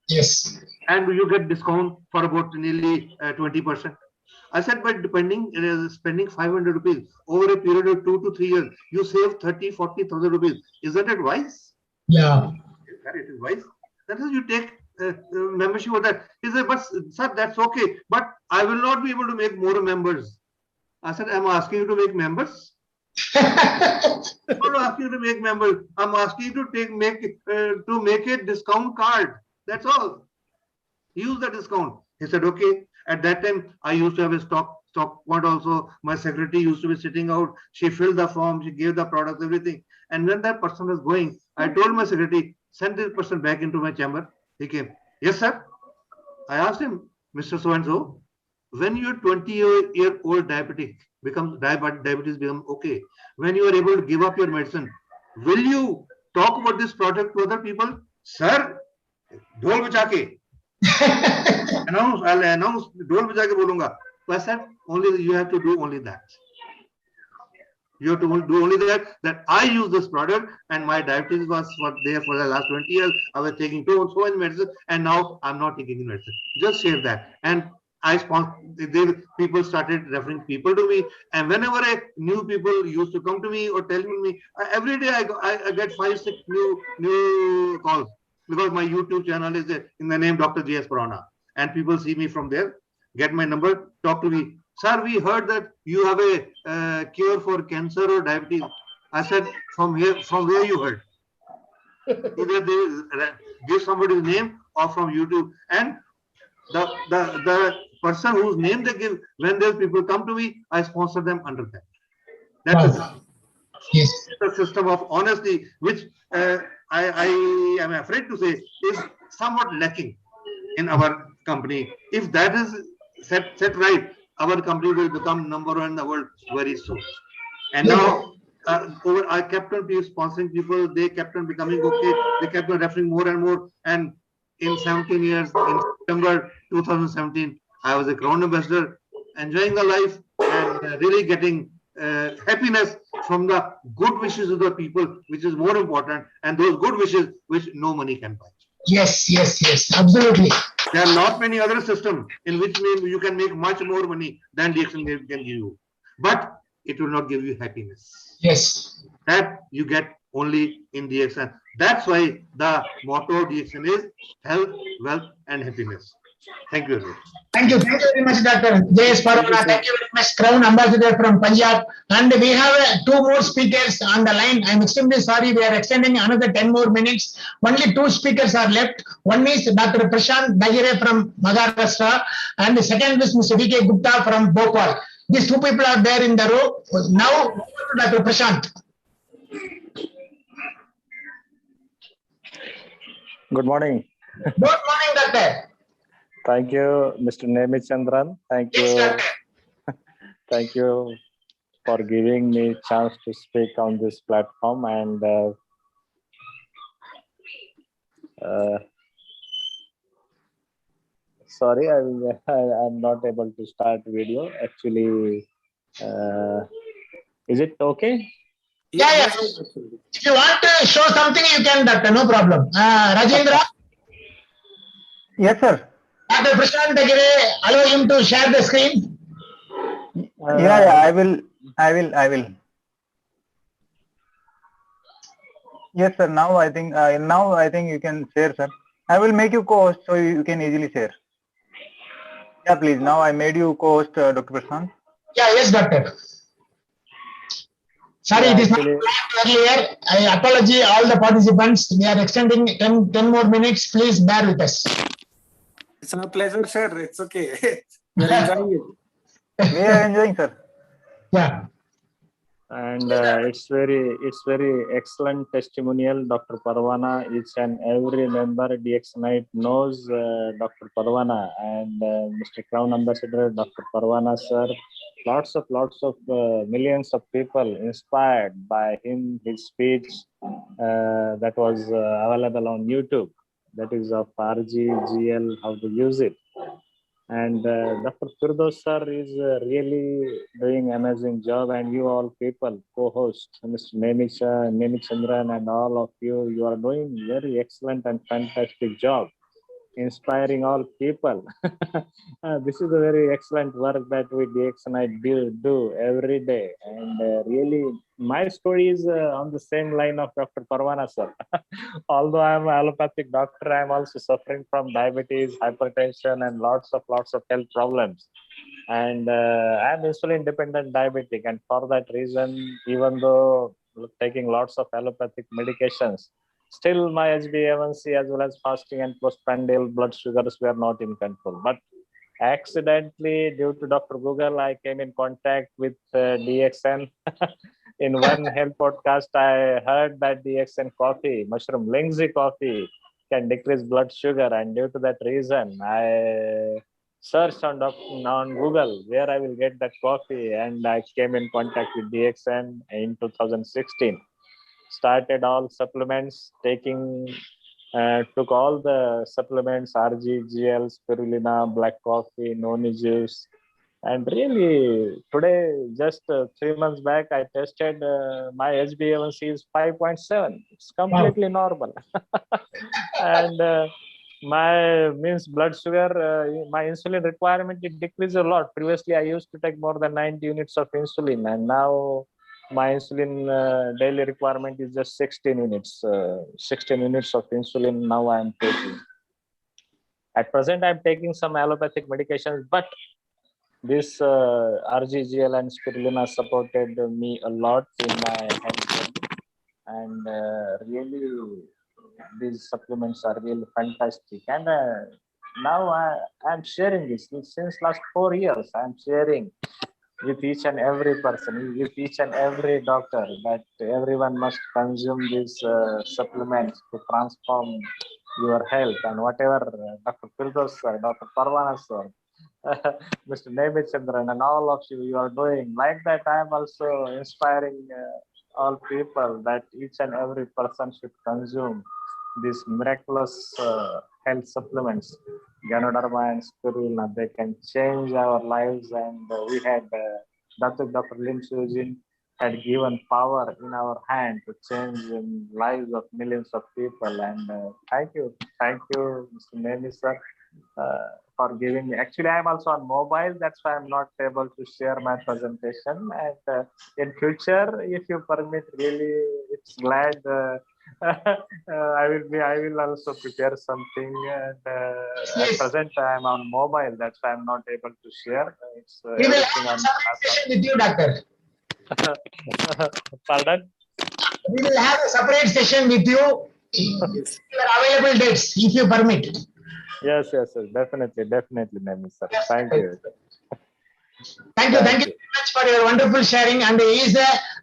Yes. And you get discount for about nearly 20%. I said, but spending 500 rupees over a period of 2 to 3 years, you save 30,000-40,000 rupees. Isn't it wise? Yeah. It is wise. That is, you take membership of that. He said, but sir, that's okay. But I will not be able to make more members. I said, I'm asking you to make members. I'm not asking you to make members. I'm asking you to make a discount card. That's all. Use the discount. He said, okay. At that time, I used to have a stock point also. My secretary used to be sitting out. She filled the form. She gave the products, everything. And when that person was going, I told my secretary, send this person back into my chamber. He came. Yes, sir. I asked him, Mr. So-and-so, when your 20-year-old diabetes becomes okay, when you are able to give up your medicine, will you talk about this product to other people? Sir, dhol bachake. I'll announce, dhol bachake bolunga. So I said, you have to do only that. You have to do only that I use this product and my diabetes was there for the last 20 years. I was taking so much medicine and now I'm not taking medicine. Just share that. And people started referring people to me. And whenever new people used to come to me or tell me, every day I get 5-6 new calls because my YouTube channel is in the name Dr. J.S. Prana. And people see me from there, get my number, talk to me. Sir, we heard that you have a cure for cancer or diabetes. I said, from where you heard? Either they give somebody's name or from YouTube. And the person whose name they give, when those people come to me, I sponsor them under that. That's the system of honesty, which I am afraid to say is somewhat lacking in our company. If that is set right, our company will become number 1 in the world very soon. And now I kept on sponsoring people. They kept on becoming okay. They kept on referring more and more. And in 17 years, in September 2017, I was a Crown Ambassador, enjoying the life and really getting happiness from the good wishes of the people, which is more important. And those good wishes which no money can buy. Yes, absolutely. There are not many other systems in which you can make much more money than DXN can give you. But it will not give you happiness. Yes. That you get only in DXN. That's why the motto of DXN is health, wealth, and happiness. Thank you very much. Thank you very much, Dr. J.S. Parvana. Thank you very much, Crown Ambassador from Punjab. And we have two more speakers on the line. I'm extremely sorry, we are extending another 10 more minutes. Only two speakers are left. One is Dr. Prashant Dagire from Maharashtra, and the second is Mr. V.K. Gupta from Bhopal. These two people are there in the row. Now, Dr. Prashant. Good morning. Good morning, Doctor. Thank you, Mr. Nemichandran. Thank you. Yes, Thank you for giving me chance to speak on this platform. And sorry, I'm not able to start video. Actually, is it okay? Yeah. If you want to show something, you can, Doctor. No problem. Rajendra? Yes, sir. Dr. Prashant Dagire, allow him to share the screen. Yeah, I will. Yes, sir. Now I think you can share, sir. I will make you co-host so you can easily share. Yeah, please. Now I made you co-host, Dr. Prashant. Yeah, yes, Doctor. Sorry, Yeah, it is not planned earlier. I apologize all the participants. We are extending 10 more minutes. Please bear with us. It's a pleasure, sir. It's okay. We're enjoying it. We are enjoying, sir. Yeah. And it's very excellent testimonial, Dr. Parvana. Each and every member DXNite knows Dr. Parvana, and Mr. Crown Ambassador Dr. Parvana sir. Lots of millions of people inspired by him, his speech that was available on YouTube. That is of RGGL, how to use it. And Dr. Firdaus sir is really doing amazing job, and you all people, co-host, Mr. Nemichandran and all of you, you are doing very excellent and fantastic job, inspiring all people. This is a very excellent work that we DXNite do every day. And really, my story is on the same line of Dr. Parvana sir. Although I am an allopathic doctor, I am also suffering from diabetes, hypertension, and lots of health problems. And I am insulin dependent diabetic, and for that reason, even though taking lots of allopathic medications, still my HbA1c as well as fasting and postprandial blood sugars were not in control. But accidentally, due to Dr. Google, I came in contact with DXN. In one health podcast, I heard that DXN coffee, mushroom lindsay coffee, can decrease blood sugar, and due to that reason, I searched on Google where I will get that coffee, and I came in contact with DXN in 2016. Started all supplements, took all the supplements, RGGL, spirulina, black coffee, noni juice. And really, today, just 3 months back, I tested my HbA1c is 5.7. It's completely normal. And my blood sugar, my insulin requirement, it decreased a lot. Previously, I used to take more than 90 units of insulin, and now my insulin daily requirement is just 16 units. 16 units of insulin now I am taking. At present, I am taking some allopathic medications, but this RGGL and spirulina supported me a lot in my health. And really, these supplements are really fantastic. And now I am sharing this since last 4 years. I am sharing with each and every person, with each and every doctor, that everyone must consume these supplements to transform your health. And whatever Dr. Firdaus sir, Dr. Parvana sir, Mr. Nemichandran, and all of you are doing, like that, I am also inspiring all people that each and every person should consume these miraculous health supplements, Ganoderma and spirulina. They can change our lives, and we had Dr. Lim Sujin had given power in our hand to change the lives of millions of people. And thank you, Mr. Nemi sir, for giving me. Actually, I am also on mobile. That's why I'm not able to share my presentation. And in future, if you permit, really, it's glad I will also prepare something. And at Yes. present, I am on mobile. That's why I'm not able to share. It's We will everything have on a separate session with you, doctor. Pardon? We will have a separate session with you. Yes. Your available dates, if you permit. Yes, definitely, Nemi sir. Yes, Thank you. Thank you very much for your wonderful sharing. And he is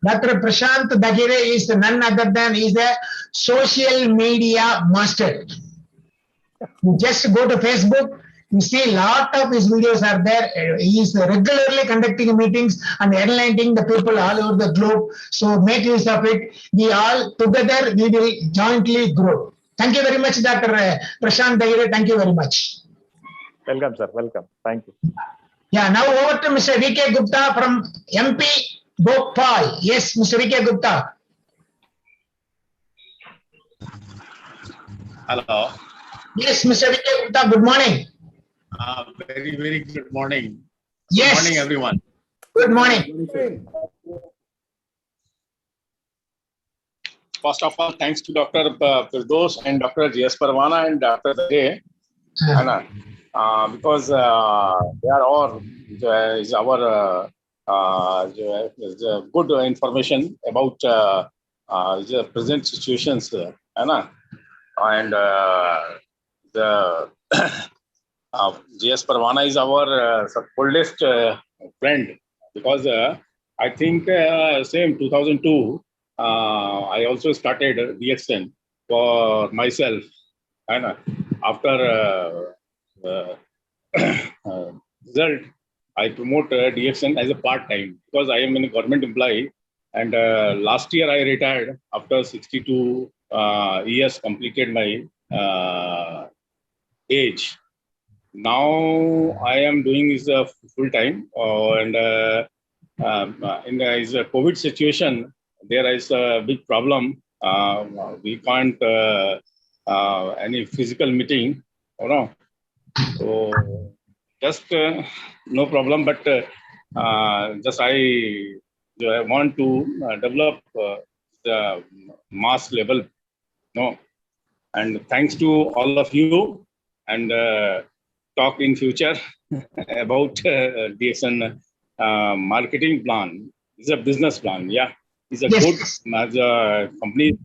Dr. Prashant Dagire is none other than he is a social media master. You just go to Facebook, you see a lot of his videos are there. He is regularly conducting meetings and enlightening the people all over the globe. So make use of it. We all together, we will jointly grow. Thank you very much, Dr. Prashant Dagire. Thank you very much. Welcome, sir. Welcome. Thank you. Yeah, now over to Mr. V.K. Gupta from MP Bhopal. Yes, Mr. V.K. Gupta. Hello. Yes, Mr. V.K. Gupta, good morning. Very good morning. Yes. Good morning, everyone. Good morning. First of all, thanks to Dr. Firdaus and Dr. G.S. Parwana and Dr. Zade, because they are all is our good information about the present situations, and the G.S. Parwana is our oldest friend, because I think same 2002 I also started DXN for myself, and after result I promote DXN as a part-time, because I am a government employee, and last year I retired after 62 years completed my age. Now I am doing is full time, and in the COVID situation, there is a big problem. We can't any physical meeting, So just no problem, but just I want to develop the mass level, and thanks to all of you, and talk in future about DXN marketing plan. It's a business plan, yeah. It's a good as a company.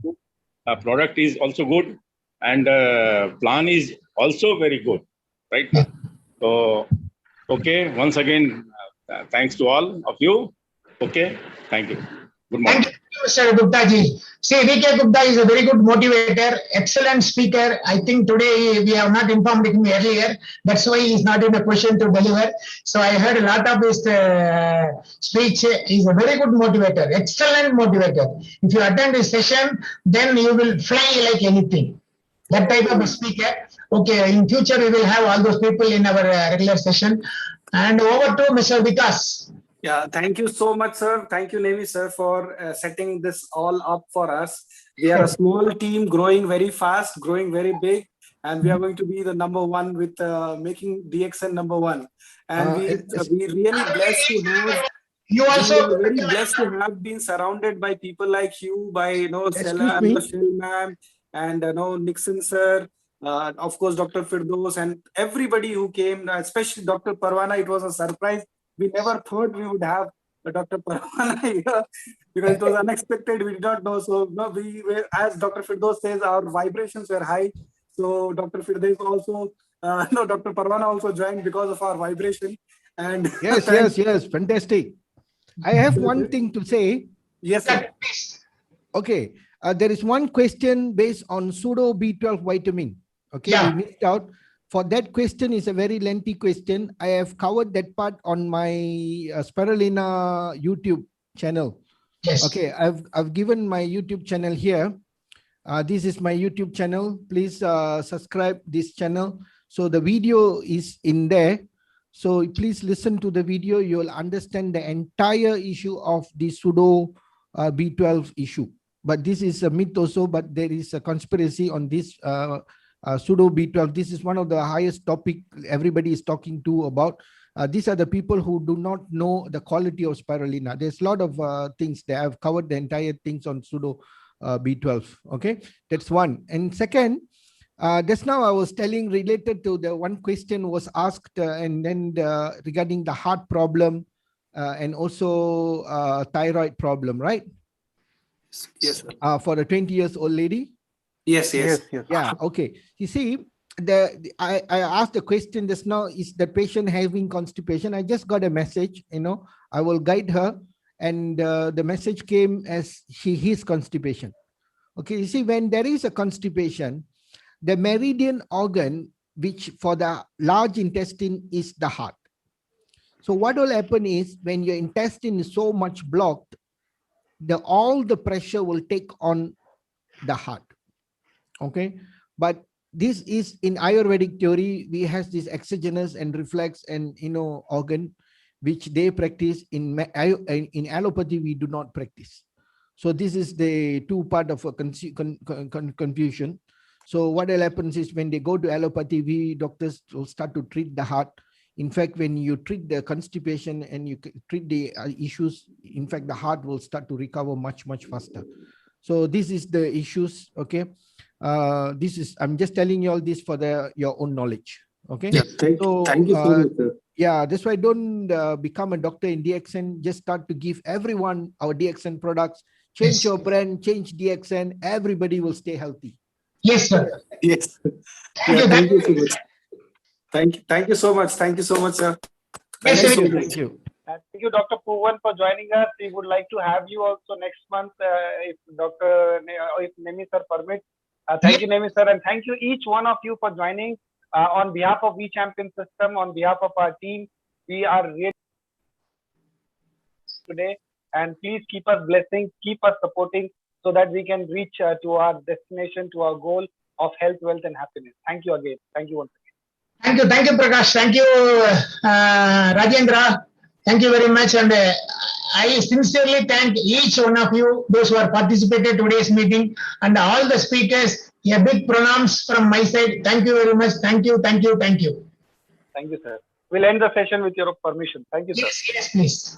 Product is also good, and plan is also very good, right? So, okay, once again, thanks to all of you. Okay, thank you. Good morning. Thank you, Mr. Gupta ji. See, V.K. Gupta is a very good motivator, excellent speaker. I think today we have not informed him earlier. That's why he is not in a position to deliver. So I heard a lot of his speech. He's a very good motivator, excellent motivator. If you attend his session, then you will fly like anything. That type of a speaker. Okay, in future we will have all those people in our regular session. And over to Mr. Vikas. Yeah, thank you so much, sir. Thank you, Nemi, sir, for setting this all up for us. We are a small team growing very fast, growing very big, and we are going to be the number one with making DXN number one. And we really blessed to have. You also we are very blessed to have been surrounded by people like you, by Stella and Michelle ma'am, and Nixon sir, of course Dr. Firdaus, and everybody who came, especially Dr. Parwana. It was a surprise. We never thought we would have Dr. Parwana here, because it was unexpected. We did not know. So we were, as Dr. Firdaus says, our vibrations were high. So Dr. Firdaus also, Dr. Parwana also joined because of our vibration. And yes, fantastic. I have one thing to say. Yes, sir. Okay, there is one question based on pseudo B12 vitamin. Okay, we missed out. For that question is a very lengthy question. I have covered that part on my Spirulina YouTube channel. Yes. Okay, I've given my YouTube channel here. This is my YouTube channel. Please subscribe this channel. So the video is in there. So please listen to the video. You'll understand the entire issue of the pseudo B12 issue. But this is a myth also, but there is a conspiracy on this pseudo B12. This is one of the highest topic everybody is talking to about. These are the people who do not know the quality of spirulina. There's a lot of things that I've covered the entire things on pseudo B12. Okay, that's one. And second, just now I was telling related to the one question was asked and then regarding the heart problem and also thyroid problem, right? Yes, sir. For the 20 years old lady. Yes. Yeah. Okay. You see, I asked the question just now, is the patient having constipation? I just got a message, I will guide her, and the message came as his constipation. Okay. You see, when there is a constipation, the meridian organ, which for the large intestine is the heart. So what will happen is when your intestine is so much blocked, all the pressure will take on the heart. Okay. But this is in Ayurvedic theory, we have this exogenous and reflex and organ, which they practice. In allopathy, we do not practice. So this is the two part of a confusion. So what will happen is when they go to allopathy, we doctors will start to treat the heart. In fact, when you treat the constipation and you treat the issues, in fact, the heart will start to recover much, much faster. So this is the issues. Okay. I'm just telling you all this for your own knowledge. Okay. Yeah, thank you so much, sir. Yeah, that's why don't become a doctor in DXN. Just start to give everyone our DXN products. Change your brand, change DXN. Everybody will stay healthy. Yes, sir. Yes. Yeah, thank you so much. Thank you so much. Thank you so much, sir. Yes, Thank sir. you. Thank you, Dr. Poovan, for joining us. We would like to have you also next month if Nemi sir permits. Thank you, Nemi sir, and thank you each one of you for joining. On behalf of We Champion System, on behalf of our team, we are really today. And please keep us blessing, keep us supporting, so that we can reach to our destination, to our goal of health, wealth, and happiness. Thank you again. Thank you once again. Thank you, Prakash. Thank you, Rajendra. Thank you very much. And I sincerely thank each one of you, those who have participated today's meeting, and all the speakers. A big pronouns from my side. Thank you very much. Thank you, thank you, thank you. Thank you, sir. We'll end the session with your permission. Thank you, sir. Yes, please.